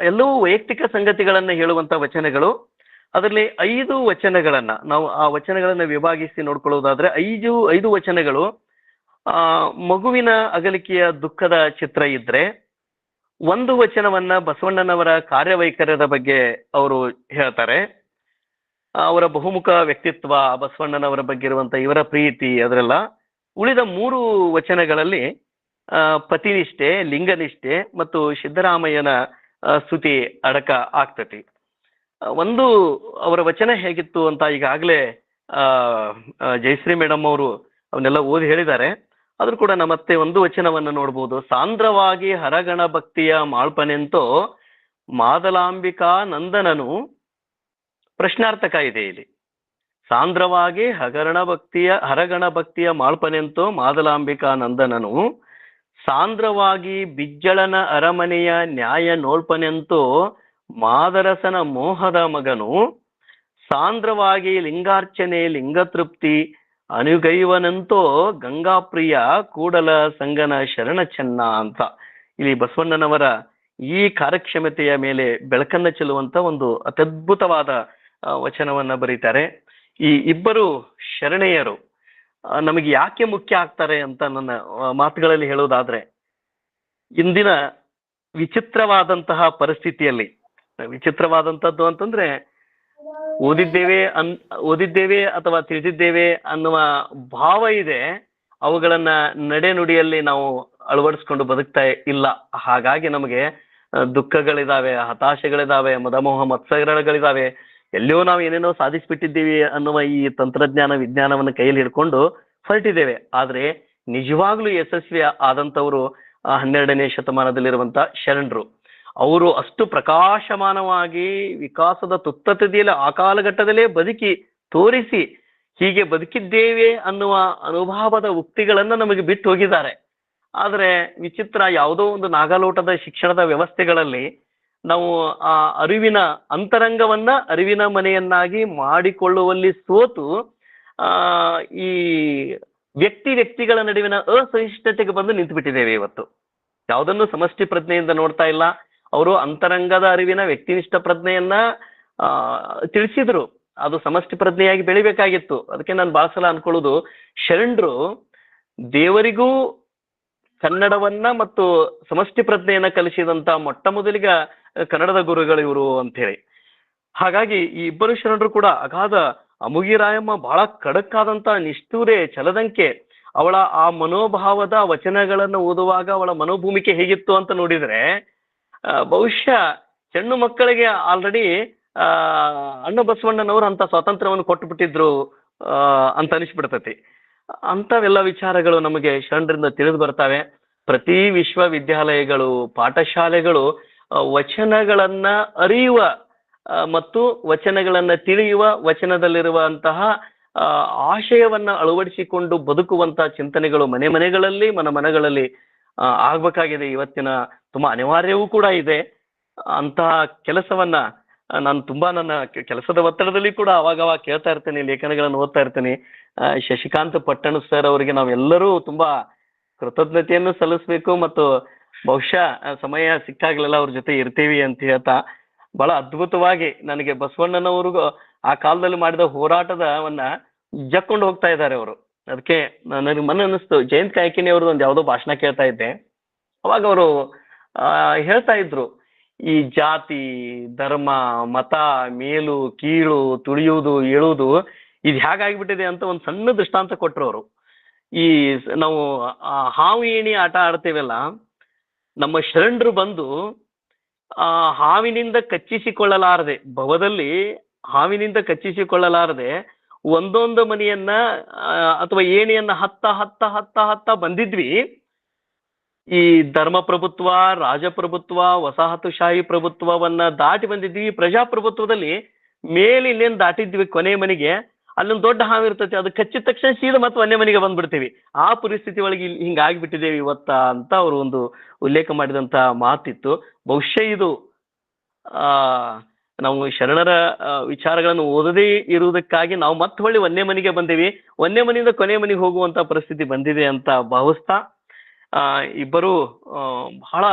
ಎಲ್ಲವೂ ವೈಯಕ್ತಿಕ ಸಂಗತಿಗಳನ್ನ ಹೇಳುವಂತ ವಚನಗಳು. ಅದರಲ್ಲಿ 5 ವಚನಗಳನ್ನ ನಾವು ಆ ವಚನಗಳನ್ನ ವಿಭಾಗಿಸಿ ನೋಡ್ಕೊಳ್ಳೋದಾದ್ರೆ 5 ವಚನಗಳು ಮಗುವಿನ ಅಗಲಿಕೆಯ ದುಃಖದ ಚಿತ್ರ ಇದ್ರೆ, 1 ವಚನವನ್ನ ಬಸವಣ್ಣನವರ ಕಾರ್ಯವೈಖರ್ಯದ ಬಗ್ಗೆ ಅವರು ಹೇಳ್ತಾರೆ. ಅವರ ಬಹುಮುಖ ವ್ಯಕ್ತಿತ್ವ, ಬಸವಣ್ಣನವರ ಬಗ್ಗೆ ಇರುವಂತ ಇವರ ಪ್ರೀತಿ ಅದರೆಲ್ಲ. ಉಳಿದ 3 ವಚನಗಳಲ್ಲಿ ಪತಿನಿಷ್ಠೆ, ಲಿಂಗನಿಷ್ಠೆ ಮತ್ತು ಸಿದ್ದರಾಮಯ್ಯನ ಸ್ತುತಿ ಅಡಕ ಆಗ್ತತಿ. ಒಂದು ಅವರ ವಚನ ಹೇಗಿತ್ತು ಅಂತ ಈಗಾಗಲೇ ಜಯಶ್ರೀ ಮೇಡಮ್ ಅವರು ಅವನ್ನೆಲ್ಲ ಓದಿ ಹೇಳಿದ್ದಾರೆ. ಆದ್ರೂ ಕೂಡ ನಮ್ಮತ್ತೆ 1 ವಚನವನ್ನು ನೋಡ್ಬೋದು. ಸಾಂದ್ರವಾಗಿ ಹರಗಣ ಭಕ್ತಿಯ ಮಾಳ್ಪನೆಂತೋ ಮಾದಲಾಂಬಿಕಾ ನಂದನನು, ಪ್ರಶ್ನಾರ್ಥಕ ಇದೆ ಇಲ್ಲಿ. ಸಾಂದ್ರವಾಗಿ ಹರಗಣ ಭಕ್ತಿಯ ಮಾಳ್ಪನೆಂತೋ ಮಾದಲಾಂಬಿಕಾ ನಂದನನು, ಸಾಂದ್ರವಾಗಿ ಬಿಜ್ಜಳನ ಅರಮನೆಯ ನ್ಯಾಯ ನೋಳ್ಪನೆಂತೋ ಮಾದರಸನ ಮೋಹದ ಮಗನು, ಸಾಂದ್ರವಾಗಿ ಲಿಂಗಾರ್ಚನೆ ಲಿಂಗತೃಪ್ತಿ ಅನುಗೈವನಂತೋ ಗಂಗಾಪ್ರಿಯ ಕೂಡಲ ಸಂಗನ ಶರಣ ಚೆನ್ನ ಅಂತ ಇಲ್ಲಿ ಬಸವಣ್ಣನವರ ಈ ಕಾರ್ಯಕ್ಷಮತೆಯ ಮೇಲೆ ಬೆಳಕನ್ನ ಚೆಲ್ಲುವಂತ ಒಂದು ಅತ್ಯದ್ಭುತವಾದ ವಚನವನ್ನ ಬರೀತಾರೆ. ಈ ಇಬ್ಬರು ಶರಣೆಯರು ನಮಗೆ ಯಾಕೆ ಮುಖ್ಯ ಆಗ್ತಾರೆ ಅಂತ ನನ್ನ ಮಾತುಗಳಲ್ಲಿ ಹೇಳೋದಾದ್ರೆ, ಇಂದಿನ ವಿಚಿತ್ರವಾದಂತಹ ಪರಿಸ್ಥಿತಿಯಲ್ಲಿ, ವಿಚಿತ್ರವಾದಂಥದ್ದು ಅಂತಂದ್ರೆ ಓದಿದ್ದೇವೆ ಅಥವಾ ತಿಳಿದಿದ್ದೇವೆ ಅನ್ನುವ ಭಾವ ಇದೆ, ಅವುಗಳನ್ನ ನಡೆನುಡಿಯಲ್ಲಿ ನಾವು ಅಳವಡಿಸ್ಕೊಂಡು ಬದುಕ್ತಾ ಇಲ್ಲ. ಹಾಗಾಗಿ ನಮಗೆ ದುಃಖಗಳಿದಾವೆ, ಹತಾಶೆಗಳಿದಾವೆ, ಮದಮೋಹ ಮತ್ಸರಗಳಿದಾವೆ, ಎಲ್ಲೋ ನಾವು ಏನೇನೋ ಸಾಧಿಸ್ಬಿಟ್ಟಿದ್ದೀವಿ ಅನ್ನುವ ಈ ತಂತ್ರಜ್ಞಾನ ವಿಜ್ಞಾನವನ್ನು ಕೈಯಲ್ಲಿ ಹಿಡ್ಕೊಂಡು ಹೊರಟಿದ್ದೇವೆ. ಆದ್ರೆ ನಿಜವಾಗ್ಲೂ ಯಶಸ್ವಿ ಆದಂಥವ್ರು 12ನೇ ಶತಮಾನದಲ್ಲಿರುವಂತ ಶರಣರು. ಅವರು ಅಷ್ಟು ಪ್ರಕಾಶಮಾನವಾಗಿ ವಿಕಾಸದ ತುತ್ತತದಿಯಲ್ಲಿ ಆ ಕಾಲಘಟ್ಟದಲ್ಲೇ ಬದುಕಿ ತೋರಿಸಿ ಹೀಗೆ ಬದುಕಿದ್ದೇವೆ ಅನ್ನುವ ಅನುಭವದ ಉಕ್ತಿಗಳನ್ನ ನಮಗೆ ಬಿಟ್ಟು ಹೋಗಿದ್ದಾರೆ. ಆದ್ರೆ ವಿಚಿತ್ರ, ಯಾವುದೋ ಒಂದು ನಾಗಾಲೋಟದ ಶಿಕ್ಷಣದ ವ್ಯವಸ್ಥೆಗಳಲ್ಲಿ ನಾವು ಆ ಅರಿವಿನ ಅಂತರಂಗವನ್ನ ಅರಿವಿನ ಮನೆಯನ್ನಾಗಿ ಮಾಡಿಕೊಳ್ಳುವಲ್ಲಿ ಸೋತು ಈ ವ್ಯಕ್ತಿಗಳ ನಡುವಿನ ಅಸಹಿಷ್ಣುತೆಗೆ ಬಂದು ನಿಂತು ಬಿಟ್ಟಿದ್ದೇವೆ. ಇವತ್ತು ಯಾವುದನ್ನು ಸಮಷ್ಟಿ ಪ್ರಜ್ಞೆಯಿಂದ ನೋಡ್ತಾ ಇಲ್ಲ. ಅವರು ಅಂತರಂಗದ ಅರಿವಿನ ವ್ಯಕ್ತಿನಿಷ್ಠ ಪ್ರಜ್ಞೆಯನ್ನ ತಿಳಿಸಿದ್ರು, ಅದು ಸಮಷ್ಟಿ ಪ್ರಜ್ಞೆಯಾಗಿ ಬೆಳಿಬೇಕಾಗಿತ್ತು. ಅದಕ್ಕೆ ನಾನು ಬಹಳ ಸಲ ಅನ್ಕೊಳ್ಳೋದು, ಶರಣರು ದೇವರಿಗೂ ಕನ್ನಡವನ್ನ ಮತ್ತು ಸಮಷ್ಟಿ ಪ್ರಜ್ಞೆಯನ್ನ ಕಲಿಸಿದಂತ ಮೊಟ್ಟ ಮೊದಲಿಗ ಕನ್ನಡದ ಗುರುಗಳು ಇವರು ಅಂತ ಹೇಳಿ. ಹಾಗಾಗಿ ಈ ಇಬ್ಬರು ಶರಣರು ಕೂಡ ಅಗಾಧ. ಅಮುಗಿರಾಯಮ್ಮ ಬಹಳ ಖಡಕ್ಕಾದಂತ ನಿಷ್ಠೂರೆ ಛಲದಂಕೆ. ಅವಳ ಆ ಮನೋಭಾವದ ವಚನಗಳನ್ನು ಓದುವಾಗ ಅವಳ ಮನೋಭೂಮಿಕೆ ಹೇಗಿತ್ತು ಅಂತ ನೋಡಿದ್ರೆ, ಬಹುಶಃ ಹೆಣ್ಣು ಮಕ್ಕಳಿಗೆ ಆಲ್ರೆಡಿ ಅಣ್ಣ ಬಸವಣ್ಣನವರು ಅಂತ ಸ್ವಾತಂತ್ರ್ಯವನ್ನು ಕೊಟ್ಟು ಬಿಟ್ಟಿದ್ರು ಅಂತ ಅನಿಸ್ಬಿಡ್ತತಿ. ಅಂಥವೆಲ್ಲ ವಿಚಾರಗಳು ನಮಗೆ ಶರಣರಿಂದ ತಿಳಿದು ಬರ್ತಾವೆ. ಪ್ರತಿ ವಿಶ್ವವಿದ್ಯಾಲಯಗಳು, ಪಾಠಶಾಲೆಗಳು ವಚನಗಳನ್ನ ಅರಿಯುವ ಮತ್ತು ವಚನಗಳನ್ನ ತಿಳಿಯುವ, ವಚನದಲ್ಲಿರುವಂತಹ ಆಶಯವನ್ನ ಅಳವಡಿಸಿಕೊಂಡು ಬದುಕುವಂತಹ ಚಿಂತನೆಗಳು ಮನೆ ಮನೆಗಳಲ್ಲಿ ಮನಗಳಲ್ಲಿ ಆಗ್ಬೇಕಾಗಿದೆ. ಇವತ್ತಿನ ತುಂಬಾ ಅನಿವಾರ್ಯವೂ ಕೂಡ ಇದೆ. ಅಂತಹ ಕೆಲಸವನ್ನ ನಾನು ತುಂಬಾ ನನ್ನ ಕೆಲಸದ ಒತ್ತಡದಲ್ಲಿ ಕೂಡ ಅವಾಗವಾಗ ಕೇಳ್ತಾ ಇರ್ತೇನೆ, ಲೇಖನಗಳನ್ನು ಓದ್ತಾ ಇರ್ತೇನೆ. ಶಶಿಕಾಂತ್ ಪಟ್ಟಣ ಸರ್ ಅವರಿಗೆ ನಾವೆಲ್ಲರೂ ತುಂಬಾ ಕೃತಜ್ಞತೆಯನ್ನು ಸಲ್ಲಿಸಬೇಕು ಮತ್ತು ಬಹುಶಃ ಸಮಯ ಸಿಕ್ಕಾಗ್ಲೆಲ್ಲ ಅವ್ರ ಜೊತೆ ಇರ್ತೀವಿ ಅಂತ ಹೇಳ್ತಾ ಬಹಳ ಅದ್ಭುತವಾಗಿ ನನಗೆ ಬಸವಣ್ಣನವ್ರಿಗೂ ಆ ಕಾಲದಲ್ಲಿ ಮಾಡಿದ ಹೋರಾಟದವನ್ನ ಜಕ್ಕೊಂಡು ಹೋಗ್ತಾ ಇದ್ದಾರೆ ಅವರು. ಅದಕ್ಕೆ ನನಗೆ ಮನ ಅನ್ನಿಸ್ತು, ಜಯಂತ್ ಕಾಯ್ಕಿಣಿ ಅವ್ರದ್ದು ಒಂದು ಯಾವುದೋ ಭಾಷಣ ಕೇಳ್ತಾ ಇದ್ದೆ. ಅವಾಗ ಅವರು ಹೇಳ್ತಾ ಇದ್ರು, ಈ ಜಾತಿ, ಧರ್ಮ, ಮತ, ಮೇಲು ಕೀಳು, ತುಳಿಯುವುದು, ಏಳುವುದು ಇದು ಹೇಗಾಗ್ಬಿಟ್ಟಿದೆ ಅಂತ ಒಂದು ಸಣ್ಣ ದೃಷ್ಟಾಂತ ಕೊಟ್ರು ಅವರು. ಈ ನಾವು ಹಾವು ಏಣಿ ಆಟ ಆಡ್ತೇವಲ್ಲ, ನಮ್ಮ ಶರಣರು ಬಂದು ಹಾವಿನಿಂದ ಕಚ್ಚಿಸಿಕೊಳ್ಳಲಾರದೆ, ಭವದಲ್ಲಿ ಹಾವಿನಿಂದ ಕಚ್ಚಿಸಿಕೊಳ್ಳಲಾರದೆ ಒಂದೊಂದು ಮನೆಯನ್ನ ಅಥವಾ ಏಣಿಯನ್ನ ಹತ್ತ ಬಂದಿದ್ವಿ. ಈ ಧರ್ಮ ಪ್ರಭುತ್ವ, ರಾಜಪ್ರಭುತ್ವ, ವಸಾಹತುಶಾಹಿ ಪ್ರಭುತ್ವವನ್ನ ದಾಟಿ ಬಂದಿದ್ವಿ. ಪ್ರಜಾಪ್ರಭುತ್ವದಲ್ಲಿ ಮೇಲೆ ಇನ್ನೇನು ದಾಟಿದ್ವಿ, ಕೊನೆ ಮನೆಗೆ ಅಲ್ಲೊಂದು ದೊಡ್ಡ ಹಾವು ಇರ್ತೈತಿ, ಅದು ಕಚ್ಚಿದ ತಕ್ಷಣ ಸೀದಾ ಮತ್ತೆ ಒಂದೇ ಮನೆಗೆ ಬಂದ್ಬಿಡ್ತೀವಿ. ಆ ಪರಿಸ್ಥಿತಿ ಒಳಗೆ ಹಿಂಗಾಗಿಬಿಟ್ಟಿದ್ದೇವೆ ಇವತ್ತ ಅಂತ ಅವರು ಒಂದು ಉಲ್ಲೇಖ ಮಾಡಿದಂತ ಮಾತಿತ್ತು. ಬಹುಶಃ ಇದು ನಾವು ಶರಣರ ವಿಚಾರಗಳನ್ನು ಓದದೇ ಇರುವುದಕ್ಕಾಗಿ ನಾವು ಮತ್ತೆ ಹೊಳ್ಳಿ ಒಂದೇ ಮನೆಗೆ ಬಂದೇವಿ, ಒಂದೇ ಮನೆಯಿಂದ ಕೊನೆ ಮನೆಗೆ ಹೋಗುವಂತ ಪರಿಸ್ಥಿತಿ ಬಂದಿದೆ ಅಂತ ಭಾವಿಸ್ತಾ, ಇಬ್ಬರು ಬಹಳ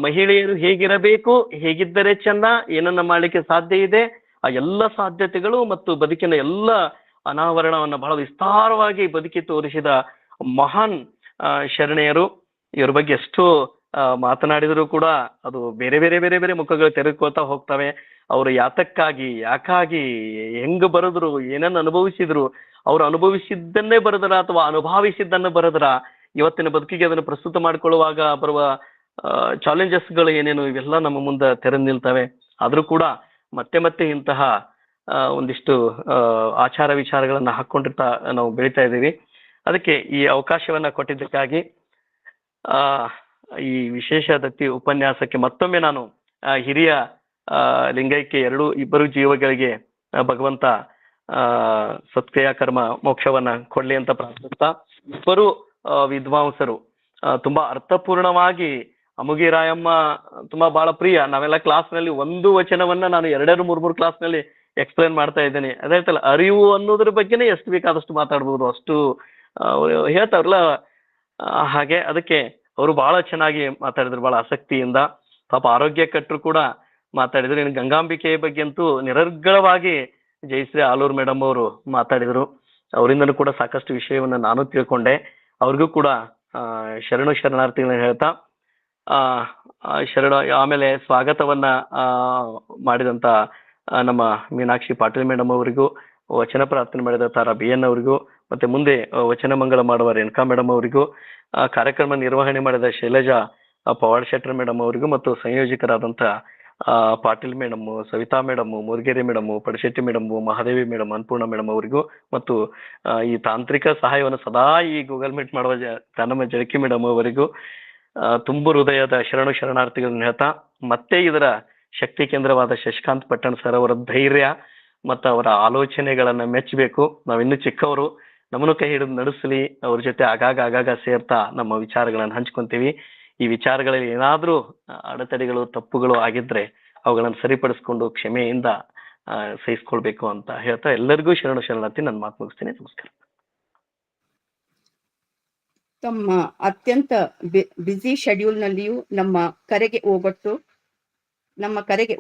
ಮಹಿಳೆಯರು ಹೇಗಿರಬೇಕು, ಹೇಗಿದ್ದರೆ ಚೆನ್ನ, ಏನನ್ನ ಮಾಡ್ಲಿಕ್ಕೆ ಸಾಧ್ಯ ಇದೆ, ಆ ಎಲ್ಲ ಸಾಧ್ಯತೆಗಳು ಮತ್ತು ಬದುಕಿನ ಎಲ್ಲ ಅನಾವರಣವನ್ನ ಬಹಳ ವಿಸ್ತಾರವಾಗಿ ಬದುಕಿ ತೋರಿಸಿದ ಮಹಾನ್ ಶರಣೆಯರು. ಇವ್ರ ಬಗ್ಗೆ ಎಷ್ಟು ಮಾತನಾಡಿದ್ರು ಕೂಡ ಅದು ಬೇರೆ ಬೇರೆ ಬೇರೆ ಬೇರೆ ಮುಖಗಳು ತೆರೆದುಕೊಳ್ತಾ ಹೋಗ್ತವೆ. ಅವರು ಯಾತಕ್ಕಾಗಿ, ಯಾಕಾಗಿ, ಹೆಂಗ್ ಬರೆದ್ರು, ಏನನ್ನ ಅನುಭವಿಸಿದ್ರು, ಅವ್ರು ಅನುಭವಿಸಿದ್ದನ್ನೇ ಬರೆದ್ರ ಅಥವಾ ಅನುಭವಿಸಿದ್ದನ್ನ ಬರೆದ್ರ, ಇವತ್ತಿನ ಬದುಕಿಗೆ ಅದನ್ನು ಪ್ರಸ್ತುತ ಮಾಡಿಕೊಳ್ಳುವಾಗ ಬರುವ ಚಾಲೆಂಜಸ್ಗಳು ಏನೇನು, ಇವೆಲ್ಲ ನಮ್ಮ ಮುಂದೆ ತೆರೆದು ನಿಲ್ತವೆ. ಆದ್ರೂ ಕೂಡ ಮತ್ತೆ ಮತ್ತೆ ಇಂತಹ ಒಂದಿಷ್ಟು ಆಚಾರ ವಿಚಾರಗಳನ್ನ ಹಾಕೊಂಡಿರ್ತಾ ನಾವು ಬೆಳೀತಾ ಇದ್ದೀವಿ. ಅದಕ್ಕೆ ಈ ಅವಕಾಶವನ್ನ ಕೊಟ್ಟಿದ್ದಕ್ಕಾಗಿ ಈ ವಿಶೇಷ ದತ್ತಿ ಉಪನ್ಯಾಸಕ್ಕೆ ಮತ್ತೊಮ್ಮೆ ನಾನು ಹಿರಿಯ ಲಿಂಗೈಕ್ಯ ಇಬ್ಬರು ಜೀವಗಳಿಗೆ ಭಗವಂತ ಸತ್ಕ್ರಿಯಾ ಕರ್ಮ ಮೋಕ್ಷವನ್ನ ಕೊಡ್ಲಿ ಅಂತ ಪ್ರಾರ್ಥಿಸ್ತಾ, ಇಬ್ಬರು ವಿದ್ವಾಂಸರು ತುಂಬಾ ಅರ್ಥಪೂರ್ಣವಾಗಿ, ಅಮುಗಿ ರಾಯಮ್ಮ ತುಂಬಾ ಬಹಳ ಪ್ರಿಯ. ನಾವೆಲ್ಲ ಕ್ಲಾಸ್ನಲ್ಲಿ ಒಂದು ವಚನವನ್ನ ನಾನು 2-3 ಕ್ಲಾಸ್ನಲ್ಲಿ ಎಕ್ಸ್ಪ್ಲೇನ್ ಮಾಡ್ತಾ ಇದ್ದೇನೆ. ಅದಾಯ್ತಲ್ಲ, ಅರಿವು ಅನ್ನೋದ್ರ ಬಗ್ಗೆನೇ ಎಷ್ಟು ಬೇಕಾದಷ್ಟು ಮಾತಾಡ್ಬೋದು, ಅಷ್ಟು ಹೇಳ್ತಾವ್ರಲ್ಲ ಹಾಗೆ. ಅದಕ್ಕೆ ಅವರು ಬಹಳ ಚೆನ್ನಾಗಿ ಮಾತಾಡಿದ್ರು, ಬಹಳ ಆಸಕ್ತಿಯಿಂದ. ಪಾಪ ಆರೋಗ್ಯ ಕಟ್ಟರು ಕೂಡ ಮಾತಾಡಿದ್ರು. ಇನ್ನು ಗಂಗಾಂಬಿಕೆಯ ಬಗ್ಗೆ ಅಂತೂ ನಿರರ್ಗಳವಾಗಿ ಜಯಶ್ರೀ ಆಲೂರ್ ಮೇಡಮ್ ಅವರು ಮಾತಾಡಿದ್ರು. ಅವರಿಂದನೂ ಕೂಡ ಸಾಕಷ್ಟು ವಿಷಯವನ್ನ ನಾನು ತಿಳ್ಕೊಂಡೆ. ಅವ್ರಿಗೂ ಕೂಡ ಶರಣಾರ್ಥಿಗಳನ್ನ ಹೇಳ್ತಾ ಆಮೇಲೆ ಸ್ವಾಗತವನ್ನ ಮಾಡಿದಂತ ನಮ್ಮ ಮೀನಾಕ್ಷಿ ಪಾಟೀಲ್ ಮೇಡಮ್ ಅವರಿಗೂ, ವಚನ ಪ್ರಾರ್ಥನೆ ಮಾಡಿದ ತಾರಾ BN ಅವರಿಗೂ, ಮತ್ತೆ ಮುಂದೆ ವಚನ ಮಂಗಳ ಮಾಡುವ ರೇಣುಕಾ ಮೇಡಮ್ ಅವರಿಗೂ, ಕಾರ್ಯಕ್ರಮ ನಿರ್ವಹಣೆ ಮಾಡಿದ ಶೈಲಜಾ ಪವಾಡ್ ಶೆಟ್ಟರ್ ಮೇಡಮ್ ಅವರಿಗೂ, ಮತ್ತು ಸಂಯೋಜಕರಾದಂತ Patil madam, Savita madam, Murugeri madam, Padashetti madam, Mahadevi madam, Annapurna madam ಅವರಿಗೂ, ಮತ್ತು ಈ ತಾಂತ್ರಿಕ ಸಹಾಯವನ್ನು ಸದಾ ಈ ಗೂಗಲ್ ಮೀಟ್ ಮಾಡುವ ನಮ್ಮ ಜಳಕಿ ಮೇಡಮ್ ಅವರಿಗೂ ತುಂಬು ಹೃದಯದ ಶರಣಾರ್ಥಿಗಳನ್ನ ಹೇಳ್ತಾ, ಮತ್ತೆ ಇದರ ಶಕ್ತಿ ಕೇಂದ್ರವಾದ ಶಶಿಕಾಂತ್ ಪಟ್ಟಣ್ ಸರ್ ಅವರ ಧೈರ್ಯ ಮತ್ತು ಅವರ ಆಲೋಚನೆಗಳನ್ನ ಮೆಚ್ಚಬೇಕು. ನಾವಿನ್ನೂ ಚಿಕ್ಕವರು, ನಮ್ಮನ್ನು ಕೈ ಹಿಡಿದು ನಡೆಸಲಿ. ಅವ್ರ ಜೊತೆ ಆಗಾಗ ಸೇರ್ತಾ ನಮ್ಮ ವಿಚಾರಗಳನ್ನು ಹಂಚ್ಕೊಂತೀವಿ. ಈ ವಿಚಾರಗಳಲ್ಲಿ ಏನಾದ್ರೂ ಅಡೆತಡೆಗಳು, ತಪ್ಪುಗಳು ಆಗಿದ್ರೆ ಅವುಗಳನ್ನು ಸರಿಪಡಿಸ್ಕೊಂಡು ಕ್ಷಮೆಯಿಂದ ಸಹಿಸ್ಕೊಳ್ಬೇಕು ಅಂತ ಹೇಳ್ತಾ ಎಲ್ಲರಿಗೂ ಶರಣಾರ್ಥಿ ನನ್ನ ಮಾತು ಮುಗಿಸ್ತೀನಿ. ನಮಸ್ಕಾರ. ತಮ್ಮ ಅತ್ಯಂತ ಬ್ಯುಸಿ ಶೆಡ್ಯೂಲ್ನಲ್ಲಿಯೂ ನಮ್ಮ ಕರೆಗೆ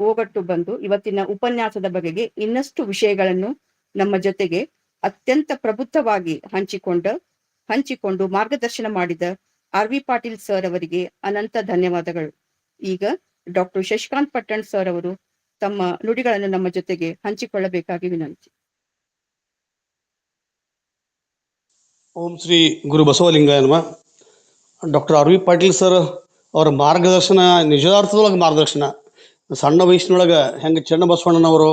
ಓಗೊಟ್ಟು ಬಂದು ಇವತ್ತಿನ ಉಪನ್ಯಾಸದ ಬಗೆಗೆ ಇನ್ನಷ್ಟು ವಿಷಯಗಳನ್ನು ನಮ್ಮ ಜೊತೆಗೆ ಅತ್ಯಂತ ಪ್ರಬುದ್ಧವಾಗಿ ಹಂಚಿಕೊಂಡು ಮಾರ್ಗದರ್ಶನ ಮಾಡಿದ RV ಪಾಟೀಲ್ ಸರ್ ಅವರಿಗೆ ಅನಂತ ಧನ್ಯವಾದಗಳು. ಈಗ ಡಾಕ್ಟರ್ ಶಶಿಕಾಂತ್ ಪಟ್ಟಣ್ ಸರ್ ಅವರು ತಮ್ಮ ನುಡಿಗಳನ್ನು ನಮ್ಮ ಜೊತೆಗೆ ಹಂಚಿಕೊಳ್ಳಬೇಕಾಗಿ ವಿನಂತಿ. ಓಂ ಶ್ರೀ ಗುರು ಬಸವಲಿಂಗಾಯ ನಮಃ. ಡಾಕ್ಟರ್ RV ಪಾಟೀಲ್ ಸರ್ ಅವರ ಮಾರ್ಗದರ್ಶನ ನಿಜಾರ್ಥದೊಳಗೆ ಮಾರ್ಗದರ್ಶನ. ಸಣ್ಣ ವಯಸ್ಸಿನೊಳಗೆ ಹೆಂಗೆ ಚನ್ನಬಸವಣ್ಣನವರು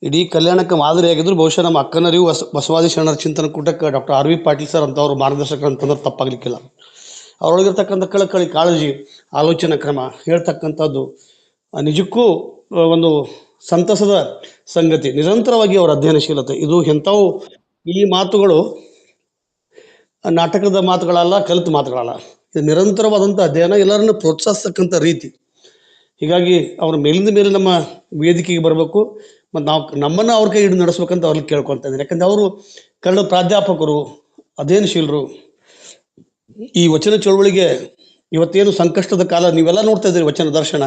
ಇಡೀ ಕಲ್ಯಾಣಕ್ಕೆ ಮಾದರಿಯಾಗಿದ್ರು, ಬಹುಶಃ ನಮ್ಮ ಅಕ್ಕನರಿಗೂ ಬಸವಾದಿ ಶರಣರ ಚಿಂತನ ಕೂಟಕ್ಕೆ ಡಾಕ್ಟರ್ RV ಪಾಟೀಲ್ ಸರ್ ಅಂತವ್ರು ಮಾರ್ಗದರ್ಶಕರು ಅಂತಂದ್ರೆ ತಪ್ಪಾಗ್ಲಿಕ್ಕಿಲ್ಲ. ಅವರೊಳಗಿರ್ತಕ್ಕಂಥ ಕಳಕಳಿ, ಕಾಳಜಿ, ಆಲೋಚನಾ ಕ್ರಮ ಹೇಳ್ತಕ್ಕಂಥದ್ದು ನಿಜಕ್ಕೂ ಒಂದು ಸಂತಸದ ಸಂಗತಿ. ನಿರಂತರವಾಗಿ ಅವರ ಅಧ್ಯಯನಶೀಲತೆ, ಇದು ಎಂಥವು ಈ ಮಾತುಗಳು ನಾಟಕದ ಮಾತುಗಳಲ್ಲ, ಕಲಿತ ಮಾತುಗಳಲ್ಲ. ಇದು ನಿರಂತರವಾದಂಥ ಅಧ್ಯಯನ, ಎಲ್ಲರನ್ನು ಪ್ರೋತ್ಸಾಹಿಸ್ತಕ್ಕಂಥ ರೀತಿ. ಹೀಗಾಗಿ ಅವ್ರ ಮೇಲಿಂದ ಮೇಲೆ ನಮ್ಮ ವೇದಿಕೆಗೆ ಬರಬೇಕು ಮತ್ತು ನಾವು ನಮ್ಮನ್ನು ಅವ್ರ ಕೈ ಹಿಡಿದು ನಡೆಸ್ಬೇಕಂತ ಅವ್ರಿಗೆ ಕೇಳ್ಕೊಳ್ತಾ ಇದ್ದೀನಿ. ಯಾಕಂದ್ರೆ ಅವರು ಕನ್ನಡ ಪ್ರಾಧ್ಯಾಪಕರು, ಅಧ್ಯಯನಶೀಲರು, ಈ ವಚನ ಚಳವಳಿಗೆ ಇವತ್ತೇನು ಸಂಕಷ್ಟದ ಕಾಲ ನೀವೆಲ್ಲ ನೋಡ್ತಾ ಇದ್ದೀರಿ, ವಚನ ದರ್ಶನ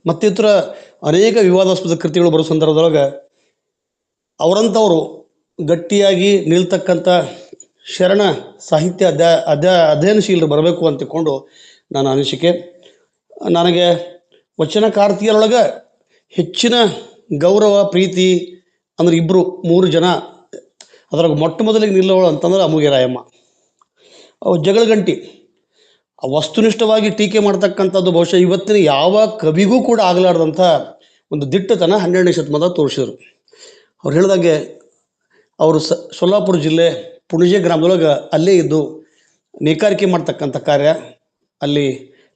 ಮತ್ತಿತರ ಅನೇಕ ವಿವಾದಾಸ್ಪದ ಕೃತಿಗಳು ಬರೋ ಸಂದರ್ಭದೊಳಗೆ ಅವರಂಥವರು ಗಟ್ಟಿಯಾಗಿ ನಿಲ್ತಕ್ಕಂಥ ಶರಣ ಸಾಹಿತ್ಯ ಅಧ್ಯಯನಶೀಲರು ಬರಬೇಕು ಅಂತಿಕೊಂಡು ನನ್ನ ಅನಿಸಿಕೆ. ನನಗೆ ವಚನಕಾರ್ತಿಯರೊಳಗೆ ಹೆಚ್ಚಿನ ಗೌರವ ಪ್ರೀತಿ ಅಂದ್ರೆ 3 ಜನ. ಅದ್ರಾಗ ಮೊಟ್ಟ ಮೊದಲಿಗೆ ನಿಲ್ಲೋಳು ಅಂತಂದ್ರೆ ಅಮುಗೆ ರಾಯಮ್ಮ. ಅವು ಜಗಳಗಂಟಿ ವಸ್ತುನಿಷ್ಠವಾಗಿ ಟೀಕೆ ಮಾಡ್ತಕ್ಕಂಥದ್ದು ಬಹುಶಃ ಇವತ್ತಿನ ಯಾವ ಕವಿಗೂ ಕೂಡ ಆಗಲಾರ್ದಂಥ ಒಂದು ದಿಟ್ಟತನ 12ನೇ ಶತಮಾನದಾಗ ತೋರಿಸಿದ್ರು. ಅವ್ರು ಹೇಳಿದಂಗೆ ಅವರು ಸೊಲ್ಲಾಪುರ ಜಿಲ್ಲೆ ಪುಣಜೆ ಗ್ರಾಮದೊಳಗೆ ಅಲ್ಲೇ ಇದ್ದು ನೇಕಾರಿಕೆ ಮಾಡ್ತಕ್ಕಂಥ ಕಾರ್ಯ ಅಲ್ಲಿ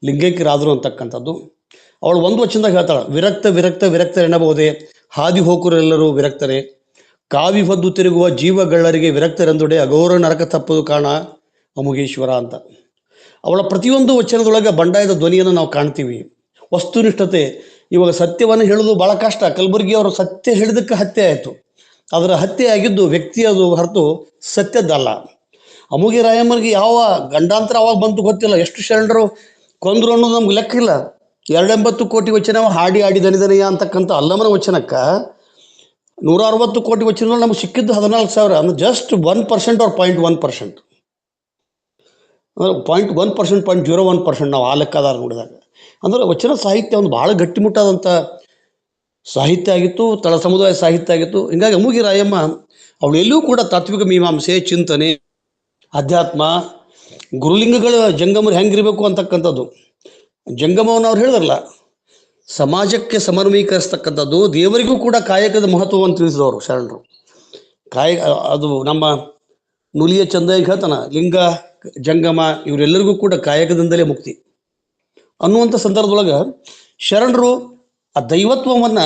ಲಿಂಗೈಕ್ಯರಾದರು ಅಂತಕ್ಕಂಥದ್ದು. ಅವಳು ಒಂದು ವಚನದಾಗ ಹೇಳ್ತಾಳೆ, ವಿರಕ್ತ ವಿರಕ್ತ ವಿರಕ್ತರೆನ್ನಬಹುದೇ, ಹಾದಿ ಹೋಕರೆಲ್ಲರೂ ವಿರಕ್ತರೇ, ಕಾವಿ ಹೊದ್ದು ತಿರುಗುವ ಜೀವಗಳ್ಳರಿಗೆ ವಿರಕ್ತರೆಂದುಡೆ, ಅಘೋರ ನರಕ ತಪ್ಪದು ಕಾಣ ಅಮುಗೇಶ್ವರ ಅಂತ. ಅವಳ ಪ್ರತಿಯೊಂದು ವಚನದೊಳಗೆ ಬಂಡಾಯದ ಧ್ವನಿಯನ್ನು ನಾವು ಕಾಣ್ತೀವಿ. ವಸ್ತುನಿಷ್ಠತೆ. ಇವಾಗ ಸತ್ಯವನ್ನು ಹೇಳೋದು ಭಾಳ ಕಷ್ಟ. ಕಲಬುರ್ಗಿ ಅವರು ಸತ್ಯ ಹೇಳಿದಕ್ಕೆ ಹತ್ಯೆ ಆಯಿತು. ಅದರ ಹತ್ಯೆ ಆಗಿದ್ದು ವ್ಯಕ್ತಿಯದು ಹೊರತು ಸತ್ಯದ್ದಲ್ಲ. ಅಮುಗೆ ರಾಯಮ್ಮನಿಗೆ ಯಾವ ಗಂಡಾಂತರ ಅವಾಗ ಬಂತು ಗೊತ್ತಿಲ್ಲ. ಎಷ್ಟು ಶರಣರು ಕೊಂದ್ರು ಅನ್ನೋದು ನಮ್ಗೆ ಲೆಕ್ಕ ಇಲ್ಲ. 280 ಕೋಟಿ ವಚನ ಹಾಡಿ ಆಡಿ ದನಿದನೆಯ ಅಂತಕ್ಕಂಥ ಅಲ್ಲಮನ ವಚನಕ್ಕೆ 160 ಕೋಟಿ ವಚನಗಳು ನಮ್ಗೆ ಸಿಕ್ಕಿದ್ದು 14,000. ಅಂದ್ರೆ ಜಸ್ಟ್ 1% or 0.1%, 0.1%, 0.01% ನಾವು ಆ ಲೆಕ್ಕದಾರ ನೋಡಿದಾಗ. ಅಂದ್ರೆ ವಚನ ಸಾಹಿತ್ಯ ಒಂದು ಭಾಳ ಗಟ್ಟಿಮುಟ್ಟಾದಂಥ ಸಾಹಿತ್ಯ ಆಗಿತ್ತು, ತಳ ಸಮುದಾಯ ಸಾಹಿತ್ಯ ಆಗಿತ್ತು. ಹಿಂಗಾಗಿ ಅಮುಗೆ ರಾಯಮ್ಮ ಅವಳು ಎಲ್ಲೂ ಕೂಡ ತಾತ್ವಿಕ ಮೀಮಾಂಸೆ, ಚಿಂತನೆ, ಅಧ್ಯಾತ್ಮ, ಗುರುಲಿಂಗಗಳ ಜಂಗಮರು ಹೆಂಗಿರಬೇಕು ಅಂತಕ್ಕಂಥದ್ದು. ಜಂಗಮವನ್ನು ಅವ್ರು ಹೇಳಿದ್ರಲ್ಲ, ಸಮಾಜಕ್ಕೆ ಸಮನ್ವಯೀಕರಿಸ್ತಕ್ಕಂಥದ್ದು, ದೇವರಿಗೂ ಕೂಡ ಕಾಯಕದ ಮಹತ್ವವನ್ನು ತಿಳಿಸಿದವರು ಶರಣರು. ಅದು ನಮ್ಮ ನುಲಿಯ ಚಂದ ಹೇಳ್ತಾನ, ಲಿಂಗ ಜಂಗಮ ಇವರೆಲ್ಲರಿಗೂ ಕೂಡ ಕಾಯಕದಿಂದಲೇ ಮುಕ್ತಿ ಅನ್ನುವಂಥ ಸಂದರ್ಭದೊಳಗೆ ಶರಣರು ಆ ದೈವತ್ವವನ್ನು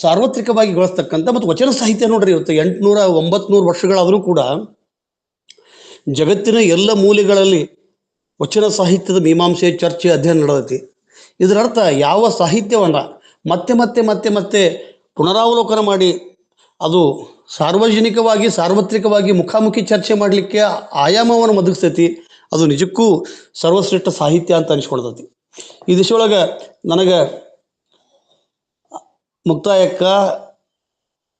ಸಾರ್ವತ್ರಿಕವಾಗಿ ಗಳಿಸ್ತಕ್ಕಂಥ ಮತ್ತು ವಚನ ಸಾಹಿತ್ಯ ನೋಡ್ರಿ, ಇವತ್ತು 800-900 ವರ್ಷಗಳಾದರೂ ಕೂಡ ಜಗತ್ತಿನ ಎಲ್ಲ ಮೂಲೆಗಳಲ್ಲಿ ವಚನ ಸಾಹಿತ್ಯದ ಮೀಮಾಂಸೆ, ಚರ್ಚೆ, ಅಧ್ಯಯನ ನಡೆದೈತಿ. ಇದರ ಅರ್ಥ ಯಾವ ಸಾಹಿತ್ಯವನ್ನು ಮತ್ತೆ ಮತ್ತೆ ಮತ್ತೆ ಮತ್ತೆ ಪುನರಾವಲೋಕನ ಮಾಡಿ ಅದು ಸಾರ್ವಜನಿಕವಾಗಿ ಸಾರ್ವತ್ರಿಕವಾಗಿ ಮುಖಾಮುಖಿ ಚರ್ಚೆ ಮಾಡಲಿಕ್ಕೆ ಆಯಾಮವನ್ನು ಒದಗಿಸ್ತೈತಿ. ಅದು ನಿಜಕ್ಕೂ ಸರ್ವಶ್ರೇಷ್ಠ ಸಾಹಿತ್ಯ ಅಂತ ಅನಿಸ್ಕೊಳ್ತೈತಿ. ಈ ದಿಶೆಯೊಳಗೆ ನನಗೆ ಮುಕ್ತಾಯಕ್ಕ,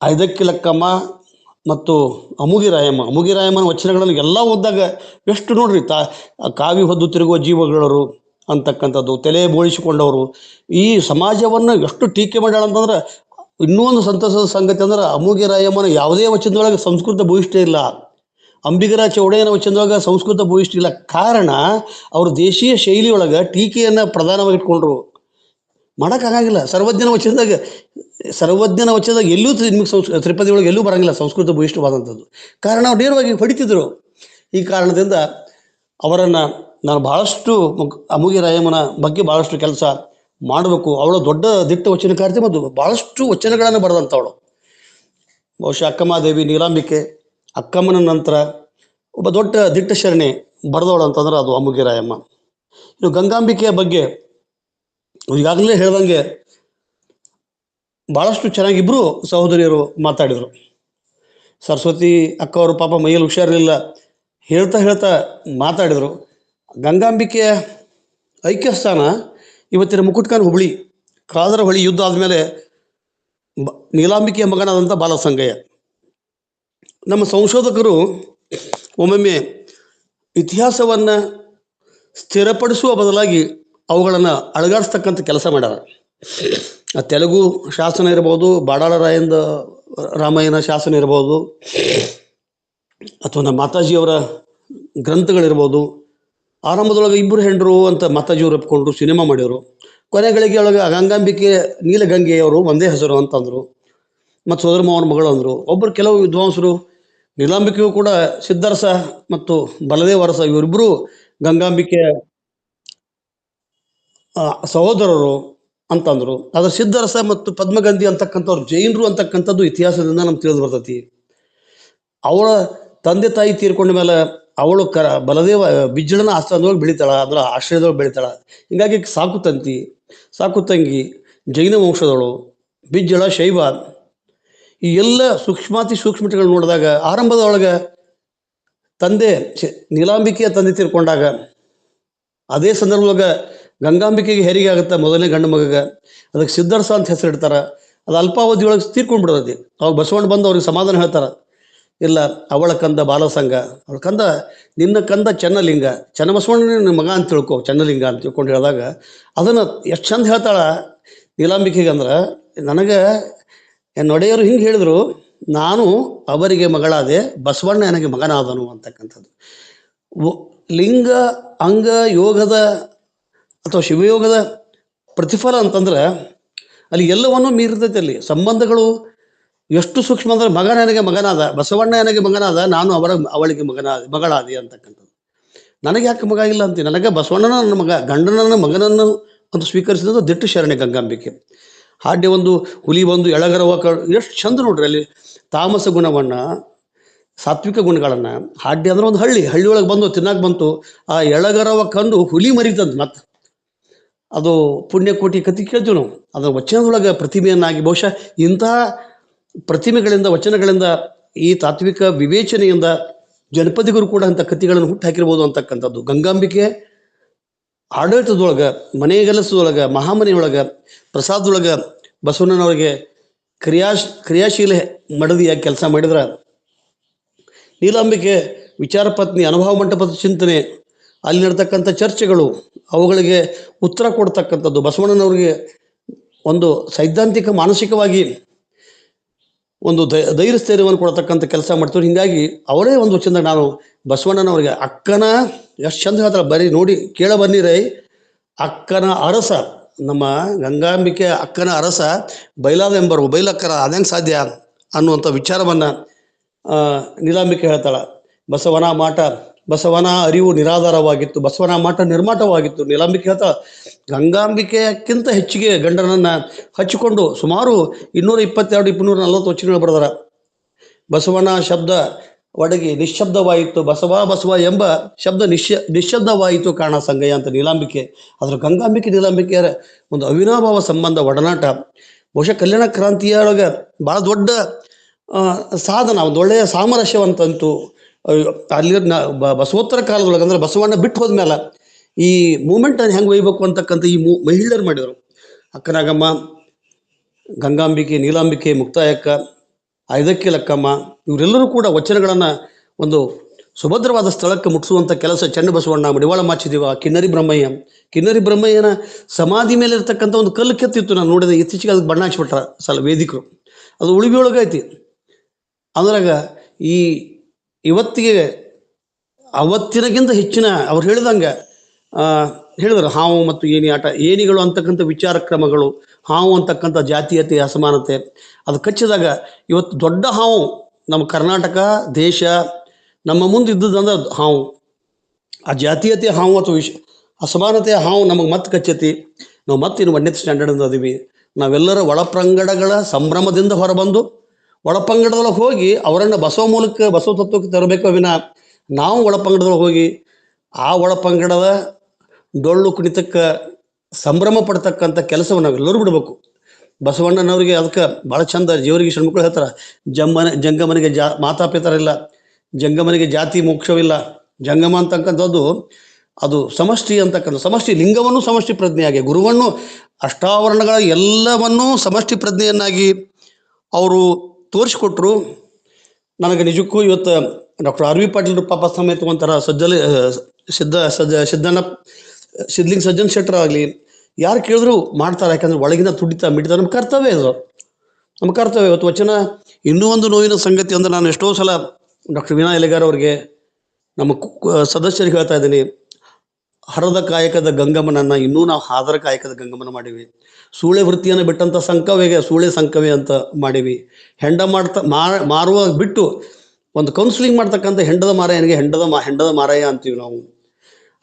ಐದಕ್ಕಿ ಲಕ್ಕಮ್ಮ ಮತ್ತು ಅಮುಗೆ ರಾಯಮ್ಮನ ವಚನಗಳನ್ನು ಎಲ್ಲ ಓದಿದಾಗ ಎಷ್ಟು ನೋಡ್ರಿ, ಕಾವಿ ಹೊದ್ದು ತಿರುಗುವ ಜೀವಗಳರು ಅಂತಕ್ಕಂಥದ್ದು, ತಲೆ ಬೋಳಿಸಿಕೊಂಡವರು, ಈ ಸಮಾಜವನ್ನು ಎಷ್ಟು ಟೀಕೆ ಮಾಡ್ಯಾಳ ಅಂತಂದ್ರೆ, ಇನ್ನೂ ಒಂದು ಸಂತಸದ ಸಂಗತಿ ಅಂದ್ರೆ ಅಮುಗೆ ರಾಯಮ್ಮನ ಯಾವುದೇ ವಚನದೊಳಗೆ ಸಂಸ್ಕೃತ ಭೂಯಿಷ್ಠ ಇಲ್ಲ. ಅಂಬಿಗರ ಚೌಡಯ್ಯನ ವಚನದೊಳಗೆ ಸಂಸ್ಕೃತ ಭೂಯಿಷ್ಠ ಇಲ್ಲ. ಕಾರಣ ಅವರು ದೇಶೀಯ ಶೈಲಿಯೊಳಗೆ ಟೀಕೆಯನ್ನು ಪ್ರಧಾನವಾಗಿ ಇಟ್ಕೊಂಡ್ರು. ಮಾಡೋಕ್ಕಾಗಿಲ್ಲ. ಸರ್ವಜ್ಞನ ವಚನದಾಗ ಎಲ್ಲೂ ನಿಮಗೆ ತ್ರಿಪದಿ ಒಳಗೆ ಎಲ್ಲೂ ಬರಂಗಿಲ್ಲ ಸಂಸ್ಕೃತ ಭೂಯಿಷ್ಠವಾದಂಥದ್ದು. ಕಾರಣ ಅವ್ರು ನೇರವಾಗಿ ಹೊಡಿತಿದ್ರು. ಈ ಕಾರಣದಿಂದ ಅವರನ್ನು ನಾನು ಭಾಳಷ್ಟು ಅಮುಗೆ ರಾಯಮ್ಮನ ಬಗ್ಗೆ ಭಾಳಷ್ಟು ಕೆಲಸ ಮಾಡಬೇಕು. ಅವಳು ದೊಡ್ಡ ದಿಟ್ಟ ವಚನಕಾರ್ತಿ ಮತ್ತು ಭಾಳಷ್ಟು ವಚನಗಳನ್ನು ಬರೆದಂಥವಳು. ಬಹುಶಃ ಅಕ್ಕಮಹಾದೇವಿ, ನೀಲಾಂಬಿಕೆ, ಅಕ್ಕಮ್ಮನ ನಂತರ ಒಬ್ಬ ದೊಡ್ಡ ದಿಟ್ಟ ಶರಣೆ ಬರೆದವಳು ಅಂತಂದ್ರೆ ಅದು ಅಮುಗೆ ರಾಯಮ್ಮ. ಇನ್ನು ಗಂಗಾಂಬಿಕೆಯ ಬಗ್ಗೆ ಈಗಾಗಲೇ ಹೇಳ್ದಂಗೆ ಭಾಳಷ್ಟು ಚೆನ್ನಾಗಿ ಇಬ್ಬರು ಸಹೋದರಿಯರು ಮಾತಾಡಿದರು. ಸರಸ್ವತಿ ಅಕ್ಕ ಅವರು ಪಾಪ ಮೈಯಲ್ಲಿ ಹುಷಾರಿರಲಿಲ್ಲ, ಹೇಳ್ತಾ ಮಾತಾಡಿದರು. ಗಂಗಾಂಬಿಕೆಯ ಐಕ್ಯಸ್ಥಾನ ಇವತ್ತಿನ ಮುಕುಟ್ಕನ್ ಹುಬ್ಳಿ ಕಾದರ ಹೊಳಿ ಯುದ್ಧ ಆದಮೇಲೆ ನೀಲಾಂಬಿಕೆಯ ಮಗನಾದಂಥ ಬಾಲಸಂಗಯ್ಯ. ನಮ್ಮ ಸಂಶೋಧಕರು ಒಮ್ಮೊಮ್ಮೆ ಇತಿಹಾಸವನ್ನು ಸ್ಥಿರಪಡಿಸುವ ಬದಲಾಗಿ ಅವುಗಳನ್ನು ಅಳಗಾಡಿಸ್ತಕ್ಕಂಥ ಕೆಲಸ ಮಾಡ್ಯಾರ. ತೆಲುಗು ಶಾಸನ ಇರ್ಬೋದು, ಬಾಡಾಳ ರಾಮಾಯಣ ಶಾಸನ ಇರ್ಬೋದು, ಅಥವಾ ನಮ್ಮ ಮಾತಾಜಿಯವರ ಗ್ರಂಥಗಳಿರ್ಬೋದು. ಆರಂಭದೊಳಗೆ ಇಬ್ಬರು ಹೆಂಡರು ಅಂತ ಮಾತಾಜಿಯವರು ಒಪ್ಕೊಂಡ್ರು, ಸಿನಿಮಾ ಮಾಡಿದರು. ಕೊನೆಗಳಿಗೆ ಒಳಗೆ ಗಂಗಾಂಬಿಕೆ ನೀಲಗಂಗೆಯವರು ಒಂದೇ ಹೆಸರು ಅಂತಂದರು ಮತ್ತು ಸೋದರಮಾವನ ಮಗಳು ಅಂದರು. ಒಬ್ಬರು ಕೆಲವು ವಿದ್ವಾಂಸರು ನೀಲಾಂಬಿಕೆಯು ಕೂಡ ಸಿದ್ಧರಸ ಮತ್ತು ಬಲದೇವ ಅರಸ ಇವರಿಬ್ಬರು ಗಂಗಾಂಬಿಕೆ ಸಹೋದರರು ಅಂತಂದರು. ಅದರ ಸಿದ್ಧರಸ ಮತ್ತು ಪದ್ಮಗಂಧಿ ಅಂತಕ್ಕಂಥವ್ರು ಜೈನರು ಅಂತಕ್ಕಂಥದ್ದು ಇತಿಹಾಸದಿಂದ ನಮ್ಗೆ ತಿಳಿದು ಬರ್ತೈತಿ. ಅವಳ ತಂದೆ ತಾಯಿ ತೀರ್ಕೊಂಡ ಮೇಲೆ ಅವಳು ಬಲದೇವ ಬಿಜ್ಜಳನ ಆಸ್ಥಾನದೊಳಗೆ ಬೆಳಿತಾಳ, ಅದರ ಆಶ್ರಯದೊಳಗೆ ಬೆಳಿತಾಳ. ಹೀಗಾಗಿ ಸಾಕು ತಂಗಿ ಜೈನ ವಂಶದವಳು, ಬಿಜ್ಜಳ ಶೈವ. ಈ ಎಲ್ಲ ಸೂಕ್ಷ್ಮತೆಗಳು ನೋಡಿದಾಗ ಆರಂಭದೊಳಗೆ ನೀಲಾಂಬಿಕೆಯ ತಂದೆ ತೀರ್ಕೊಂಡಾಗ ಅದೇ ಸಂದರ್ಭದೊಳಗೆ ಗಂಗಾಂಬಿಕೆಗೆ ಹೆರಿಗೆ ಆಗುತ್ತೆ ಮೊದಲನೇ ಗಂಡು ಮಗಗೆ, ಅದಕ್ಕೆ ಸಿದ್ಧರ್ಸ ಅಂತ ಹೆಸರಿಡ್ತಾರೆ. ಅದು ಅಲ್ಪಾವಧಿಯೊಳಗೆ ತೀರ್ಕೊಂಡ್ಬಿಡೋದು. ಅವಾಗ ಬಸವಣ್ಣ ಬಂದು ಅವ್ರಿಗೆ ಸಮಾಧಾನ ಹೇಳ್ತಾರೆ, ಇಲ್ಲ ಅವಳ ಕಂದ ಬಾಲಸಂಗ, ಅವಳ ಕಂದ ನಿನ್ನ ಕಂದ ಚೆನ್ನಲಿಂಗ, ಚನ್ನಬಸವಣ್ಣ ನಿನ್ನ ಮಗ ಅಂತ ತಿಳ್ಕೊ, ಚೆನ್ನಲಿಂಗ ಅಂತ ತಿಳ್ಕೊಂಡು ಹೇಳಿದಾಗ ಅದನ್ನು ಎಷ್ಟು ಚಂದ ಹೇಳ್ತಾಳ ನೀಲಾಂಬಿಕೆಗೆ. ಅಂದ್ರೆ ನನಗೆ ನೊಡೆಯರು ಹಿಂಗೆ ಹೇಳಿದ್ರು, ನಾನು ಅವರಿಗೆ ಮಗಳಾದೆ, ಬಸವಣ್ಣ ನನಗೆ ಮಗನಾದನು ಅಂತಕ್ಕಂಥದ್ದು. ಲಿಂಗ ಅಂಗ ಯೋಗದ ಅಥವಾ ಶಿವಯೋಗದ ಪ್ರತಿಫಲ ಅಂತಂದ್ರೆ ಅಲ್ಲಿ ಎಲ್ಲವನ್ನೂ ಮೀರ್ತೈತೆ. ಅಲ್ಲಿ ಸಂಬಂಧಗಳು ಎಷ್ಟು ಸೂಕ್ಷ್ಮ ಅಂದ್ರೆ, ಮಗ ನನಗೆ ಮಗನಾದ, ಬಸವಣ್ಣ ನನಗೆ ಮಗನಾದ, ನಾನು ಅವಳಿಗೆ ಮಗಳಾದೆ ಅಂತಕ್ಕಂಥದ್ದು. ನನಗೆ ಯಾಕೆ ಮಗ ಇಲ್ಲ ಅಂತೀನಿ, ನನಗೆ ಬಸವಣ್ಣನ ನನ್ನ ಮಗ, ಗಂಡನ ಮಗನನ್ನು ಅಂತ ಸ್ವೀಕರಿಸಿದ ದಿಟ್ಟು ಶರಣೆ ಗಂಗಾಂಬಿಕೆ. ಹಾಡ್ಯ ಒಂದು ಹುಲಿ ಒಂದು ಎಳಗರವ ಎಷ್ಟು ಚಂದ ನೋಡ್ರಿ. ಅಲ್ಲಿ ತಾಮಸ ಗುಣವನ್ನ, ಸಾತ್ವಿಕ ಗುಣಗಳನ್ನ, ಹಾಡ್ಯ ಅಂದ್ರೆ ಒಂದು ಹಳ್ಳಿಯೊಳಗೆ ಬಂದು ತಿನ್ನಕ್ಕೆ ಬಂತು, ಆ ಎಳಗರವ ಕಂಡು ಹುಲಿ ಮರಿತಂದು. ಮತ್ತೆ ಅದು ಪುಣ್ಯಕೋಟಿ ಕತಿ ಕೇಳ್ತೀವಿ ನಾವು. ಅದರ ವಚನದೊಳಗೆ ಪ್ರತಿಮೆಯನ್ನಾಗಿ, ಬಹುಶಃ ಇಂತಹ ಪ್ರತಿಮೆಗಳಿಂದ, ವಚನಗಳಿಂದ, ಈ ತಾತ್ವಿಕ ವಿವೇಚನೆಯಿಂದ ಜನಪದಿಗರು ಕೂಡ ಅಂಥ ಕತಿಗಳನ್ನು ಹುಟ್ಟು ಹಾಕಿರ್ಬೋದು ಅಂತಕ್ಕಂಥದ್ದು. ಗಂಗಾಂಬಿಕೆ ಆಡಳಿತದೊಳಗೆ, ಮನೆಗೆಲಸದೊಳಗೆ, ಮಹಾಮನೆಯೊಳಗೆ, ಪ್ರಸಾದದೊಳಗೆ ಬಸವಣ್ಣನವರಿಗೆ ಕ್ರಿಯಾಶೀಲ ಮಡದಿಯಾಗಿ ಕೆಲಸ ಮಾಡಿದ್ರೆ, ನೀಲಾಂಬಿಕೆ ವಿಚಾರ ಪತ್ನಿ, ಅನುಭವ ಮಂಟಪದ ಚಿಂತನೆ, ಅಲ್ಲಿ ನಡ್ತಕ್ಕಂಥ ಚರ್ಚೆಗಳು, ಅವುಗಳಿಗೆ ಉತ್ತರ ಕೊಡ್ತಕ್ಕಂಥದ್ದು, ಬಸವಣ್ಣನವ್ರಿಗೆ ಒಂದು ಸೈದ್ಧಾಂತಿಕ ಮಾನಸಿಕವಾಗಿ ಒಂದು ಧೈರ್ಯಸ್ಥೈರ್ಯವನ್ನು ಕೊಡ್ತಕ್ಕಂಥ ಕೆಲಸ ಮಾಡ್ತಾರೆ. ಹೀಗಾಗಿ ಅವರೇ ಒಂದು ವಚನದಾಗ ನಾನು ಬಸವಣ್ಣನವರಿಗೆ ಅಕ್ಕನ ಎಷ್ಟು ಚಂದ ಹೇಳ್ತಾರೆ, ಬರೀ ನೋಡಿ ಕೇಳ ಬನ್ನಿರೈ, ಅಕ್ಕನ ಅರಸ, ನಮ್ಮ ಗಂಗಾಂಬಿಕೆ ಅಕ್ಕನ ಅರಸ ಬೈಲಾದ ಎಂಬರು, ಬೈಲಕ್ಕರ ಅದಂಗೆ ಸಾಧ್ಯ ಅನ್ನುವಂಥ ವಿಚಾರವನ್ನು ನೀಲಾಂಬಿಕೆ ಹೇಳ್ತಾಳ. ಬಸವನ ಅರಿವು ನಿರಾಧಾರವಾಗಿತ್ತು, ಬಸವನ ಮಾಟ ನಿರ್ಮಾಟವಾಗಿತ್ತು. ನೀಲಾಂಬಿಕೆ ಹೇಳ್ತಾಳ, ಗಂಗಾಂಬಿಕೆಯಕ್ಕಿಂತ ಹೆಚ್ಚಿಗೆ ಗಂಡನನ್ನು ಹಚ್ಚಿಕೊಂಡು ಸುಮಾರು 222-240 ವಚನಗಳು ಬರೆದಾರ. ಬಸವನ ಶಬ್ದ ಒಡಗಿ ನಿಶ್ಶಬ್ದವಾಯಿತು, ಬಸವ ಎಂಬ ಶಬ್ದ ನಿಶ್ಶಬ್ದವಾಯಿತು ಕಾರಣ ಸಂಗಯ್ಯ ಅಂತ ನೀಲಾಂಬಿಕೆ. ಅದರ ಗಂಗಾಂಬಿಕೆ ನೀಲಾಂಬಿಕೆಯರ ಒಂದು ಅವಿನಾಭಾವ ಸಂಬಂಧ, ಒಡನಾಟ ಬಹುಶಃ ಕಲ್ಯಾಣ ಕ್ರಾಂತಿಯೊಳಗೆ ಭಾಳ ದೊಡ್ಡ ಸಾಧನ, ಒಂದು ಒಳ್ಳೆಯ ಸಾಮರಸ್ಯವಂತಂತೂ ಅಲ್ಲಿ ಬಸವೋತ್ತರ ಕಾಲದೊಳಗೆ, ಅಂದ್ರೆ ಬಸವಣ್ಣ ಬಿಟ್ಟು ಹೋದ್ಮೇಲೆ ಈ ಮೂಮೆಂಟನ್ನು ಹೆಂಗೆ ಒಯ್ಯಬೇಕು ಅಂತಕ್ಕಂಥ ಈ ಮಹಿಳೆಯರು ಮಾಡಿದರು. ಅಕ್ಕನಾಗಮ್ಮ, ಗಂಗಾಂಬಿಕೆ, ನೀಲಾಂಬಿಕೆ, ಮುಕ್ತಾಯಕ್ಕ, ಐದಕ್ಕಿ ಲಕ್ಕಮ್ಮ, ಇವರೆಲ್ಲರೂ ಕೂಡ ವಚನಗಳನ್ನು ಒಂದು ಸುಭದ್ರವಾದ ಸ್ಥಳಕ್ಕೆ ಮುಟ್ಟಿಸುವಂಥ ಕೆಲಸ ಚನ್ನಬಸವಣ್ಣ, ಮಡಿವಾಳ ಮಾಚಿದೇವ, ಕಿನ್ನರಿ ಬ್ರಹ್ಮಯ್ಯನ ಸಮಾಧಿ ಮೇಲೆ ಇರ್ತಕ್ಕಂಥ ಒಂದು ಕಲ್ಲು ಕೆತ್ತಿತ್ತು. ನಾನು ನೋಡಿದೆ ಇತ್ತೀಚೆಗೆ, ಅದಕ್ಕೆ ಬಣ್ಣ ಹಚ್ಬಿಟ್ರ ವೇದಿಕರು. ಅದು ಉಳಿಬಿಯೊಳಗೆ ಐತಿ. ಅಂದ್ರಾಗ ಈ ಇವತ್ತಿಗೆ ಅವತ್ತಿನಗಿಂತ ಹೆಚ್ಚಿನ ಅವ್ರು ಹೇಳಿದಂಗೆ ಹೇಳಿದ್ರು, ಹಾವು ಮತ್ತು ಏಣಿ ಆಟ, ಏಣಿಗಳು ಅಂತಕ್ಕಂಥ ವಿಚಾರ ಕ್ರಮಗಳು, ಹಾವು ಅಂತಕ್ಕಂಥ ಜಾತೀಯತೆ, ಅಸಮಾನತೆ ಅದು ಕಚ್ಚಿದಾಗ ಇವತ್ತು ದೊಡ್ಡ ಹಾವು ನಮ್ಮ ಕರ್ನಾಟಕ ದೇಶ ನಮ್ಮ ಮುಂದೆ ಇದ್ದದಂದ್ರೆ ಹಾವು. ಆ ಜಾತೀಯತೆ ಹಾವು ಅಥವಾ ಅಸಮಾನತೆಯ ಹಾವು ನಮಗೆ ಮತ್ತೆ ಕಚ್ಚತಿ. ನಾವು ಮತ್ತಿನ್ನು 1ನೇ ಸ್ಟ್ಯಾಂಡರ್ಡ್ ಅದೀವಿ. ನಾವೆಲ್ಲರ ಒಳಪ್ರಂಗಡಗಳ ಸಂಭ್ರಮದಿಂದ ಹೊರಬಂದು ಒಳಪಂಗಡದೊಳಗೆ ಹೋಗಿ ಅವರನ್ನು ಬಸವ ಮೂಲಕ ಬಸವ ತತ್ವಕ್ಕೆ ತರಬೇಕು ವಿನ, ನಾವು ಒಳಪಂಗಡದೊಳಗೆ ಹೋಗಿ ಆ ಒಳಪಂಗಡದ ಡೊಳ್ಳು ಕುಣಿತಕ್ಕೆ ಸಂಭ್ರಮ ಪಡ್ತಕ್ಕಂಥ ಕೆಲಸವನ್ನು ನಾವೆಲ್ಲರೂ ಬಿಡಬೇಕು. ಬಸವಣ್ಣನವರಿಗೆ ಅದಕ್ಕೆ ಭಾಳ ಚಂದ ಜೀವರಿಗೆ ಷಣ್ಮುಖರು ಹೇಳ್ತಾರೆ, ಜಂಗಮನಿಗೆ ಮಾತಾಪಿತರಿಲ್ಲ, ಜಂಗಮನಿಗೆ ಜಾತಿ ಮೋಕ್ಷವಿಲ್ಲ. ಜಂಗಮ ಅಂತಕ್ಕಂಥದ್ದು ಅದು ಸಮಷ್ಟಿ ಅಂತಕ್ಕಂಥ, ಸಮಷ್ಟಿ ಲಿಂಗವನ್ನು ಸಮಷ್ಟಿ ಪ್ರಜ್ಞೆಯಾಗಿ, ಗುರುವನ್ನು ಅಷ್ಟಾವರಣಗಳ ಎಲ್ಲವನ್ನೂ ಸಮಷ್ಟಿ ಪ್ರಜ್ಞೆಯನ್ನಾಗಿ ಅವರು ತೋರಿಸ್ಕೊಟ್ರು. ನನಗೆ ನಿಜಕ್ಕೂ ಇವತ್ತು ಡಾಕ್ಟರ್ ಆರ್ ವಿ ಪಾಟೀಲ್ ಪಾಪ ಸಮೇತ ಒಂಥರ ಸಿದ್ಧಲಿಂಗ ಸಜ್ಜನ್ ಶೆಟ್ಟರ್ ಆಗಲಿ, ಯಾರು ಕೇಳಿದ್ರು ಮಾಡ್ತಾರೆ. ಯಾಕಂದ್ರೆ ಒಳಗಿನ ತುಡಿತ ಮಿಡಿತ ನಮ್ಮ ಕರ್ತವ್ಯ ಇದು, ನಮ್ಮ ಕರ್ತವ್ಯ. ಇವತ್ತು ವಚನ ಇನ್ನೂ ಒಂದು ನೋವಿನ ಸಂಗತಿ ಅಂದ್ರೆ, ನಾನು ಎಷ್ಟೋ ಸಲ ಡಾಕ್ಟರ್ ವೀಣಾ ಎಲೆಗಾರ್ ಅವ್ರಿಗೆ, ನಮ್ಮ ಸದಸ್ಯರಿಗೆ ಹೇಳ್ತಾ ಇದ್ದೀನಿ, ಹರದ ಕಾಯಕದ ಗಂಗಮ್ಮನನ್ನು ಇನ್ನೂ ನಾವು ಹಾದರ ಕಾಯಕದ ಗಂಗಮ್ಮನ ಮಾಡೀವಿ. ಸೂಳೆ ವೃತ್ತಿಯನ್ನು ಬಿಟ್ಟಂಥ ಸಂಕವೆಗೆ ಸೂಳೆ ಸಂಕವೆ ಅಂತ ಮಾಡೀವಿ. ಹೆಂಡ ಮಾರುವ ಬಿಟ್ಟು ಒಂದು ಕೌನ್ಸಿಲಿಂಗ್ ಮಾಡ್ತಕ್ಕಂಥ ಹೆಂಡದ ಮಾರಾಯನಿಗೆ ಹೆಂಡದ ಮಾರಾಯ ಅಂತೀವಿ ನಾವು.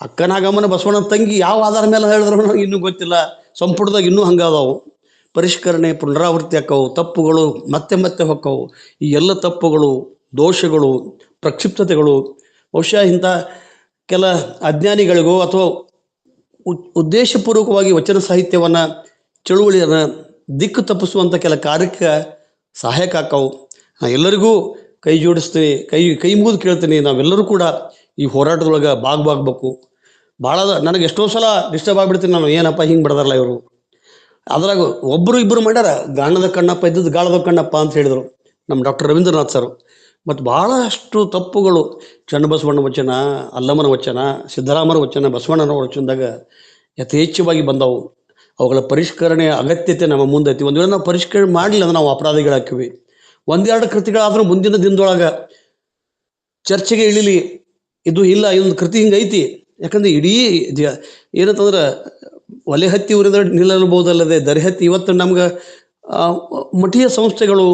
ಅಕ್ಕನಾಗಮ್ಮನ ಬಸವಣ್ಣ ತಂಗಿ ಯಾವ ಆಧಾರ ಮೇಲೆ ಹೇಳಿದ್ರು ಇನ್ನೂ ಗೊತ್ತಿಲ್ಲ. ಸಂಪುಟದಾಗ ಇನ್ನೂ ಹಂಗಾದವು. ಪರಿಷ್ಕರಣೆ ಪುನರಾವರ್ತಿ ಆಕ್ಕವು, ತಪ್ಪುಗಳು ಮತ್ತೆ ಮತ್ತೆ ಹೊಕ್ಕವು. ಈ ಎಲ್ಲ ತಪ್ಪುಗಳು, ದೋಷಗಳು, ಪ್ರಕ್ಷಿಪ್ತತೆಗಳು ಬಹುಶಃ ಇಂಥ ಕೆಲ ಅಜ್ಞಾನಿಗಳಿಗೋ ಅಥವಾ ಉದ್ದೇಶಪೂರ್ವಕವಾಗಿ ವಚನ ಸಾಹಿತ್ಯವನ್ನು, ಚಳುವಳಿಯನ್ನು ದಿಕ್ಕು ತಪ್ಪಿಸುವಂಥ ಕೆಲ ಕಾರ್ಯಕ್ಕೆ ಸಹಾಯಕ ಆಕ್ಕವು. ನಾನು ಎಲ್ಲರಿಗೂ ಕೈ ಜೋಡಿಸ್ತೀನಿ, ಕೈ ಮುಗಿದು ಕೇಳ್ತೀನಿ, ನಾವೆಲ್ಲರೂ ಕೂಡ ಈ ಹೋರಾಟದೊಳಗೆ ಭಾಗವಾಗಬೇಕು. ಭಾಳ ನನಗೆ ಎಷ್ಟೋ ಸಲ ಡಿಸ್ಟರ್ಬ್ ಆಗಿಬಿಡ್ತೀನಿ ನಾನು, ಏನಪ್ಪ ಹಿಂಗೆ ಬಿಡದಾರಲ್ಲ ಇವರು. ಅದ್ರಾಗ ಒಬ್ಬರು ಇಬ್ಬರು ಮಾಡ್ಯಾರ, ಗಾಣದ ಕಣ್ಣಪ್ಪ ಇದ್ದದ್ದು ಗಾಳದ ಕಣ್ಣಪ್ಪ ಅಂತ ಹೇಳಿದರು ನಮ್ಮ ಡಾಕ್ಟರ್ ರವೀಂದ್ರನಾಥ್ ಸರ್. ಮತ್ತು ಭಾಳಷ್ಟು ತಪ್ಪುಗಳು ಚನ್ನಬಸವಣ್ಣ ವಚನ, ಅಲ್ಲಮ್ಮನ ವಚನ, ಸಿದ್ದರಾಮರ ವಚನ, ಬಸವಣ್ಣನ ವಚನದಾಗ ಯಥೇಚ್ಛವಾಗಿ ಬಂದವು. ಅವುಗಳ ಪರಿಷ್ಕರಣೆಯ ಅಗತ್ಯತೆ ನಮ್ಮ ಮುಂದೆ ಐತಿ. ಒಂದು ವೇಳೆ ನಾವು ಪರಿಷ್ಕರಣೆ ಮಾಡಲಿಲ್ಲ ಅಂದ್ರೆ ನಾವು ಅಪರಾಧಿಗಳಾಗ್ತೀವಿ. ಒಂದೆರಡು ಕೃತಿಗಳಾದ್ರೂ ಮುಂದಿನ ದಿನದೊಳಗೆ ಚರ್ಚೆಗೆ ಇಳಿಲಿ, ಇದು ಇಲ್ಲ ಇದೊಂದು ಕೃತಿ ಹಿಂಗೈತಿ. ಯಾಕಂದ್ರೆ ಇಡೀ ಏನಂತಂದ್ರೆ ಒಲೆ ಹತ್ತಿ ಉರಿದ್ರೆ ನಿಲ್ಲಬಹುದಲ್ಲದೆ ದರೆ ಹತ್ತಿ. ಇವತ್ತು ನಮ್ಗೆ ಮಠೀಯ ಸಂಸ್ಥೆಗಳು,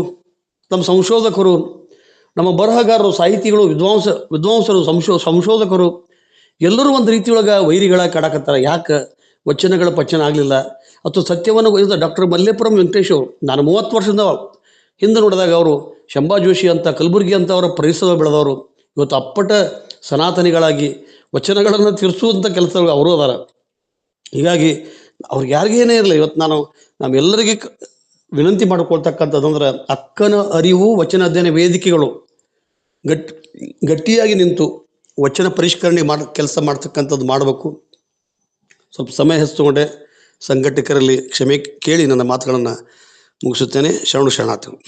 ನಮ್ಮ ಸಂಶೋಧಕರು, ನಮ್ಮ ಬರಹಗಾರರು, ಸಾಹಿತಿಗಳು, ವಿದ್ವಾಂಸರು, ಸಂಶೋಧಕರು ಎಲ್ಲರೂ ಒಂದು ರೀತಿಯೊಳಗೆ ವೈರಿಗಳ ಕಾಡಕತ್ತಾರೆ. ಯಾಕೆ ವಚನಗಳ ಪಚನ ಆಗಲಿಲ್ಲ ಅಥವಾ ಸತ್ಯವನ್ನು ಡಾಕ್ಟರ್ ಮಲ್ಲೇಪುರಂ ವೆಂಕಟೇಶ್ ಅವರು, ನಾನು 30 ವರ್ಷದ ಹಿಂದೆ ನೋಡಿದಾಗ ಅವರು ಶಂಭಾ ಜೋಶಿ ಅಂತ ಕಲಬುರ್ಗಿ ಅಂತ ಅವರ ಪರಿಸರ ಬೆಳೆದವರು ಇವತ್ತು ಅಪ್ಪಟ ಸನಾತನಿಗಳಾಗಿ ವಚನಗಳನ್ನು ತಿರ್ಸುವಂಥ ಕೆಲಸಗಳು ಅವರು ಅದಾರ. ಹೀಗಾಗಿ ಅವ್ರಿಗೆ ಯಾರಿಗೇನೇ ಇರಲಿ, ಇವತ್ತು ನಮ್ಮೆಲ್ಲರಿಗೆ ವಿನಂತಿ ಮಾಡಿಕೊಳ್ತಕ್ಕಂಥದ್ದಂದ್ರೆ ಅಕ್ಕನ ಅರಿವು ವಚನ ಅಧ್ಯಯನ ವೇದಿಕೆಗಳು ಗಟ್ಟಿಯಾಗಿ ನಿಂತು ವಚನ ಪರಿಷ್ಕರಣೆ ಕೆಲಸ ಮಾಡ್ತಕ್ಕಂಥದ್ದು ಮಾಡಬೇಕು. ಸ್ವಲ್ಪ ಸಮಯ ಹೆಚ್ಚಿಕೊಂಡೆ, ಸಂಘಟಕರಲ್ಲಿ ಕ್ಷಮೆ ಕೇಳಿ ನನ್ನ ಮಾತುಗಳನ್ನು ಮುಗಿಸುತ್ತೇನೆ. ಶರಣಾರ್ಥಿಗಳು.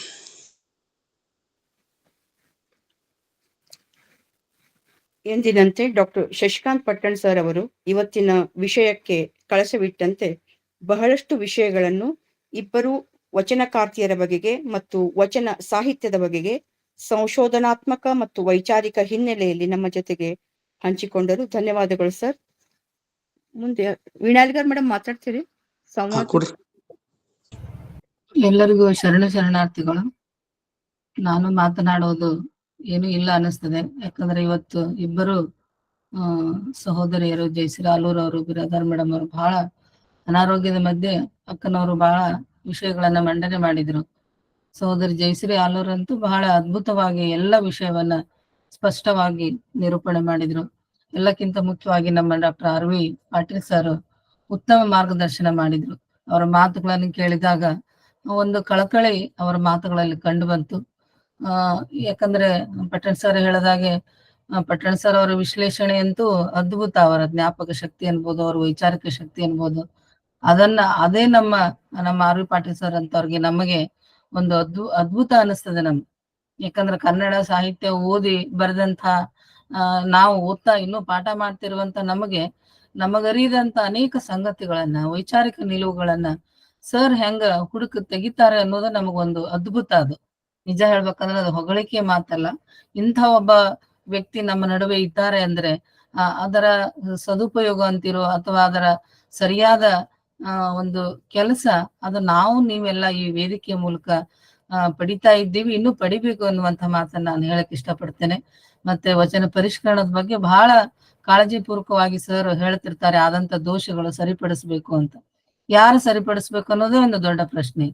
ಎಂದಿನಂತೆ ಡಾಕ್ಟರ್ ಶಶಿಕಾಂತ್ ಪಟ್ಟಣ್ ಸರ್ ಅವರು ಇವತ್ತಿನ ವಿಷಯಕ್ಕೆ ಕಳಶವಿಟ್ಟಂತೆ ಬಹಳಷ್ಟು ವಿಷಯಗಳನ್ನು ಇಬ್ಬರು ವಚನಕಾರ್ತಿಯರ ಬಗೆಗೆ ಮತ್ತು ವಚನ ಸಾಹಿತ್ಯದ ಬಗೆಗೆ ಸಂಶೋಧನಾತ್ಮಕ ಮತ್ತು ವೈಚಾರಿಕ ಹಿನ್ನೆಲೆಯಲ್ಲಿ ನಮ್ಮ ಜೊತೆಗೆ ಹಂಚಿಕೊಂಡರು. ಧನ್ಯವಾದಗಳು ಸರ್. ಮುಂದೆ ವೀಣಾಲಿಗಾರ್ ಮೇಡಮ್ ಮಾತಾಡ್ತೀರಿ? ಸಂವಾದ. ಎಲ್ಲರಿಗೂ ಶರಣಾರ್ಥಿಗಳು. ನಾನು ಮಾತನಾಡೋದು ಏನು ಇಲ್ಲ ಅನಿಸ್ತದೆ. ಯಾಕಂದ್ರೆ ಇವತ್ತು ಇಬ್ಬರು ಸಹೋದರಿಯರು, ಜಯಶ್ರೀ ಆಲೂರ್ ಅವರು, ಬಿರಾದಾರ್ ಮೇಡಮ್ ಅವರು ಬಹಳ ಅನಾರೋಗ್ಯದ ಮಧ್ಯೆ ಅಕ್ಕನವರು ಬಹಳ ವಿಷಯಗಳನ್ನ ಮಂಡನೆ ಮಾಡಿದ್ರು. ಸಹೋದರಿ ಜಯಶ್ರೀ ಆಲೂರ್ ಅಂತೂ ಬಹಳ ಅದ್ಭುತವಾಗಿ ಎಲ್ಲ ವಿಷಯವನ್ನ ಸ್ಪಷ್ಟವಾಗಿ ನಿರೂಪಣೆ ಮಾಡಿದ್ರು. ಎಲ್ಲಕ್ಕಿಂತ ಮುಖ್ಯವಾಗಿ ನಮ್ಮ doctor R V Patil sir ಉತ್ತಮ ಮಾರ್ಗದರ್ಶನ ಮಾಡಿದ್ರು. ಅವರ ಮಾತುಗಳನ್ನು ಕೇಳಿದಾಗ ಒಂದು ಕಳಕಳಿ ಅವರ ಮಾತುಗಳಲ್ಲಿ ಕಂಡು ಬಂತು. ಯಾಕಂದ್ರೆ ಪಟ್ಟಣ್ ಸರ್ ಹೇಳಿದಾಗೆ, ಪಟ್ಟಣ್ ಸರ್ ಅವರ ವಿಶ್ಲೇಷಣೆ ಅಂತೂ ಅದ್ಭುತ. ಅವರ ಜ್ಞಾಪಕ ಶಕ್ತಿ ಅನ್ಬೋದು, ಅವರ ವೈಚಾರಿಕ ಶಕ್ತಿ ಅನ್ಬೋದು. ಅದೇ ನಮ್ಮ ಆರ್ ವಿ ಪಾಟೀಲ್ ಸರ್ ಅಂತವ್ರಿಗೆ ನಮಗೆ ಒಂದು ಅದ್ಭುತ ಅನಿಸ್ತದೆ ನಮ್ಗೆ. ಯಾಕಂದ್ರೆ ಕನ್ನಡ ಸಾಹಿತ್ಯ ಓದಿ ಬರೆದಂತ ನಾವು ಓದ್ತಾ ಇನ್ನೂ ಪಾಠ ಮಾಡ್ತಿರುವಂತ ನಮಗರಿದಂತ ಅನೇಕ ಸಂಗತಿಗಳನ್ನ, ವೈಚಾರಿಕ ನಿಲುವುಗಳನ್ನ ಸರ್ ಹೆಂಗ ಹುಡುಕ ತೆಗಿತಾರೆ ಅನ್ನೋದು ನಮಗೊಂದು ಅದ್ಭುತ. ಅದು ನಿಜ ಹೇಳ್ಬೇಕಂದ್ರೆ ಅದು ಹೊಗಳಿಕೆ ಮಾತಲ್ಲ. ಇಂಥ ಒಬ್ಬ ವ್ಯಕ್ತಿ ನಮ್ಮ ನಡುವೆ ಇದ್ದಾರೆ ಅಂದ್ರೆ ಅದರ ಸದುಪಯೋಗ ಅಂತಿರೋ ಅಥವಾ ಅದರ ಸರಿಯಾದ ಒಂದು ಕೆಲಸ ಅದು ನೀವೆಲ್ಲ ಈ ವೇದಿಕೆಯ ಮೂಲಕ ಪಡಿತಾ ಇದ್ದೀವಿ, ಇನ್ನೂ ಪಡಿಬೇಕು ಅನ್ನುವಂಥ ಮಾತನ್ನ ನಾನು ಹೇಳಕ್ ಇಷ್ಟಪಡ್ತೇನೆ. ಮತ್ತೆ ವಚನ ಪರಿಷ್ಕರಣದ ಬಗ್ಗೆ ಬಹಳ ಕಾಳಜಿ ಪೂರ್ವಕವಾಗಿ ಸರ್ ಹೇಳ್ತಿರ್ತಾರೆ. ಆದಂತ ದೋಷಗಳು ಸರಿಪಡಿಸ್ಬೇಕು ಅಂತ. ಯಾರು ಸರಿಪಡಿಸ್ಬೇಕು ಅನ್ನೋದೇ ಒಂದು ದೊಡ್ಡ ಪ್ರಶ್ನೆ.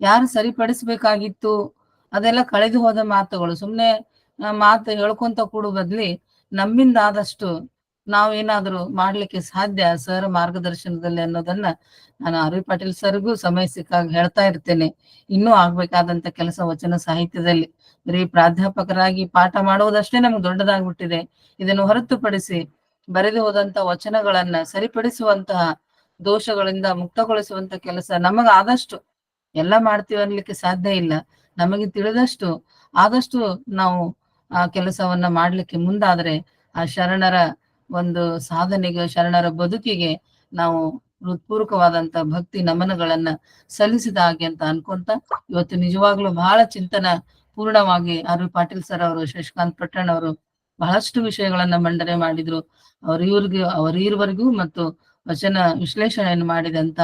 ಯಾರು ಸರಿಪಡಿಸ್ಬೇಕಾಗಿತ್ತು ಅದೆಲ್ಲ ಕಳೆದು ಹೋದ ಮಾತುಗಳು. ಸುಮ್ನೆ ಮಾತು ಹೇಳ್ಕೊಂತ ಕೂಡು ಬದ್ಲಿ ನಮ್ಮಿಂದ ಆದಷ್ಟು ನಾವೇನಾದ್ರೂ ಮಾಡ್ಲಿಕ್ಕೆ ಸಾಧ್ಯ ಸರ್ ಮಾರ್ಗದರ್ಶನದಲ್ಲಿ ಅನ್ನೋದನ್ನ ನಾನು ಆರ್ ವಿ ಪಾಟೀಲ್ ಸರ್ಗೂ ಸಮಯ ಸಿಕ್ಕಾಗ ಹೇಳ್ತಾ ಇರ್ತೇನೆ. ಇನ್ನೂ ಆಗ್ಬೇಕಾದಂತ ಕೆಲಸ ವಚನ ಸಾಹಿತ್ಯದಲ್ಲಿ. ಬರೀ ಪ್ರಾಧ್ಯಾಪಕರಾಗಿ ಪಾಠ ಮಾಡುವುದಷ್ಟೇ ನಮ್ಗೆ ದೊಡ್ಡದಾಗ್ಬಿಟ್ಟಿದೆ. ಇದನ್ನು ಹೊರತುಪಡಿಸಿ ಬರೆದು ಹೋದಂತ ವಚನಗಳನ್ನ ಸರಿಪಡಿಸುವಂತಹ, ದೋಷಗಳಿಂದ ಮುಕ್ತಗೊಳಿಸುವಂತ ಕೆಲಸ ನಮಗ ಆದಷ್ಟು ಎಲ್ಲ ಮಾಡ್ತೀವಿ ಅನ್ಲಿಕ್ಕೆ ಸಾಧ್ಯ ಇಲ್ಲ. ನಮಗೆ ತಿಳಿದಷ್ಟು ಆದಷ್ಟು ನಾವು ಆ ಕೆಲಸವನ್ನ ಮಾಡ್ಲಿಕ್ಕೆ ಮುಂದಾದ್ರೆ ಆ ಶರಣರ ಒಂದು ಸಾಧನೆಗೆ, ಶರಣರ ಬದುಕಿಗೆ ನಾವು ಹೃತ್ಪೂರ್ವಕವಾದಂತ ಭಕ್ತಿ ನಮನಗಳನ್ನ ಸಲ್ಲಿಸಿದ ಹಾಗೆ ಅಂತ ಅನ್ಕೊಂತ ಇವತ್ತು ನಿಜವಾಗ್ಲೂ ಬಹಳ ಚಿಂತನ ಪೂರ್ಣವಾಗಿ ಆರ್ ವಿ ಪಾಟೀಲ್ ಸರ್ ಅವರು, ಶಶಿಕಾಂತ್ ಪಟ್ಟಣ್ ಅವರು ಬಹಳಷ್ಟು ವಿಷಯಗಳನ್ನ ಮಂಡನೆ ಮಾಡಿದ್ರು. ಅವರೀರ್ವರೆಗೂ ಮತ್ತು ವಚನ ವಿಶ್ಲೇಷಣೆಯನ್ನು ಮಾಡಿದಂತ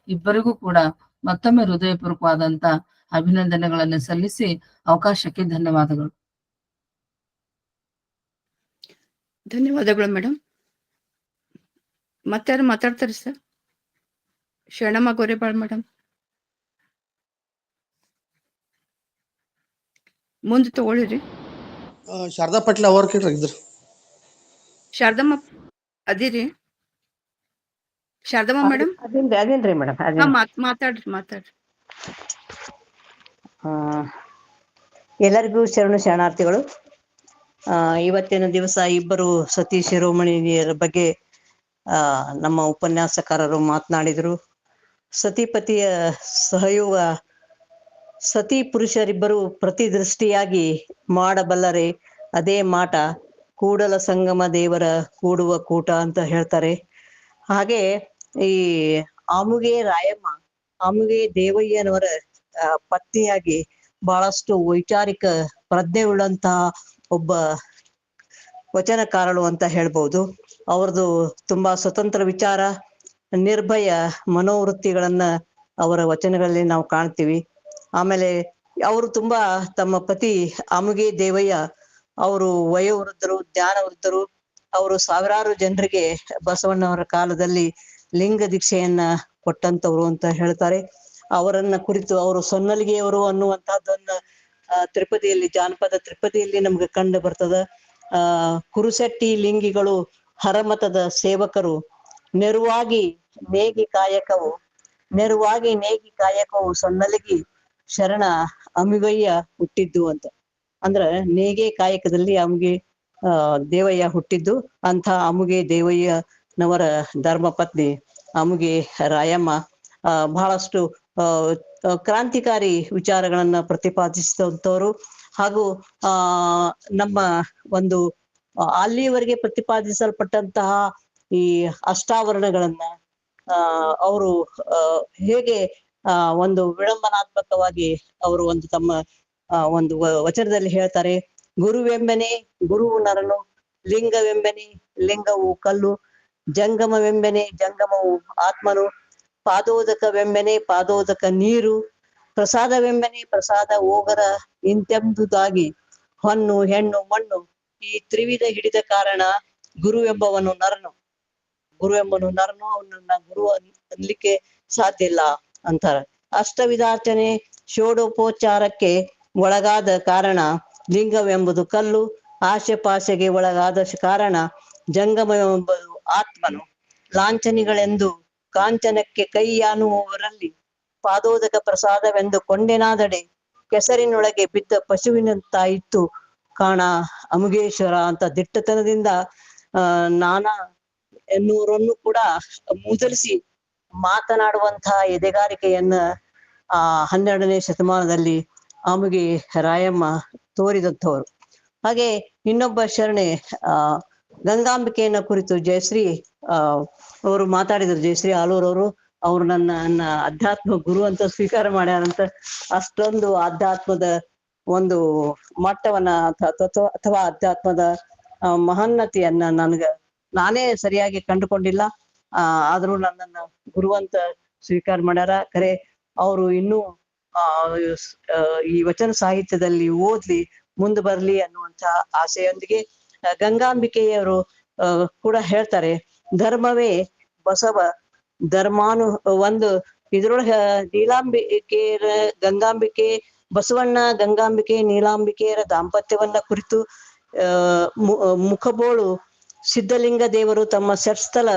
ಇಬ್ಬರಿಗೂ ಕೂಡ ಮತ್ತೊಮ್ಮೆ ಹೃದಯಪೂರ್ವಕವಾದಂತ ಅಭಿನಂದನೆಗಳನ್ನು ಸಲ್ಲಿಸಿ ಅವಕಾಶಕ್ಕೆ ಧನ್ಯವಾದಗಳು. ಧನ್ಯವಾದಗಳು ಮೇಡಮ್. ಮತ್ತಾರು ಮಾತಾಡ್ತಾರೆ ಸರ್? ಶರಣಮ್ಮ ಗೋರೆಬಾಳ್ ಮೇಡಮ್ ಮುಂದೆ ತಗೊಳ್ಳಿರಿ. ಶಾರದಾ ಪಾಟೀಲ್ ಅವ್ರ ಕೇಳಿದ್ರು. ಶಾರದಮ್ಮ ಅದಿರಿ? ಶಾರದಮ್ಮ ಮೇಡಮ್ ಅದೇನ್ರಿ ಮೇಡಮ್ ಮಾತಾಡ್ರಿ. ಎಲ್ಲರಿಗೂ ಶರಣಾರ್ಥಿಗಳು. ಇವತ್ತಿನ ದಿವಸ ಇಬ್ಬರು ಸತಿ ಶಿರೋಮಣಿಯರ ಬಗ್ಗೆ ನಮ್ಮ ಉಪನ್ಯಾಸಕಾರರು ಮಾತನಾಡಿದರು. ಸತಿಪತಿಯ ಸಹಯೋಗ, ಸತಿ ಪುರುಷರಿಬ್ಬರು ಪ್ರತಿದೃಷ್ಟಿಯಾಗಿ ಮಾಡಬಲ್ಲರೆ ಅದೇ ಮಾಟ, ಕೂಡಲ ಸಂಗಮ ದೇವರ ಕೂಡುವ ಕೂಟ ಅಂತ ಹೇಳ್ತಾರೆ. ಹಾಗೆ ಈ ಆಮುಗೆ ರಾಯಮ್ಮ, ಆಮುಗೆ ದೇವಯ್ಯನವರ ಪತ್ನಿಯಾಗಿ ಬಹಳಷ್ಟು ವೈಚಾರಿಕ ಪ್ರಜ್ಞೆ ಉಳ್ಳಂತಹ ಒಬ್ಬ ವಚನಕಾರಳು ಅಂತ ಹೇಳ್ಬೋದು. ಅವ್ರದ್ದು ತುಂಬಾ ಸ್ವತಂತ್ರ ವಿಚಾರ, ನಿರ್ಭಯ ಮನೋವೃತ್ತಿಗಳನ್ನ ಅವರ ವಚನಗಳಲ್ಲಿ ನಾವು ಕಾಣ್ತೀವಿ. ಆಮೇಲೆ ಅವರು ತುಂಬಾ ತಮ್ಮ ಪತಿ ಆಮುಗೆ ದೇವಯ್ಯ ಅವರು ವಯೋವೃದ್ಧರು, ಜ್ಞಾನವೃದ್ಧರು. ಅವರು ಸಾವಿರಾರು ಜನರಿಗೆ ಬಸವಣ್ಣವರ ಕಾಲದಲ್ಲಿ ಲಿಂಗ ದೀಕ್ಷೆಯನ್ನ ಕೊಟ್ಟಂತವ್ರು ಅಂತ ಹೇಳ್ತಾರೆ. ಅವರನ್ನ ಕುರಿತು ಅವರು ಸೊನ್ನಲಿಗೆಯವರು ಅನ್ನುವಂತಹದ್ದನ್ನ ತ್ರಿಪದಿಯಲ್ಲಿ, ಜಾನಪದ ತ್ರಿಪದಿಯಲ್ಲಿ ನಮ್ಗೆ ಕಂಡು ಬರ್ತದ. ಕುರುಸೆಟ್ಟಿ ಲಿಂಗಿಗಳು ಹರಮತದ ಸೇವಕರು, ನೆರುವಾಗಿ ನೇಗಿ ಕಾಯಕವು, ನೆರುವಾಗಿ ನೇಗಿ ಕಾಯಕವು ಸೊನ್ನಲಿಗಿ ಶರಣ ಅಮುಗಯ್ಯ ಹುಟ್ಟಿದ್ದು ಅಂತ. ಅಂದ್ರ ನೇಗೆ ಕಾಯಕದಲ್ಲಿ ಅಮುಗೆ ದೇವಯ್ಯ ಹುಟ್ಟಿದ್ದು. ಅಂತ ಅಮುಗೆ ದೇವಯ್ಯನವರ ಧರ್ಮ ಪತ್ನಿ ಅಮುಗೆ ರಾಯಮ್ಮ ಬಹಳಷ್ಟು ಕ್ರಾಂತಿಕಾರಿ ವಿಚಾರಗಳನ್ನ ಪ್ರತಿಪಾದಿಸಿದಂಥವ್ರು. ಹಾಗೂ ನಮ್ಮ ಒಂದು ಅಲ್ಲಿಯವರೆಗೆ ಪ್ರತಿಪಾದಿಸಲ್ಪಟ್ಟಂತಹ ಈ ಅಷ್ಟಾವರಣಗಳನ್ನ ಅವರು ಹೇಗೆ ಒಂದು ವಿಡಂಬನಾತ್ಮಕವಾಗಿ ಅವರು ಒಂದು ತಮ್ಮ ಒಂದು ವಚನದಲ್ಲಿ ಹೇಳ್ತಾರೆ. ಗುರುವೆಂಬನೆ ಗುರುವು ನರನು, ಲಿಂಗವೆಂಬನೆ ಲಿಂಗವು ಕಲ್ಲು, ಜಂಗಮವೆಂಬನೆ ಜಂಗಮವು ಆತ್ಮನು, ಪಾದೋದಕವೆಂಬನೆ ಪಾದೋದಕ ನೀರು, ಪ್ರಸಾದವೆಂಬನೆ ಪ್ರಸಾದ ಓಗರ ಇಂತೆಂಬುದಾಗಿ ಹೊನ್ನು ಹೆಣ್ಣು ಮಣ್ಣು, ಈ ತ್ರಿವಿಧ ಹಿಡಿದ ಕಾರಣ ಗುರುವೆಂಬವನು ನರನು. ಗುರುವೆಂಬನು ನರನು, ಅವನನ್ನ ಗುರು ಅನ್ಲಿಕ್ಕೆ ಸಾಧ್ಯ ಇಲ್ಲ ಅಂತಾರ. ಅಷ್ಟವಿಧಾರ್ಚನೆ ಷೋಡೋಪೋಚಾರಕ್ಕೆ ಒಳಗಾದ ಕಾರಣ ಲಿಂಗವೆಂಬುದು ಕಲ್ಲು, ಆಶೆ ಪಾಶೆಗೆ ಒಳಗಾದ ಕಾರಣ ಜಂಗಮವೆಂಬುದು ಆತ್ಮನು. ಲಾಂಛನಿಗಳೆಂದು ಕಾಂಚನಕ್ಕೆ ಕೈಯಾನುವವರಲ್ಲಿ ಪಾದೋದಕ ಪ್ರಸಾದವೆಂದು ಕೊಂಡೆನಾದಡೆ, ಕೆಸರಿನೊಳಗೆ ಬಿದ್ದ ಪಶುವಿನಂತಾಯಿತು ಕಾಣ ಅಮುಗೇಶ್ವರ ಅಂತ ದಿಟ್ಟತನದಿಂದ ನಾನಾ ಎನ್ನುವರನ್ನು ಕೂಡ ಮುದಲಿಸಿ ಮಾತನಾಡುವಂತಹ ಎದೆಗಾರಿಕೆಯನ್ನ 12ನೇ ಶತಮಾನದಲ್ಲಿ ಆಮುಗೆ ರಾಯಮ್ಮ ತೋರಿದಂಥವ್ರು. ಹಾಗೆ ಇನ್ನೊಬ್ಬ ಶರಣೆ ಗಂಗಾಂಬಿಕೆಯನ್ನ ಕುರಿತು ಜಯಶ್ರೀ ಅವರು ಮಾತಾಡಿದ್ರು. ಜಯಶ್ರೀ ಆಲೂರವರು ಅವ್ರು ನನ್ನ ಅಧ್ಯಾತ್ಮ ಗುರು ಅಂತ ಸ್ವೀಕಾರ ಮಾಡ್ಯಾರಂತ. ಅಷ್ಟೊಂದು ಅಧ್ಯಾತ್ಮದ ಒಂದು ಮಟ್ಟವನ್ನ ಅಥವಾ ಅಧ್ಯಾತ್ಮದ ಮಹನ್ನತೆಯನ್ನ ನಾನೇ ಸರಿಯಾಗಿ ಕಂಡುಕೊಂಡಿಲ್ಲ. ಆದ್ರೂ ನನ್ನನ್ನ ಗುರುವಂತ ಸ್ವೀಕಾರ ಮಾಡ್ಯಾರ. ಖರೆ ಅವರು ಇನ್ನೂ ಈ ವಚನ ಸಾಹಿತ್ಯದಲ್ಲಿ ಓದ್ಲಿ, ಮುಂದೆ ಬರ್ಲಿ ಅನ್ನುವಂತ ಆಸೆಯೊಂದಿಗೆ ಗಂಗಾಂಬಿಕೆಯವರು ಕೂಡ ಹೇಳ್ತಾರೆ, ಧರ್ಮವೇ ಬಸವ ಧರ್ಮಾನು ಒಂದು ಇದ್ರೊಳಗ ನೀಲಾಂಬಿಕೆಯರ ಗಂಗಾಂಬಿಕೆ, ಬಸವಣ್ಣ ಗಂಗಾಂಬಿಕೆ ನೀಲಾಂಬಿಕೆಯರ ದಾಂಪತ್ಯವನ್ನ ಕುರಿತು ಮುಖಬೋಳು ಸಿದ್ಧಲಿಂಗ ದೇವರು ತಮ್ಮ ಷಟ್ಸ್ಥಲ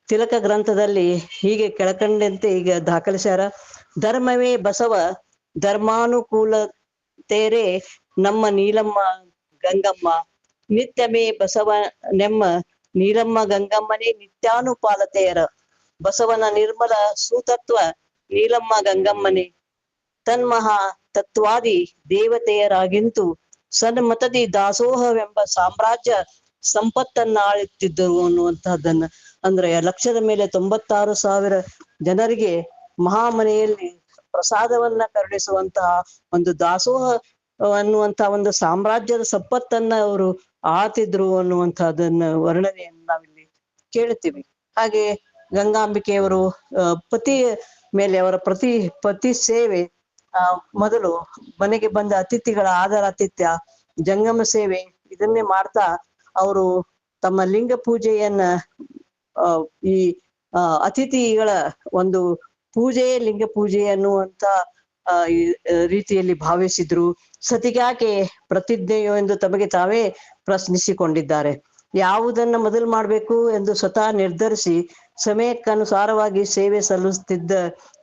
ತಿಲಕ ಗ್ರಂಥದಲ್ಲಿ ಹೀಗೆ ಕೆಳಕಂಡಂತೆ ಈಗ ದಾಖಲಿಸ್ಯಾರ. ಧರ್ಮವೇ ಬಸವ ಧರ್ಮಾನುಕೂಲ ತೇರೆ ನಮ್ಮ ನೀಲಮ್ಮ ಗಂಗಮ್ಮ, ನಿತ್ಯಮೇ ಬಸವ ನೆಮ್ಮ ನೀಲಮ್ಮ ಗಂಗಮ್ಮನೇ ನಿತ್ಯಾನುಪಾಲತೆಯರ. ಬಸವನ ನಿರ್ಮಲ ಸುತತ್ವ ನೀಲಮ್ಮ ಗಂಗಮ್ಮನೇ, ತನ್ಮಹಾ ತತ್ವಾದಿ ದೇವತೆಯರಾಗಿಂತು ಸನ್ಮತದಿ ದಾಸೋಹವೆಂಬ ಸಾಮ್ರಾಜ್ಯ ಸಂಪತ್ತನ್ನ ಆಳುತ್ತಿದ್ದರು ಅನ್ನುವಂತಹದ್ದನ್ನ. ಅಂದ್ರೆ ಲಕ್ಷದ ಮೇಲೆ 96,000 ಜನರಿಗೆ ಮಹಾಮನೆಯಲ್ಲಿ ಪ್ರಸಾದವನ್ನ ಕರುಣಿಸುವಂತಹ ಒಂದು ದಾಸೋಹ ಅನ್ನುವಂತಹ ಒಂದು ಸಾಮ್ರಾಜ್ಯದ ಸಂಪತ್ತನ್ನ ಅವರು ಆಳ್ತಿದ್ರು ಅನ್ನುವಂತಹದನ್ನ ವರ್ಣನೆಯನ್ನು ನಾವಿಲ್ಲಿ ಕೇಳುತ್ತೀವಿ. ಹಾಗೆ ಗಂಗಾಂಬಿಕೆಯವರು ಪತಿಯ ಮೇಲೆ ಅವರ ಪತಿ ಸೇವೆ, ಮೊದಲು ಮನೆಗೆ ಬಂದ ಅತಿಥಿಗಳ ಆದರ ಆತಿಥ್ಯ, ಜಂಗಮ ಸೇವೆ, ಇದನ್ನೇ ಮಾಡ್ತಾ ಅವರು ತಮ್ಮ ಲಿಂಗ ಪೂಜೆಯನ್ನ ಈ ಅತಿಥಿಗಳ ಒಂದು ಪೂಜೆಯೇ ಲಿಂಗ ಪೂಜೆ ಅನ್ನುವಂತ ರೀತಿಯಲ್ಲಿ ಭಾವಿಸಿದ್ರು. ಸತಿಗ್ಯಾಕೆ ಪ್ರತಿಜ್ಞೆಯೋ ಎಂದು ತಮಗೆ ತಾವೇ ಪ್ರಶ್ನಿಸಿಕೊಂಡಿದ್ದಾರೆ. ಯಾವುದನ್ನ ಮೊದಲು ಮಾಡ್ಬೇಕು ಎಂದು ಸ್ವತಃ ನಿರ್ಧರಿಸಿ ಸಮಯಕ್ಕನುಸಾರವಾಗಿ ಸೇವೆ ಸಲ್ಲಿಸುತ್ತಿದ್ದ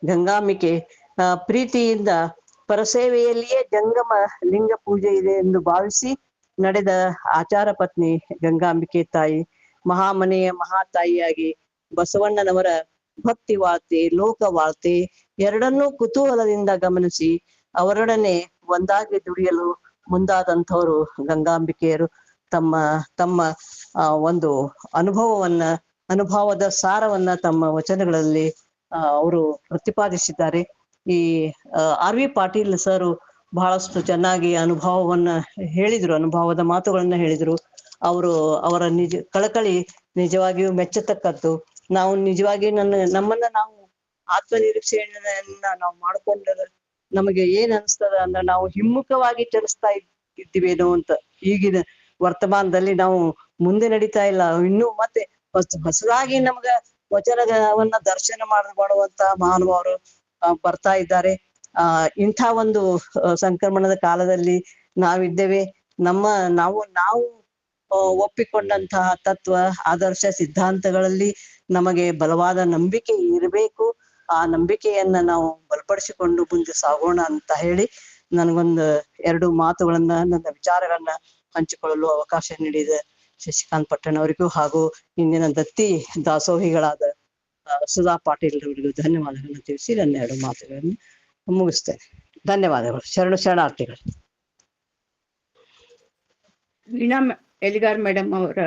ಗಂಗಾಂಬಿಕೆ ಪ್ರೀತಿಯಿಂದ ಪರಸೇವೆಯಲ್ಲಿಯೇ ಜಂಗಮ ಲಿಂಗ ಪೂಜೆ ಇದೆ ಎಂದು ಭಾವಿಸಿ ನಡೆದ ಆಚಾರ ಪತ್ನಿ ಗಂಗಾಂಬಿಕೆ ತಾಯಿ. ಮಹಾಮನೆಯ ಮಹಾತಾಯಿಯಾಗಿ ಬಸವಣ್ಣನವರ ಭಕ್ತಿ ವಾರ್ತೆ ಲೋಕವಾರ್ತೆ ಎರಡನ್ನೂ ಕುತೂಹಲದಿಂದ ಗಮನಿಸಿ ಅವರೊಡನೆ ಒಂದಾಗಿ ದುಡಿಯಲು ಮುಂದಾದಂಥವರು ಗಂಗಾಂಬಿಕೆಯರು ತಮ್ಮ ತಮ್ಮ ಒಂದು ಅನುಭವದ ಸಾರವನ್ನ ತಮ್ಮ ವಚನಗಳಲ್ಲಿ ಅವರು ಪ್ರತಿಪಾದಿಸಿದ್ದಾರೆ. ಈ RV ಪಾಟೀಲ್ ಸರ್ ಬಹಳಷ್ಟು ಚೆನ್ನಾಗಿ ಅನುಭವವನ್ನ ಹೇಳಿದ್ರು, ಅನುಭವದ ಮಾತುಗಳನ್ನ ಹೇಳಿದ್ರು. ಅವರ ಕಳಕಳಿ ನಿಜವಾಗಿಯೂ ಮೆಚ್ಚತಕ್ಕದ್ದು. ನಾವು ನಿಜವಾಗಿ ನಮ್ಮನ್ನ ನಾವು ಆತ್ಮನಿರೀಕ್ಷೆಯನ್ನ ನಾವು ಮಾಡ್ಕೊಂಡ್ರೆ ನಮಗೆ ಏನ್ ಅನಿಸ್ತದ ಅಂದ್ರೆ ನಾವು ಹಿಮ್ಮುಖವಾಗಿ ಚಲಿಸ್ತಾ ಇದ್ದೀವೇನೋ ಅಂತ. ಈಗಿನ ವರ್ತಮಾನದಲ್ಲಿ ನಾವು ಮುಂದೆ ನಡೀತಾ ಇಲ್ಲ, ಇನ್ನೂ ಮತ್ತೆ ಹೊಸದಾಗಿ ನಮ್ಗ ವಚನವನ್ನ ದರ್ಶನ ಮಾಡುವಂತ ಮಹಾನುಭಾವರು ಬರ್ತಾ ಇದ್ದಾರೆ. ಇಂಥ ಒಂದು ಸಂಕ್ರಮಣದ ಕಾಲದಲ್ಲಿ ನಾವಿದ್ದೇವೆ. ನಾವು ಒಪ್ಪಿಕೊಂಡಂತಹ ತತ್ವ ಆದರ್ಶ ಸಿದ್ಧಾಂತಗಳಲ್ಲಿ ನಮಗೆ ಬಲವಾದ ನಂಬಿಕೆ ಇರಬೇಕು. ಆ ನಂಬಿಕೆಯನ್ನ ನಾವು ಬಲಪಡಿಸಿಕೊಂಡು ಮುಂದೆ ಸಾಗೋಣ ಅಂತ ಹೇಳಿ ನನಗೊಂದು 2 ಮಾತುಗಳನ್ನ, ನನ್ನ ವಿಚಾರಗಳನ್ನ ಹಂಚಿಕೊಳ್ಳಲು ಅವಕಾಶ ನೀಡಿದ ಶಶಿಕಾಂತ್ ಪಟ್ಟಣ್ ಅವರಿಗೂ ಹಾಗೂ ಇಂದಿನ ದತ್ತಿ ದಾಸೋಹಿಗಳಾದ ಸುಧಾ ಪಾಟೀಲ್ ಅವರಿಗೂ ಧನ್ಯವಾದಗಳನ್ನ ತಿಳಿಸಿ ನನ್ನ 2 ಮಾತುಗಳನ್ನು ಮುಗಿಸ್ತೇನೆ. ಧನ್ಯವಾದಗಳು. ಶರಣಾರ್ಥಿಗಳು. ವೀಣಾ ಎಲಿಗಾರ್ ಮೇಡಮ್ ಅವರ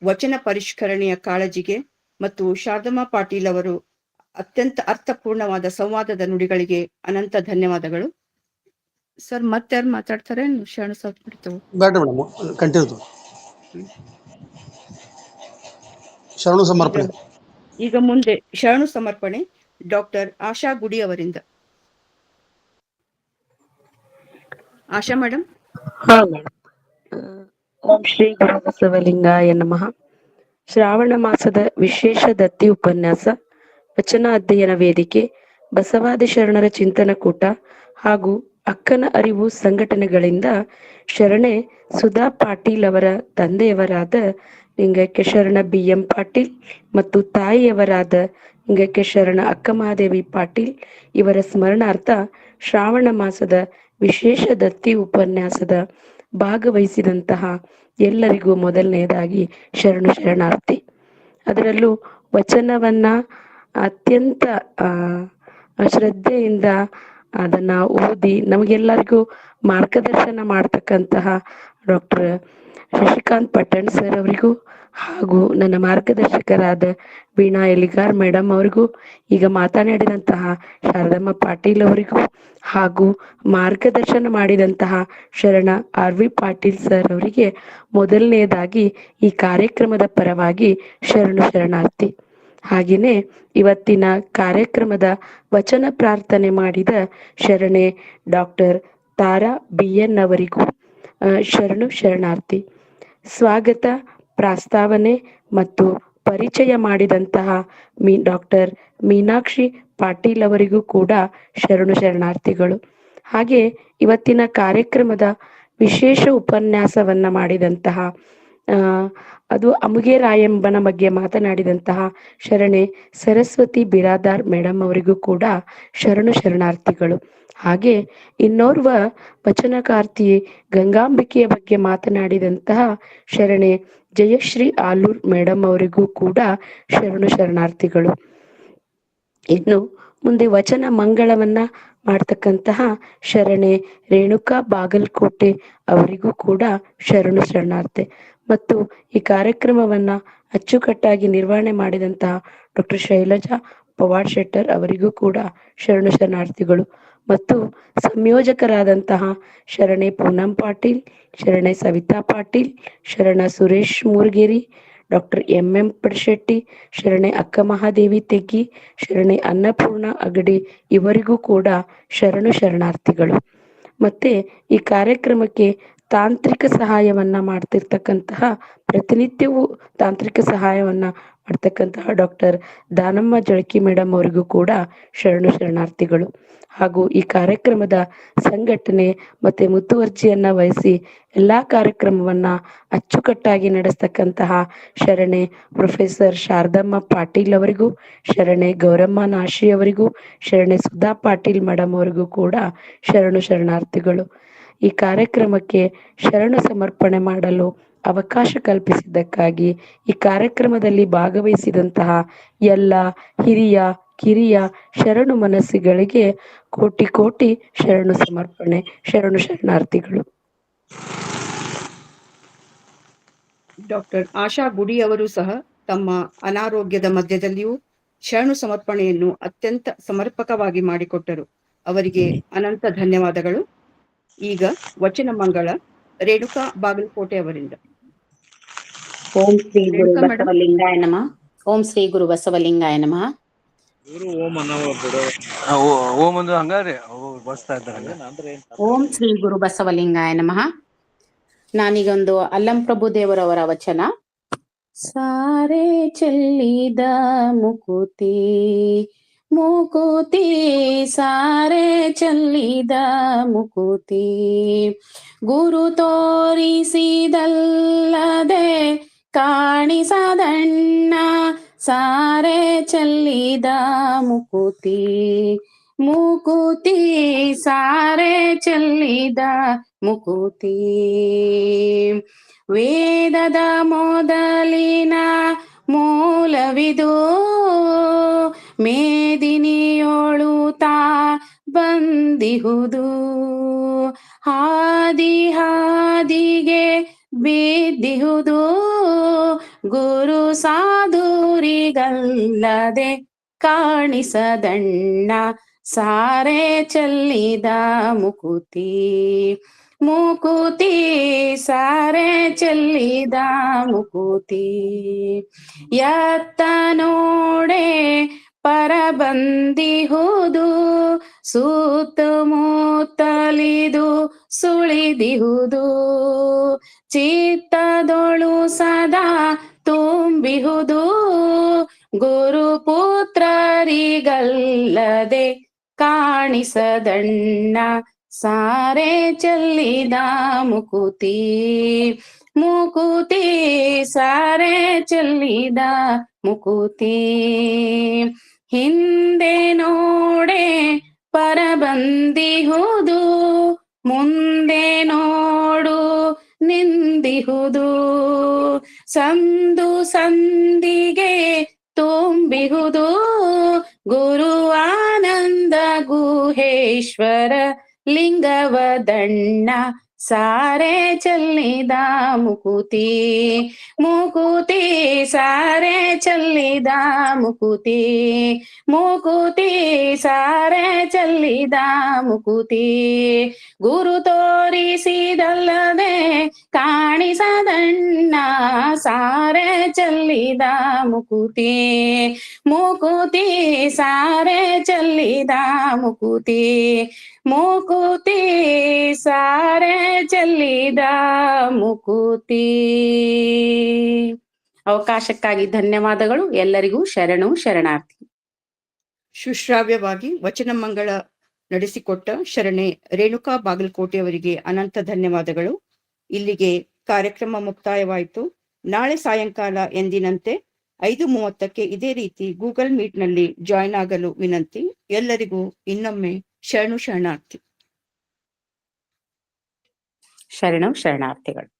ವಚನ ಪರಿಷ್ಕರಣೆಯ ಕಾಳಜಿಗೆ ಮತ್ತು ಶಾರದಮ್ಮ ಪಾಟೀಲ್ ಅವರು ಅತ್ಯಂತ ಅರ್ಥಪೂರ್ಣವಾದ ಸಂವಾದದ ನುಡಿಗಳಿಗೆ ಅನಂತ ಧನ್ಯವಾದಗಳು. ಸರ್ ಮತ್ತಾರು ಮಾತಾಡ್ತಾರೆ? ಶರಣ ಸಾತ್ಬಿಡ್ತು. ಬೇಡ ಮೇಡಮ್, ಕಂಟಿನ್ಯೂ. ಶರಣು ಸಮರ್ಪಣೆ. ಈಗ ಮುಂದೆ ಶರಣು ಸಮರ್ಪಣೆ ಡಾಕ್ಟರ್ ಆಶಾ ಗುಡಿ ಅವರಿಂದ. ಆಶಾ ಮೇಡಮ್. ಹಾ ಮೇಡಮ್. ಓಂ ಶ್ರೀ ಗುರು ಬಸವಲಿಂಗಾಯ ನಮಃ. ಶ್ರಾವಣ ಮಾಸದ ವಿಶೇಷ ದತ್ತಿ ಉಪನ್ಯಾಸ, ವಚನ ಅಧ್ಯಯನ ವೇದಿಕೆ, ಬಸವಾದಿ ಶರಣರ ಚಿಂತನ ಕೂಟ ಹಾಗೂ ಅಕ್ಕನ ಅರಿವು ಸಂಘಟನೆಗಳಿಂದ ಶರಣೆ ಸುಧಾ ಪಾಟೀಲ್ ಅವರ ತಂದೆಯವರಾದ ಲಿಂಗೈಕ್ಯ ಶರಣ BM ಪಾಟೀಲ್ ಮತ್ತು ತಾಯಿಯವರಾದ ಲಿಂಗೈಕ್ಯ ಶರಣ ಅಕ್ಕಮಹಾದೇವಿ ಪಾಟೀಲ್ ಇವರ ಸ್ಮರಣಾರ್ಥ ಶ್ರಾವಣ ಮಾಸದ ವಿಶೇಷ ದತ್ತಿ ಉಪನ್ಯಾಸದ ಭಾಗವಹಿಸಿದಂತಹ ಎಲ್ಲರಿಗೂ ಮೊದಲನೆಯದಾಗಿ ಶರಣಾರ್ಥಿ. ಅದರಲ್ಲೂ ವಚನವನ್ನ ಅತ್ಯಂತ ಶ್ರದ್ಧೆಯಿಂದ ಅದನ್ನ ಓದಿ ನಮಗೆಲ್ಲರಿಗೂ ಮಾರ್ಗದರ್ಶನ ಮಾಡ್ತಕ್ಕಂತಹ ಡಾಕ್ಟರ್ ಶಶಿಕಾಂತ್ ಪಟ್ಟಣ್ ಸರ್ ಅವರಿಗೂ ಹಾಗೂ ನನ್ನ ಮಾರ್ಗದರ್ಶಕರಾದ ವೀಣಾ ಎಲಿಗಾರ್ ಮೇಡಮ್ ಅವರಿಗೂ, ಈಗ ಮಾತನಾಡಿದಂತಹ ಶಾರದಮ್ಮ ಪಾಟೀಲ್ ಅವರಿಗೂ ಹಾಗೂ ಮಾರ್ಗದರ್ಶನ ಮಾಡಿದಂತಹ ಶರಣ RV ಪಾಟೀಲ್ ಸರ್ ಅವರಿಗೆ ಮೊದಲನೆಯದಾಗಿ ಈ ಕಾರ್ಯಕ್ರಮದ ಪರವಾಗಿ ಶರಣಾರ್ಥಿ. ಹಾಗೆಯೇ ಇವತ್ತಿನ ಕಾರ್ಯಕ್ರಮದ ವಚನ ಪ್ರಾರ್ಥನೆ ಮಾಡಿದ ಶರಣೆ ಡಾಕ್ಟರ್ ತಾರಾ BN ಅವರಿಗೂ ಶರಣಾರ್ಥಿ. ಸ್ವಾಗತ, ಪ್ರಾಸ್ತಾವನೆ ಮತ್ತು ಪರಿಚಯ ಮಾಡಿದಂತಹ ಡಾಕ್ಟರ್ ಮೀನಾಕ್ಷಿ ಪಾಟೀಲ್ ಅವರಿಗೂ ಕೂಡ ಶರಣಾರ್ಥಿಗಳು. ಹಾಗೆ ಇವತ್ತಿನ ಕಾರ್ಯಕ್ರಮದ ವಿಶೇಷ ಉಪನ್ಯಾಸವನ್ನ ಮಾಡಿದಂತಹ ಅದು ಅಮುಗೆರಾಯಂಬನ ಬಗ್ಗೆ ಮಾತನಾಡಿದಂತಹ ಶರಣೆ ಸರಸ್ವತಿ ಬಿರಾದಾರ್ ಮೇಡಮ್ ಅವರಿಗೂ ಕೂಡ ಶರಣಾರ್ಥಿಗಳು. ಹಾಗೆ ಇನ್ನೋರ್ವ ವಚನಕಾರ್ತಿ ಗಂಗಾಂಬಿಕೆಯ ಬಗ್ಗೆ ಮಾತನಾಡಿದಂತಹ ಶರಣೆ ಜಯಶ್ರೀ ಆಲೂರ್ ಮೇಡಮ್ ಅವರಿಗೂ ಕೂಡ ಶರಣಾರ್ಥಿಗಳು. ಇನ್ನು ಮುಂದೆ ವಚನ ಮಂಗಳವನ್ನ ಮಾಡ್ತಕ್ಕಂತಹ ಶರಣೆ ರೇಣುಕಾ ಬಾಗಲಕೋಟೆ ಅವರಿಗೂ ಕೂಡ ಶರಣಾರ್ಥಿ. ಮತ್ತು ಈ ಕಾರ್ಯಕ್ರಮವನ್ನ ಅಚ್ಚುಕಟ್ಟಾಗಿ ನಿರ್ವಹಣೆ ಮಾಡಿದಂತಹ ಡಾಕ್ಟರ್ ಶೈಲಜಾ ಪವಾಡ್ ಶೆಟ್ಟರ್ ಅವರಿಗೂ ಕೂಡ ಶರಣಾರ್ಥಿಗಳು. ಮತ್ತು ಸಂಯೋಜಕರಾದಂತಹ ಶರಣೆ ಪೂನಂ ಪಾಟೀಲ್, ಶರಣೆ ಸವಿತಾ ಪಾಟೀಲ್, ಶರಣ ಸುರೇಶ್ ಮೂರ್ಗೇರಿ, ಡಾಕ್ಟರ್ MM ಪಡಶೆಟ್ಟಿ, ಶರಣೆ ಅಕ್ಕಮಹಾದೇವಿ ತೆಗ್ಗಿ, ಶರಣೆ ಅನ್ನಪೂರ್ಣ ಅಗಡಿ ಇವರಿಗೂ ಕೂಡ ಶರಣಾರ್ಥಿಗಳು. ಮತ್ತೆ ಈ ಕಾರ್ಯಕ್ರಮಕ್ಕೆ ತಾಂತ್ರಿಕ ಸಹಾಯವನ್ನ ಮಾಡ್ತಿರ್ತಕ್ಕಂತಹ ಪ್ರತಿನಿತ್ಯವೂ ತಾಂತ್ರಿಕ ಸಹಾಯವನ್ನ ಮಾಡ್ತಕ್ಕಂತಹ ಡಾಕ್ಟರ್ ದಾನಮ್ಮ ಜಳಕಿ ಮೇಡಮ್ ಅವರಿಗೂ ಕೂಡ ಶರಣಾರ್ಥಿಗಳು. ಹಾಗೂ ಈ ಕಾರ್ಯಕ್ರಮದ ಸಂಘಟನೆ ಮತ್ತೆ ಮುತುವರ್ಜಿಯನ್ನ ವಹಿಸಿ ಎಲ್ಲಾ ಕಾರ್ಯಕ್ರಮವನ್ನ ಅಚ್ಚುಕಟ್ಟಾಗಿ ನಡೆಸ್ತಕ್ಕಂತಹ ಶರಣೆ ಪ್ರೊಫೆಸರ್ ಶಾರದಮ್ಮ ಪಾಟೀಲ್ ಅವರಿಗೂ, ಶರಣೆ ಗೌರಮ್ಮ ನಾಶಿ ಅವರಿಗೂ, ಶರಣೆ ಸುಧಾ ಪಾಟೀಲ್ ಮೇಡಮ್ ಅವರಿಗೂ ಕೂಡ ಶರಣಾರ್ಥಿಗಳು. ಈ ಕಾರ್ಯಕ್ರಮಕ್ಕೆ ಶರಣ ಸಮರ್ಪಣೆ ಮಾಡಲು ಅವಕಾಶ ಕಲ್ಪಿಸಿದ್ದಕ್ಕಾಗಿ ಈ ಕಾರ್ಯಕ್ರಮದಲ್ಲಿ ಭಾಗವಹಿಸಿದಂತಹ ಎಲ್ಲ ಹಿರಿಯ ಕಿರಿಯ ಶರಣು ಮನಸ್ಸುಗಳಿಗೆ ಕೋಟಿ ಕೋಟಿ ಶರಣು ಸಮರ್ಪಣೆ, ಶರಣು ಶರಣಾರ್ಥಿಗಳು. ಡಾಕ್ಟರ್ ಆಶಾ ಗುಡಿ ಅವರು ಸಹ ತಮ್ಮ ಅನಾರೋಗ್ಯದ ಮಧ್ಯದಲ್ಲಿಯೂ ಶರಣು ಸಮರ್ಪಣೆಯನ್ನು ಅತ್ಯಂತ ಸಮರ್ಪಕವಾಗಿ ಮಾಡಿಕೊಟ್ಟರು. ಅವರಿಗೆ ಅನಂತ ಧನ್ಯವಾದಗಳು. ಈಗ ವಚನ ಮಂಗಳ ರೇಣುಕಾ ಬಾಗಲಕೋಟೆ ಅವರಿಂದ. ಓಂ ಶ್ರೀ ಗುರು ರೇಣುಕಾ ಮೇಡಮ್. ಬಸವಲಿಂಗಾಯ ನಮಃ. ಓಂ ಶ್ರೀ ಗುರು ಬಸವಲಿಂಗಾಯ ನಮಃ. ಓಂ ಶ್ರೀ ಗುರು ಬಸವಲಿಂಗಾಯ ನಮಃ. ನಾನೀಗೊಂದು ಅಲ್ಲಂ ಪ್ರಭು ದೇವರವರ ವಚನ. ಸಾರೆ ಚೆಲ್ಲಿದ ಮುಕುತಿ ಮುಕುತಿ, ಸಾರೆ ಚೆಲ್ಲಿದ ಮುಕುತಿ, ಗುರು ತೋರಿಸಿದಲ್ಲದೆ ಕಾಣಿಸದಣ್ಣ, ಸಾರೆ ಚೆಲ್ಲಿದ ಮುಕುತಿ ಮುಕುತಿ, ಸಾರೆ ಚೆಲ್ಲಿದ ಮುಕುತಿ. ವೇದದ ಮೊದಲಿನ ಮೂಲವಿದು, ಮೇದಿನಿಯೋಳು ತಾ ಬಂದಿಹುದು, ಹಾದಿ ಹಾದಿಗೆ ಬಿದ್ದಿಹುದು, ಗುರು ಸಾಧುರಿಗಲ್ಲದೆ ಕಾಣಿಸದಣ್ಣ, ಸಾರೆ ಚೆಲ್ಲಿದ ಮುಕುತಿ ಮುಕುತಿ, ಸಾರೆ ಚೆಲ್ಲಿದ ಮುಕುತಿ. ಯತ್ತ ನೋಡೆ ಪರ ಬಂದಿಹುದು, ಸುತ್ತಮುತ್ತಲಿದು ಸುಳಿದಿಹುದು, ಚಿತ್ತದೊಳು ಸದಾ ತುಂಬಿಹುದು, ಗುರುಪುತ್ರರಿಗಲ್ಲದೆ ಕಾಣಿಸದಣ್ಣ, ಸಾರೆ ಚೆಲ್ಲಿದ ಮುಕುತಿ ಮುಕುತಿ, ಸಾರೆ ಚೆಲ್ಲಿದ ಮುಕುತಿ. ಹಿಂದೆ ನೋಡೆ ಪರ ಬಂದಿಹುದು, ಮುಂದೆ ನೋಡು ನಿಂದಿಹುದು, ಸಂದು ಸಂದಿಗೆ ತುಂಬಿಹುದು, ಗುರು ಆನಂದ ಗುಹೇಶ್ವರ ಲಿಂಗವದಣ್ಣ, ಸಾರೆ ಚೆಲ್ಲಿದ ಮುಕುತಿ ಮುಕುತಿ, ಸಾರೆ ಚೆಲ್ಲಿದ ಮುಕುತಿ ಮುಕುತಿ, ಸಾರೆ ಚೆಲ್ಲಿದ ಮುಕುತಿ. ಗುರು ತೋರಿಸಿದಲ್ಲದೆ ಕಾಣಿಸದಣ್ಣ, ಸಾರೆ ಚೆಲ್ಲಿದ ಮುಕುತಿ ಮುಕುತಿ, ಸಾರೆ ಚೆಲ್ಲಿದ ಮುಕುತಿ ಮುಕುತಿ, ಸಾರೆ ಚೆಲ್ಲಿದ ಮುಕುತಿ. ಅವಕಾಶಕ್ಕಾಗಿ ಧನ್ಯವಾದಗಳು. ಎಲ್ಲರಿಗೂ ಶರಣು ಶರಣಾರ್ಥಿ. ಸುಶ್ರಾವ್ಯವಾಗಿ ವಚನ ಮಂಗಳ ನಡೆಸಿಕೊಟ್ಟ ಶರಣೆ ರೇಣುಕಾ ಬಾಗಲಕೋಟೆ ಅವರಿಗೆ ಅನಂತ ಧನ್ಯವಾದಗಳು. ಇಲ್ಲಿಗೆ ಕಾರ್ಯಕ್ರಮ ಮುಕ್ತಾಯವಾಯಿತು. ನಾಳೆ ಸಾಯಂಕಾಲ ಎಂದಿನಂತೆ 5:30ಕ್ಕೆ ಇದೇ ರೀತಿ ಗೂಗಲ್ ಮೀಟ್ನಲ್ಲಿ ಜಾಯ್ನ್ ಆಗಲು ವಿನಂತಿ. ಎಲ್ಲರಿಗೂ ಇನ್ನೊಮ್ಮೆ ಶರಣು ಶರಣಾರ್ಥಿ. ಶರಣು ಶರಣಾರ್ಥಿಗಳು.